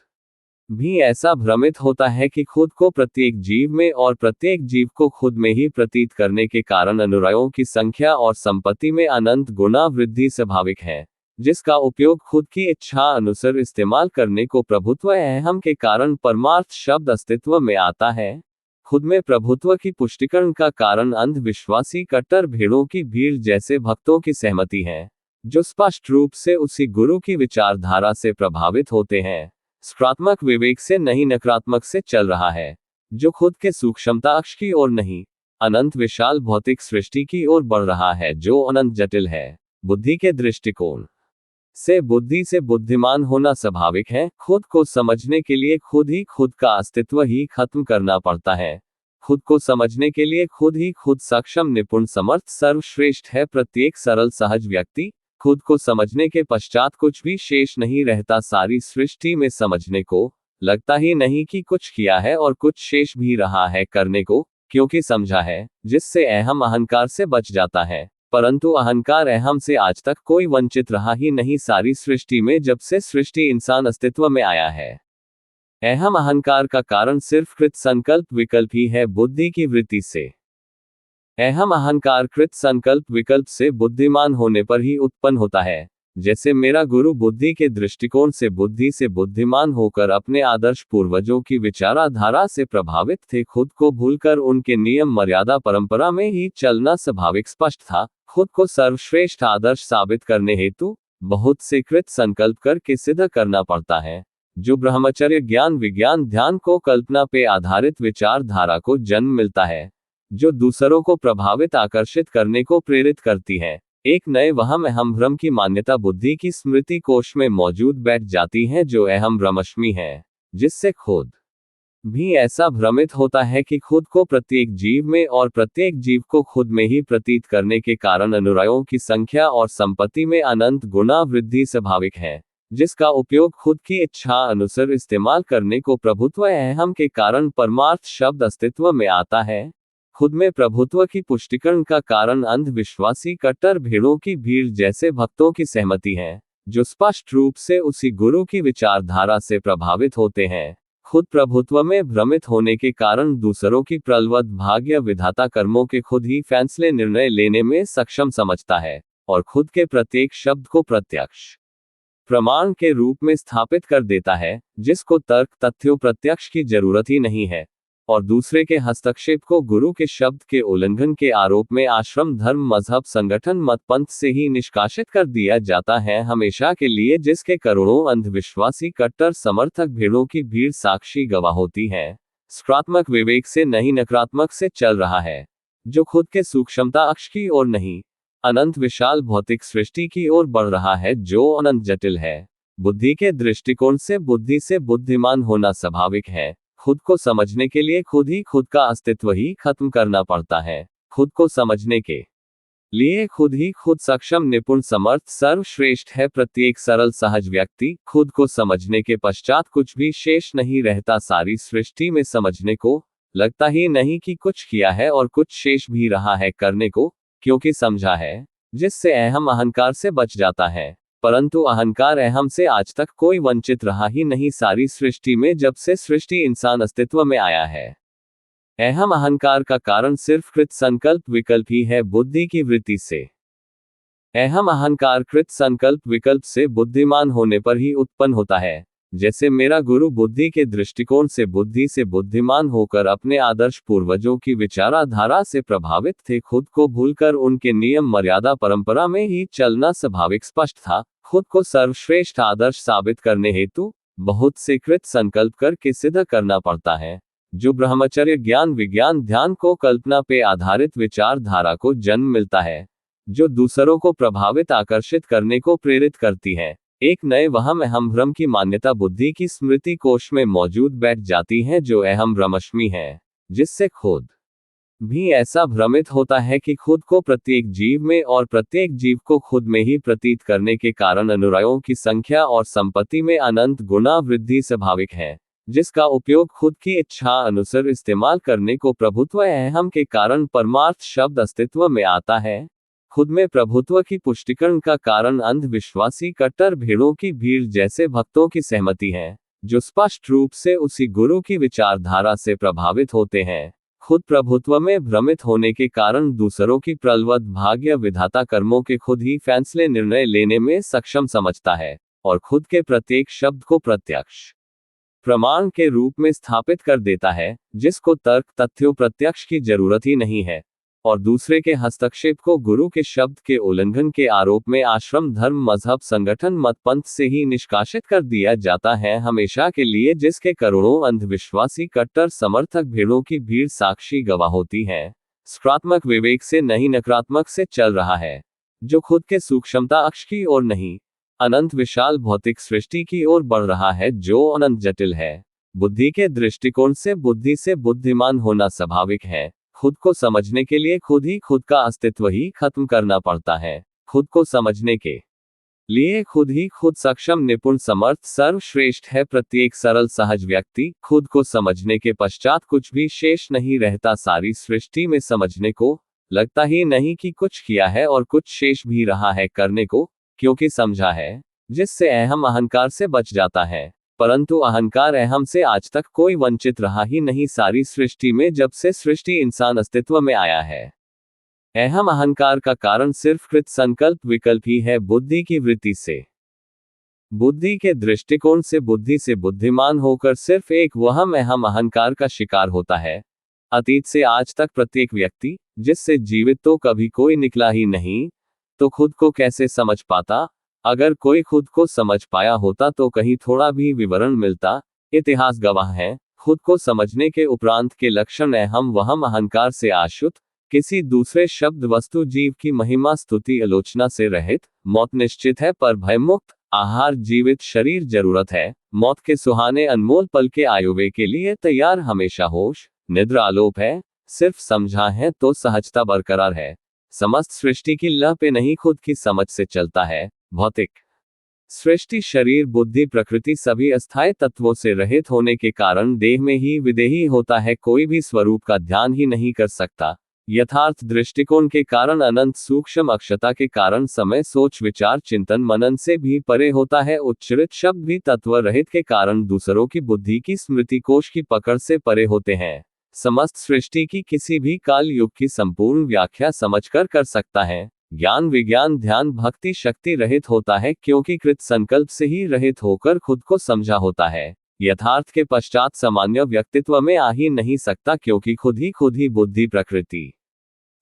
भी ऐसा भ्रमित होता है कि खुद को प्रत्येक जीव में और प्रत्येक जीव को खुद में ही प्रतीत करने के कारण अनुयायियों की संख्या और संपत्ति में अनंत गुना वृद्धि स्वाभाविक है, जिसका उपयोग खुद की इच्छा अनुसार इस्तेमाल करने को प्रभुत्व अहम के कारण परमार्थ शब्द अस्तित्व में आता है। खुद में प्रभुत्व की पुष्टिकरण का कारण अंधविश्वासी कट्टर भेड़ों की भीड़ जैसे भक्तों की सहमति है, जो स्पष्ट रूप से उसी गुरु की विचारधारा से प्रभावित होते हैं। सकारात्मक विवेक से नहीं नकारात्मक से चल रहा है, जो खुद के सूक्ष्मता अक्ष की ओर नहीं अनंत विशाल भौतिक सृष्टि की ओर बढ़ रहा है, जो अनंत जटिल है। बुद्धि के दृष्टिकोण से बुद्धि से बुद्धिमान होना स्वाभाविक है। खुद को समझने के लिए खुद ही खुद का अस्तित्व ही खत्म करना पड़ता है। खुद को समझने के लिए खुद ही खुद सक्षम निपुण समर्थ सर्वश्रेष्ठ है। प्रत्येक सरल सहज व्यक्ति खुद को समझने के पश्चात कुछ भी शेष नहीं रहता सारी सृष्टि में समझने को लगता ही नहीं कि कुछ किया है और कुछ शेष भी रहा है करने को, क्योंकि समझा है, जिससे अहम अहंकार से बच जाता है। परंतु अहंकार अहम से आज तक कोई वंचित रहा ही नहीं सारी सृष्टि में, जब से सृष्टि इंसान अस्तित्व में आया है। अहम अहंकार का कारण सिर्फ कृत संकल्प विकल्प ही है। बुद्धि की वृत्ति से अहम अहंकार कृत संकल्प विकल्प से बुद्धिमान होने पर ही उत्पन्न होता है। जैसे मेरा गुरु बुद्धि के दृष्टिकोण से बुद्धिमान होकर अपने आदर्श पूर्वजों की विचारधारा से प्रभावित थे, खुद को भूलकर उनके नियम मर्यादा परंपरा में ही चलना स्वाभाविक स्पष्ट था। खुद को सर्वश्रेष्ठ आदर्श साबित करने हेतु बहुत से कृत संकल्प करके सिद्ध करना पड़ता है, जो ब्रह्मचर्य ज्ञान विज्ञान ध्यान को कल्पना पे आधारित विचारधारा को जन्म मिलता है, जो दूसरों को प्रभावित आकर्षित करने को प्रेरित करती है। एक नए वहम अहम भ्रम की मान्यता बुद्धि की स्मृति कोश में मौजूद बैठ जाती है, जो अहम भ्रमश्मी है, जिससे खुद भी ऐसा भ्रमित होता है कि खुद को प्रत्येक जीव में और प्रत्येक जीव को खुद में ही प्रतीत करने के कारण अनुयायियों की संख्या और संपत्ति में अनंत गुना वृद्धि स्वाभाविक है, जिसका उपयोग खुद की इच्छा अनुसार इस्तेमाल करने को प्रभुत्व अहम के कारण परमार्थ शब्द अस्तित्व में आता है। खुद में प्रभुत्व की पुष्टिकरण का कारण अंधविश्वासी कट्टर भीड़ों की भीड़ जैसे भक्तों की सहमति है, जो स्पष्ट रूप से उसी गुरु की विचारधारा से प्रभावित होते हैं। खुद प्रभुत्व में भ्रमित होने के कारण दूसरों की प्रबलवद भाग्य विधाता कर्मों के खुद ही फैसले निर्णय लेने में सक्षम समझता है, और खुद के प्रत्येक शब्द को प्रत्यक्ष प्रमाण के रूप में स्थापित कर देता है, जिसको तर्क तथ्यों प्रत्यक्ष की जरूरत ही नहीं है, और दूसरे के हस्तक्षेप को गुरु के शब्द के उल्लंघन के आरोप में आश्रम धर्म मजहब संगठन मत पंथ से ही निष्कासित कर दिया जाता है हमेशा के लिए, जिसके करोड़ों अंधविश्वासी कट्टर समर्थक भीड़ों की भीड़ साक्षी गवाह होती है। सकारात्मक विवेक से नहीं नकारात्मक से चल रहा है, जो खुद के सूक्ष्मता अक्ष की ओर नहीं, अनंत विशाल भौतिक सृष्टि की ओर बढ़ रहा है, जो अनंत जटिल है। बुद्धि के दृष्टिकोण से बुद्धि से बुद्धिमान होना स्वाभाविक है। खुद को समझने के लिए खुद ही खुद का अस्तित्व ही खत्म करना पड़ता है। खुद को समझने के लिए खुद ही खुद सक्षम निपुण समर्थ सर्वश्रेष्ठ है प्रत्येक सरल सहज व्यक्ति। खुद को समझने के पश्चात कुछ भी शेष नहीं रहता सारी सृष्टि में समझने को। लगता ही नहीं कि कुछ किया है और कुछ शेष भी रहा है करने को, क्योंकि समझा है, जिससे अहम अहंकार से बच जाता है। परंतु अहंकार अहम से आज तक कोई वंचित रहा ही नहीं सारी सृष्टि में, जब से सृष्टि इंसान अस्तित्व में आया है। अहम अहंकार का कारण सिर्फ कृत संकल्प विकल्प ही है बुद्धि की वृत्ति से। अहम अहंकार कृत संकल्प विकल्प से बुद्धिमान होने पर ही उत्पन्न होता है। जैसे मेरा गुरु बुद्धि के दृष्टिकोण से बुद्धिमान होकर अपने आदर्श पूर्वजों की विचारधारा से प्रभावित थे, खुद को भूलकर उनके नियम मर्यादा परंपरा में ही चलना स्वाभाविक स्पष्ट था। खुद को सर्वश्रेष्ठ आदर्श साबित करने हेतु बहुत से कृत संकल्प करके सिद्ध करना पड़ता है, जो ब्रह्मचर्य ज्ञान विज्ञान ध्यान को कल्पना पे आधारित विचारधारा को जन्म मिलता है, जो दूसरों को प्रभावित आकर्षित करने को प्रेरित करती है। एक नए वहम अहम भ्रम की मान्यता बुद्धि की स्मृति कोश में मौजूद बैठ जाती है, जो अहम भ्रमश्मी है, जिससे खुद भी ऐसा भ्रमित होता है कि खुद को प्रत्येक जीव में और प्रत्येक जीव को खुद में ही प्रतीत करने के कारण अनुयायियों की संख्या और संपत्ति में अनंत गुना वृद्धि स्वाभाविक है, जिसका उपयोग खुद की इच्छा अनुसार इस्तेमाल करने को प्रभुत्व अहम के कारण परमार्थ शब्द अस्तित्व में आता है। खुद में प्रभुत्व की पुष्टिकरण का कारण अंधविश्वासी कट्टर भीड़ों की भीड़ जैसे भक्तों की सहमति है, जो स्पष्ट रूप से उसी गुरु की विचारधारा से प्रभावित होते हैं। खुद प्रभुत्व में भ्रमित होने के कारण दूसरों की प्रबलवद भाग्य विधाता कर्मों के खुद ही फैसले निर्णय लेने में सक्षम समझता है, और खुद के प्रत्येक शब्द को प्रत्यक्ष प्रमाण के रूप में स्थापित कर देता है, जिसको तर्क तथ्यों प्रत्यक्ष की जरूरत ही नहीं है, और दूसरे के हस्तक्षेप को गुरु के शब्द के उल्लंघन के आरोप में आश्रम धर्म मजहब संगठन मत पंथ से ही निष्कासित कर दिया जाता है हमेशा के लिए, जिसके करोड़ों अंधविश्वासी कट्टर समर्थक भीड़ों की भीड़ साक्षी गवाह होती है। सकारात्मक विवेक से नहीं नकारात्मक से चल रहा है, जो खुद के सूक्ष्मता अक्ष की ओर नहीं, अनंत विशाल भौतिक सृष्टि की ओर बढ़ रहा है, जो अनंत जटिल है। बुद्धि के दृष्टिकोण से बुद्धिमान होना स्वाभाविक है। खुद को समझने के लिए खुद ही खुद का अस्तित्व ही खत्म करना पड़ता है। खुद को समझने के लिए खुद ही खुद सक्षम निपुण समर्थ सर्वश्रेष्ठ है प्रत्येक सरल सहज व्यक्ति। खुद को समझने के पश्चात कुछ भी शेष नहीं रहता सारी सृष्टि में समझने को। लगता ही नहीं कि कुछ किया है और कुछ शेष भी रहा है करने को, क्योंकि समझा है, जिससे अहम अहंकार से बच जाता है। परंतु अहंकार अहम से आज तक कोई वंचित रहा ही नहीं सारी सृष्टि में, जब से सृष्टि इंसान अस्तित्व में आया है। अहम अहंकार का कारण सिर्फ कृत संकल्प विकल्प ही है बुद्धि की वृत्ति से। बुद्धि के दृष्टिकोण से बुद्धिमान होकर सिर्फ एक वहम अहम अहंकार का शिकार होता है। अतीत से आज तक प्रत्येक व्यक्ति, जिससे जीवित तो कभी कोई निकला ही नहीं, तो खुद को कैसे समझ पाता? अगर कोई खुद को समझ पाया होता तो कहीं थोड़ा भी विवरण मिलता। इतिहास गवाह है, खुद को समझने के उपरांत के लक्षण अहम वहम अहंकार से आश्रित, किसी दूसरे शब्द वस्तु जीव की महिमा स्तुति आलोचना से रहित। मौत निश्चित है पर भयमुक्त, आहार जीवित शरीर जरूरत है। मौत के सुहाने अनमोल पल के आयुवे के लिए तैयार हमेशा होश। निद्रा आलोप है, सिर्फ समझा है तो सहजता बरकरार है। समस्त सृष्टि की लह पे नहीं खुद की समझ से चलता है। भौतिक सृष्टि, शरीर, बुद्धि, प्रकृति सभी अस्थायी तत्वों से रहित होने के कारण देह में ही विदेही होता है, कोई भी स्वरूप का ध्यान ही नहीं कर सकता। यथार्थ दृष्टिकोण के कारण अनंत सूक्ष्म अक्षता के कारण समय, सोच, विचार, चिंतन, मनन से भी परे होता है। उच्चरित शब्द भी तत्व रहित के कारण दूसरों की बुद्धि की स्मृति कोश की पकड़ से परे होते हैं। समस्त सृष्टि की किसी भी काल युग की संपूर्ण व्याख्या समझकर कर सकता है। ज्ञान, विज्ञान, ध्यान, भक्ति शक्ति रहित होता है, क्योंकि कृत संकल्प से ही रहित होकर खुद को समझा होता है। यथार्थ के पश्चात सामान्य व्यक्तित्व में आ ही नहीं सकता, क्योंकि खुद ही बुद्धि, प्रकृति,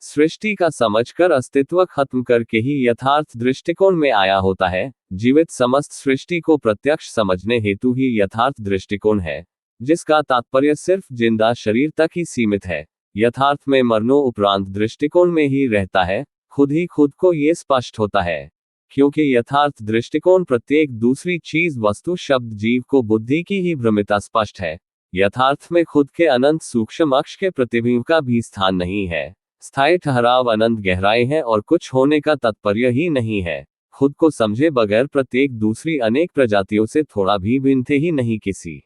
सृष्टि का समझकर अस्तित्व खत्म करके ही यथार्थ दृष्टिकोण में आया होता है। जीवित समस्त सृष्टि को प्रत्यक्ष समझने हेतु ही यथार्थ दृष्टिकोण है, जिसका तात्पर्य सिर्फ जिंदा शरीर तक ही सीमित है। यथार्थ में मरणों उपरांत दृष्टिकोण में ही रहता है, खुद को ये स्पष्ट होता है। क्योंकि यथार्थ दृष्टिकोण प्रत्येक दूसरी चीज, वस्तु, शब्द, जीव को बुद्धि की ही भ्रमिता स्पष्ट है। यथार्थ में खुद के अनंत सूक्ष्म अक्ष के प्रतिबिंब का भी स्थान नहीं है। स्थायी ठहराव अनंत गहराई है और कुछ होने का तात्पर्य ही नहीं है। खुद को समझे बगैर प्रत्येक दूसरी अनेक प्रजातियों से थोड़ा भी भिन्न थे ही नहीं। किसी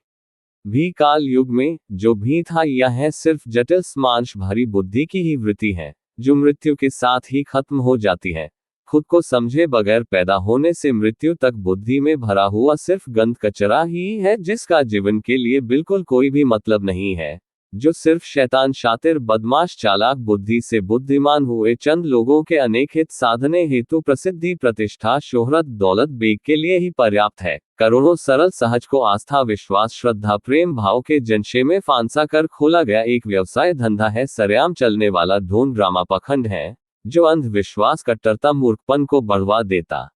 भी काल युग में जो भी था, यह है सिर्फ जटिल स्मांश भरी बुद्धि की ही वृत्ति है, जो मृत्यु के साथ ही खत्म हो जाती है। खुद को समझे बगैर पैदा होने से मृत्यु तक बुद्धि में भरा हुआ सिर्फ गंध कचरा ही है, जिसका जीवन के लिए बिल्कुल कोई भी मतलब नहीं है। जो सिर्फ शैतान, शातिर, बदमाश, चालाक बुद्धि से बुद्धिमान हुए चंद लोगों के अनेक हित साधने हेतु प्रसिद्धि, प्रतिष्ठा, शोहरत, दौलत, बेग के लिए ही पर्याप्त है। करोड़ों सरल सहज को आस्था, विश्वास, श्रद्धा, प्रेम भाव के जनशे में फांसा कर खोला गया एक व्यवसाय धंधा है, सरेआम चलने वाला ढोंग ड्रामा पाखंड है, जो अंधविश्वास, कट्टरता, मूर्खपन को बढ़वा देता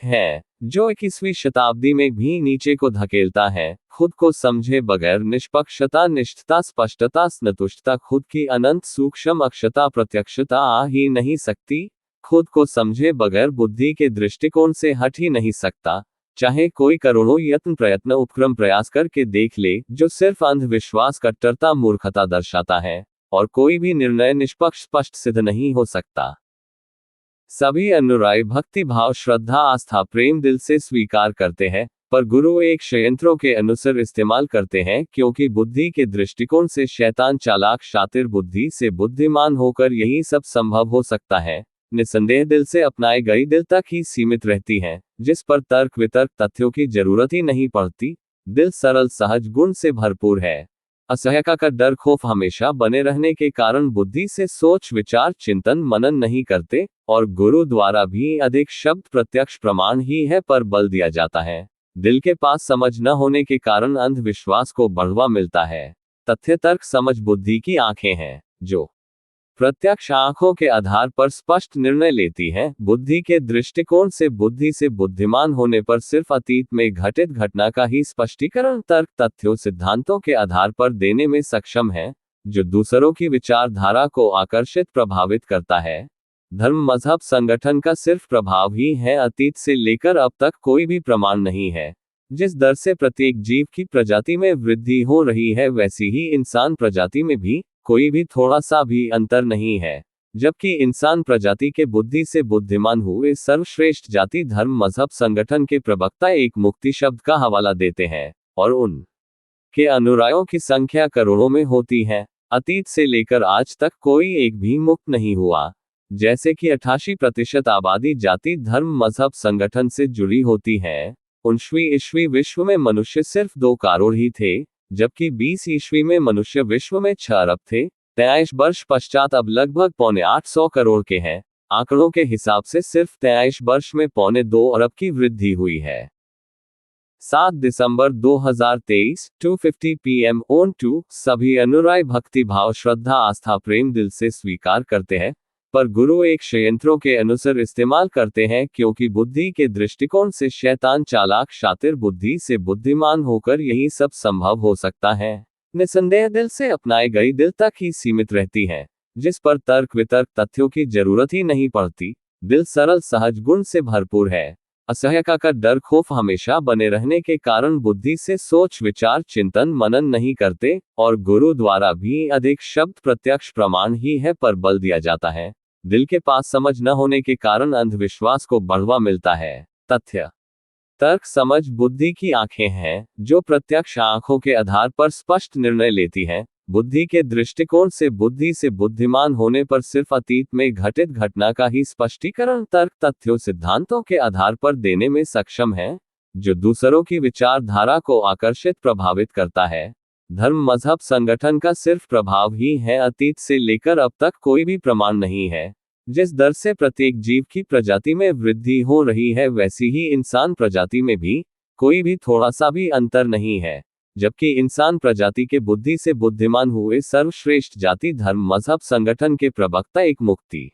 है, जो 21वीं शताब्दी में भी नीचे को धकेलता है। खुद को समझे बगैर निष्पक्षता, निष्ठता, स्पष्टता, संतुष्टता, खुद की अनंत सूक्ष्म अक्षता, प्रत्यक्षता आ ही नहीं सकती। खुद को समझे बगैर बुद्धि के दृष्टिकोण से हट ही नहीं सकता, चाहे कोई करोड़ों यत्न, प्रयत्न, उपक्रम, प्रयास करके देख ले, जो सिर्फ अंधविश्वास, कट्टरता, मूर्खता दर्शाता है, और कोई भी निर्णय निष्पक्ष, स्पष्ट सिद्ध नहीं हो सकता। सभी अनुरागी भक्ति भाव, श्रद्धा, आस्था, प्रेम दिल से स्वीकार करते हैं, पर गुरु एक षड्यंत्रों के अनुसार इस्तेमाल करते हैं, क्योंकि बुद्धि के दृष्टिकोण से शैतान, चालाक, शातिर बुद्धि से बुद्धिमान होकर यही सब संभव हो सकता है। निसंदेह दिल से अपनाई गई दिल तक ही सीमित रहती हैं, जिस पर तर्क वितर्क तथ्यों की जरूरत ही नहीं पड़ती। दिल सरल सहज गुण से भरपूर है। असह्यता का डर, खौफ हमेशा बने रहने के कारण बुद्धि से सोच, विचार, चिंतन, मनन नहीं करते, और गुरु द्वारा भी अधिक शब्द प्रत्यक्ष प्रमाण ही है पर बल दिया जाता है। दिल के पास समझ न होने के कारण अंधविश्वास को बढ़ावा मिलता है। तथ्य, तर्क, समझ बुद्धि की आंखें हैं, जो प्रत्यक्ष आंखों के आधार पर स्पष्ट निर्णय लेती है। बुद्धि के दृष्टिकोण से बुद्धि से बुद्धिमान होने पर सिर्फ अतीत में घटित घटना का ही स्पष्टीकरण तर्क, तथ्यों, सिद्धांतों के आधार पर देने में सक्षम है, जो दूसरों की विचारधारा को आकर्षित, प्रभावित करता है। धर्म, मजहब, संगठन का सिर्फ प्रभाव ही है, अतीत से लेकर अब तक कोई भी प्रमाण नहीं है। जिस दर से प्रत्येक जीव की प्रजाति में वृद्धि हो रही है, वैसी ही इंसान प्रजाति में भी कोई भी थोड़ा सा भी अंतर नहीं है। जबकि इंसान प्रजाति के बुद्धि से बुद्धिमान हुए सर्वश्रेष्ठ जाति, धर्म, मजहब, संगठन के प्रवक्ता एक मुक्ति शब्द का हवाला देते हैं, और उन के अनुयायियों की संख्या करोड़ों में होती है। अतीत से लेकर आज तक कोई एक भी मुक्त नहीं हुआ। जैसे कि 88% आबादी जाति, धर्म, मजहब, संगठन से जुड़ी होती है। 19वीं ईस्वी विश्व में मनुष्य सिर्फ 2 करोड़ ही थे, जबकि 20 ईस्वी में मनुष्य विश्व में 6 अरब थे। 23 वर्ष पश्चात अब लगभग 750 करोड़ के हैं। आंकड़ों के हिसाब से सिर्फ 23 वर्ष में 2.25 अरब की वृद्धि हुई है। 7 दिसंबर 2023 2:50 PM ऑन 2। सभी अनुरागी भक्ति भाव, श्रद्धा, आस्था, प्रेम दिल से स्वीकार करते हैं, पर गुरु एक षड्यंत्रों के अनुसार इस्तेमाल करते हैं, क्योंकि बुद्धि के दृष्टिकोण से शैतान, चालाक, शातिर बुद्धि से बुद्धिमान होकर यही सब संभव हो सकता है। निसंदेह दिल से अपनाई गई दिल तक ही सीमित रहती है, जिस पर तर्क वितर्क तथ्यों की जरूरत ही नहीं पड़ती। दिल सरल सहज गुण से भरपूर है। असह्यता का डर, खौफ हमेशा बने रहने के कारण बुद्धि से सोच, विचार, चिंतन, मनन नहीं करते, और गुरु द्वारा भी अधिक शब्द प्रत्यक्ष प्रमाण ही है पर बल दिया जाता है। दिल के पास समझ न होने के कारण अंधविश्वास को बढ़ावा मिलता है। तथ्य, तर्क समझ बुद्धि की आंखें हैं, जो प्रत्यक्ष आंखों के आधार पर स्पष्ट निर्णय लेती हैं। बुद्धि के दृष्टिकोण से बुद्धि से बुद्धिमान होने पर सिर्फ अतीत में घटित घटना का ही स्पष्टीकरण तर्क तथ्यों सिद्धांतों के आधार पर देने में सक्षम है, जो दूसरों की विचारधारा को आकर्षित प्रभावित करता है। धर्म मजहब संगठन का सिर्फ प्रभाव ही है, अतीत से लेकर अब तक कोई भी प्रमाण नहीं है। जिस दर से प्रत्येक जीव की प्रजाति में वृद्धि हो रही है, वैसी ही इंसान प्रजाति में भी कोई भी थोड़ा सा भी अंतर नहीं है। जबकि इंसान प्रजाति के बुद्धि से बुद्धिमान हुए सर्वश्रेष्ठ जाति धर्म मजहब संगठन के प्रवक्ता एक मुक्ति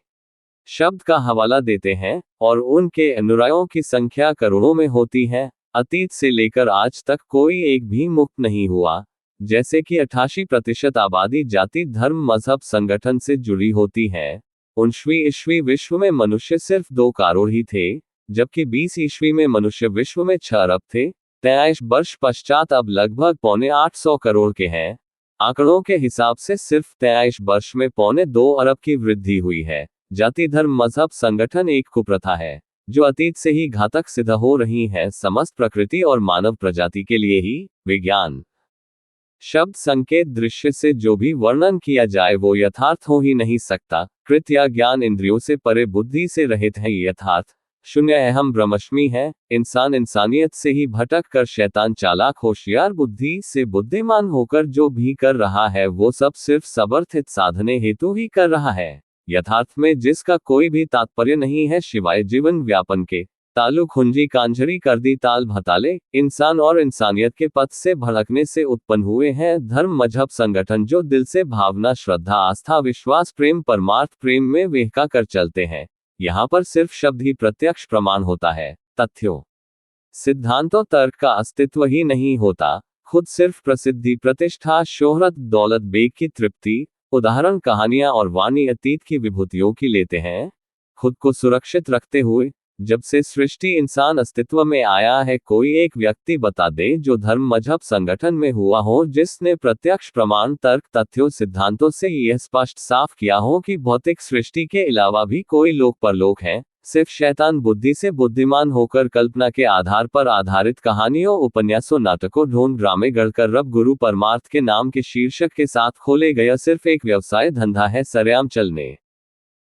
शब्द का हवाला देते हैं, और उनके अनुयायियों की संख्या करोड़ों में होती है। अतीत से लेकर आज तक कोई एक भी मुक्त नहीं हुआ। जैसे कि 88% आबादी जाति धर्म मजहब संगठन से जुड़ी होती है। 19वीं ईस्वी विश्व में मनुष्य सिर्फ 2 करोड़ ही थे, जबकि 20 ईस्वी में मनुष्य विश्व में 6 अरब थे। 23 वर्ष पश्चात अब लगभग 850 करोड़ के हैं। आंकड़ों के हिसाब से सिर्फ 23 वर्ष में 2.25 अरब की वृद्धि हुई है। जाति धर्म मजहब संगठन एक कुप्रथा है, जो अतीत से ही घातक सिद्ध हो रही है समस्त प्रकृति और मानव प्रजाति के लिए ही। विज्ञान शब्द संकेत दृश्य से जो भी वर्णन किया जाए वो यथार्थ हो ही नहीं सकता। कृत या ज्ञान इंद्रियों से परे बुद्धि से रहित है यथार्थ शून्य अहम ब्रह्मस्मि है। इंसान इंसानियत से ही भटक कर शैतान चालाक होशियार बुद्धि से बुद्धिमान होकर जो भी कर रहा है वो सब सिर्फ समर्थित साधने हेतु ही कर रहा है। यथार्थ में जिसका कोई भी तात्पर्य नहीं है शिवाय जीवन व्यापन के। तालु खुंजी कांझरी कर दी ताल भताले इंसान और इंसानियत के पथ से भड़कने से उत्पन्न हुए हैं धर्म मजहब संगठन, जो दिल से भावना श्रद्धा आस्था विश्वास प्रेम परमार्थ प्रेम में वेहका कर चलते हैं। यहाँ पर सिर्फ शब्द ही प्रत्यक्ष प्रमाण होता है। तथ्यों सिद्धांतों तर्क का अस्तित्व ही नहीं होता। खुद सिर्फ प्रसिद्धि प्रतिष्ठा शोहरत दौलत बेग की तृप्ति उदाहरण कहानियां और वाणी अतीत की विभूतियों की लेते हैं। खुद को सुरक्षित रखते हुए जब से सृष्टि इंसान अस्तित्व में आया है, कोई एक व्यक्ति बता दे जो धर्म मजहब संगठन में हुआ हो, जिसने प्रत्यक्ष प्रमाण तर्क तथ्यों सिद्धांतों से यह स्पष्ट साफ किया हो कि भौतिक सृष्टि के अलावा भी कोई लोक परलोक है। सिर्फ शैतान बुद्धि से बुद्धिमान होकर कल्पना के आधार पर आधारित कहानियों उपन्यासों नाटकों ढोंग ड्रामे गढ़कर रब गुरु परमार्थ के नाम के शीर्षक के साथ खोले गया सिर्फ एक व्यवसाय धंधा है। सरेआम चलने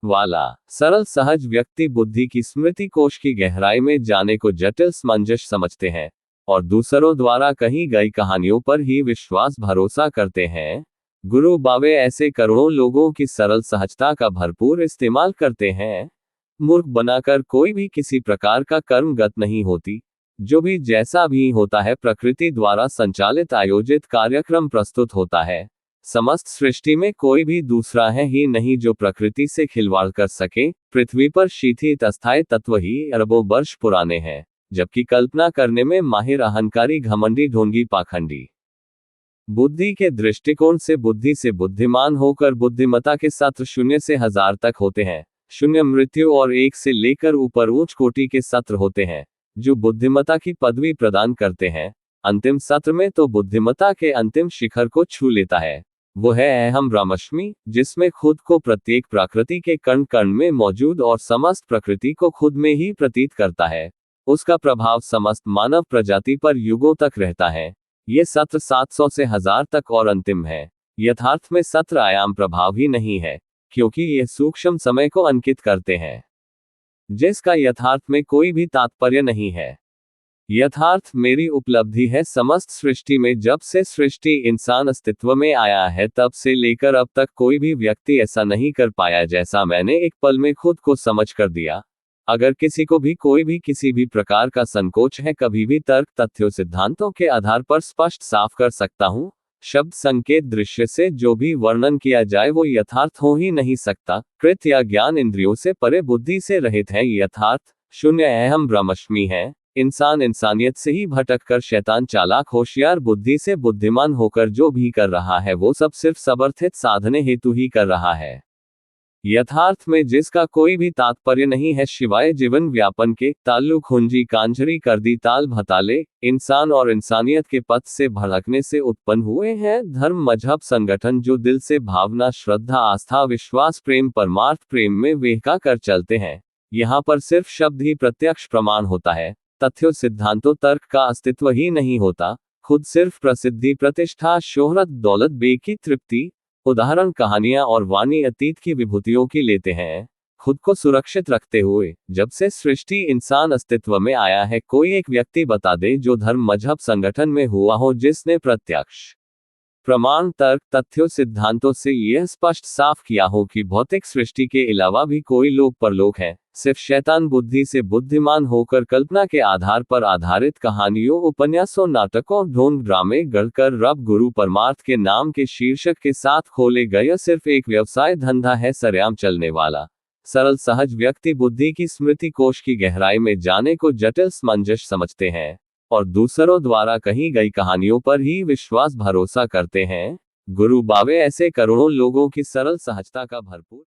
वाला सरल सहज व्यक्ति बुद्धि की स्मृति कोश की गहराई में जाने को जटिल समंजस समझते हैं और दूसरों द्वारा कही गई कहानियों पर ही विश्वास भरोसा करते हैं। गुरु बावे ऐसे करोड़ों लोगों की सरल सहजता का भरपूर इस्तेमाल करते हैं। मूर्ख बनाकर कोई भी किसी प्रकार का कर्मगत नहीं होती। जो भी जैसा भी होता है प्रकृति द्वारा संचालित आयोजित कार्यक्रम प्रस्तुत होता है। समस्त सृष्टि में कोई भी दूसरा है ही नहीं जो प्रकृति से खिलवाड़ कर सके। पृथ्वी पर शीतहित अस्थायी तत्व ही अरबों वर्ष पुराने हैं, जबकि कल्पना करने में माहिर अहंकारी घमंडी ढोंगी पाखंडी। बुद्धि के दृष्टिकोण से बुद्धि से बुद्धिमान होकर बुद्धिमता के सत्र 0 से 1000 तक होते हैं। 0 मृत्यु और 1 से लेकर ऊपर उच्च कोटि के सत्र होते हैं, जो बुद्धिमता की पदवी प्रदान करते हैं। अंतिम सत्र में तो बुद्धिमता के अंतिम शिखर को छू लेता है। वो है अहम ब्रह्मस्मि, जिसमें खुद को प्रत्येक प्रकृति के कण कण में मौजूद और समस्त प्रकृति को खुद में ही प्रतीत करता है। उसका प्रभाव समस्त मानव प्रजाति पर युगों तक रहता है। ये सत्र 700 से 1000 तक और अंतिम है। यथार्थ में सत्र आयाम प्रभाव ही नहीं है, क्योंकि ये सूक्ष्म समय को अंकित करते हैं, जिसका यथार्थ में कोई भी तात्पर्य नहीं है। यथार्थ मेरी उपलब्धि है समस्त सृष्टि में। जब से सृष्टि इंसान अस्तित्व में आया है तब से लेकर अब तक कोई भी व्यक्ति ऐसा नहीं कर पाया जैसा मैंने एक पल में खुद को समझ कर दिया। अगर किसी को भी कोई भी किसी भी प्रकार का संकोच है, कभी भी तर्क तथ्यों सिद्धांतों के आधार पर स्पष्ट साफ कर सकता हूँ। शब्द संकेत दृश्य से जो भी वर्णन किया जाए वो यथार्थ हो ही नहीं सकता। कृत या ज्ञान इंद्रियों से परे बुद्धि से रहित है यथार्थ शून्य अहम ब्रह्मस्मि है। इंसान इंसानियत से ही भटक कर शैतान चालाक होशियार बुद्धि से बुद्धिमान होकर जो भी कर रहा है वो सब सिर्फ समर्थित साधने हेतु ही कर रहा है। यथार्थ में जिसका कोई भी तात्पर्य नहीं है शिवाय जीवन व्यापन के। ताल्लुक हुंजी कांझरी कर दी ताल भताले इंसान और इंसानियत के पथ से भड़कने से उत्पन्न हुए हैं धर्म मजहब संगठन, जो दिल से भावना श्रद्धा आस्था विश्वास प्रेम परमार्थ प्रेम में वेहका कर चलते हैं। यहाँ पर सिर्फ शब्द ही प्रत्यक्ष प्रमाण होता है। तथ्यों सिद्धांतों तर्क का अस्तित्व ही नहीं होता, खुद सिर्फ प्रसिद्धि प्रतिष्ठा शोहरत दौलत बेकी तृप्ति उदाहरण कहानियां और वाणी अतीत की विभूतियों की लेते हैं। खुद को सुरक्षित रखते हुए जब से सृष्टि इंसान अस्तित्व में आया है, कोई एक व्यक्ति बता दे जो धर्म मजहब संगठन में हुआ हो जिसने प्रत्यक्ष प्रमाण तर्क तथ्यों सिद्धांतों से यह स्पष्ट साफ किया हो कि भौतिक सृष्टि के अलावा भी कोई लोक परलोक है। सिर्फ शैतान बुद्धि से बुद्धिमान होकर कल्पना के आधार पर आधारित कहानियों उपन्यासों नाटकों ढोंग ड्रामे गढ़कर रब गुरु परमार्थ के नाम के शीर्षक के साथ खोले गए सिर्फ एक व्यवसाय धंधा है, सरेआम चलने वाला। सरल सहज व्यक्ति बुद्धि की स्मृति कोश की गहराई में जाने को जटिल समंजस समझते हैं और दूसरों द्वारा कही गई कहानियों पर ही विश्वास भरोसा करते हैं। गुरु बावे ऐसे करोड़ों लोगों की सरल सहजता का भरपूर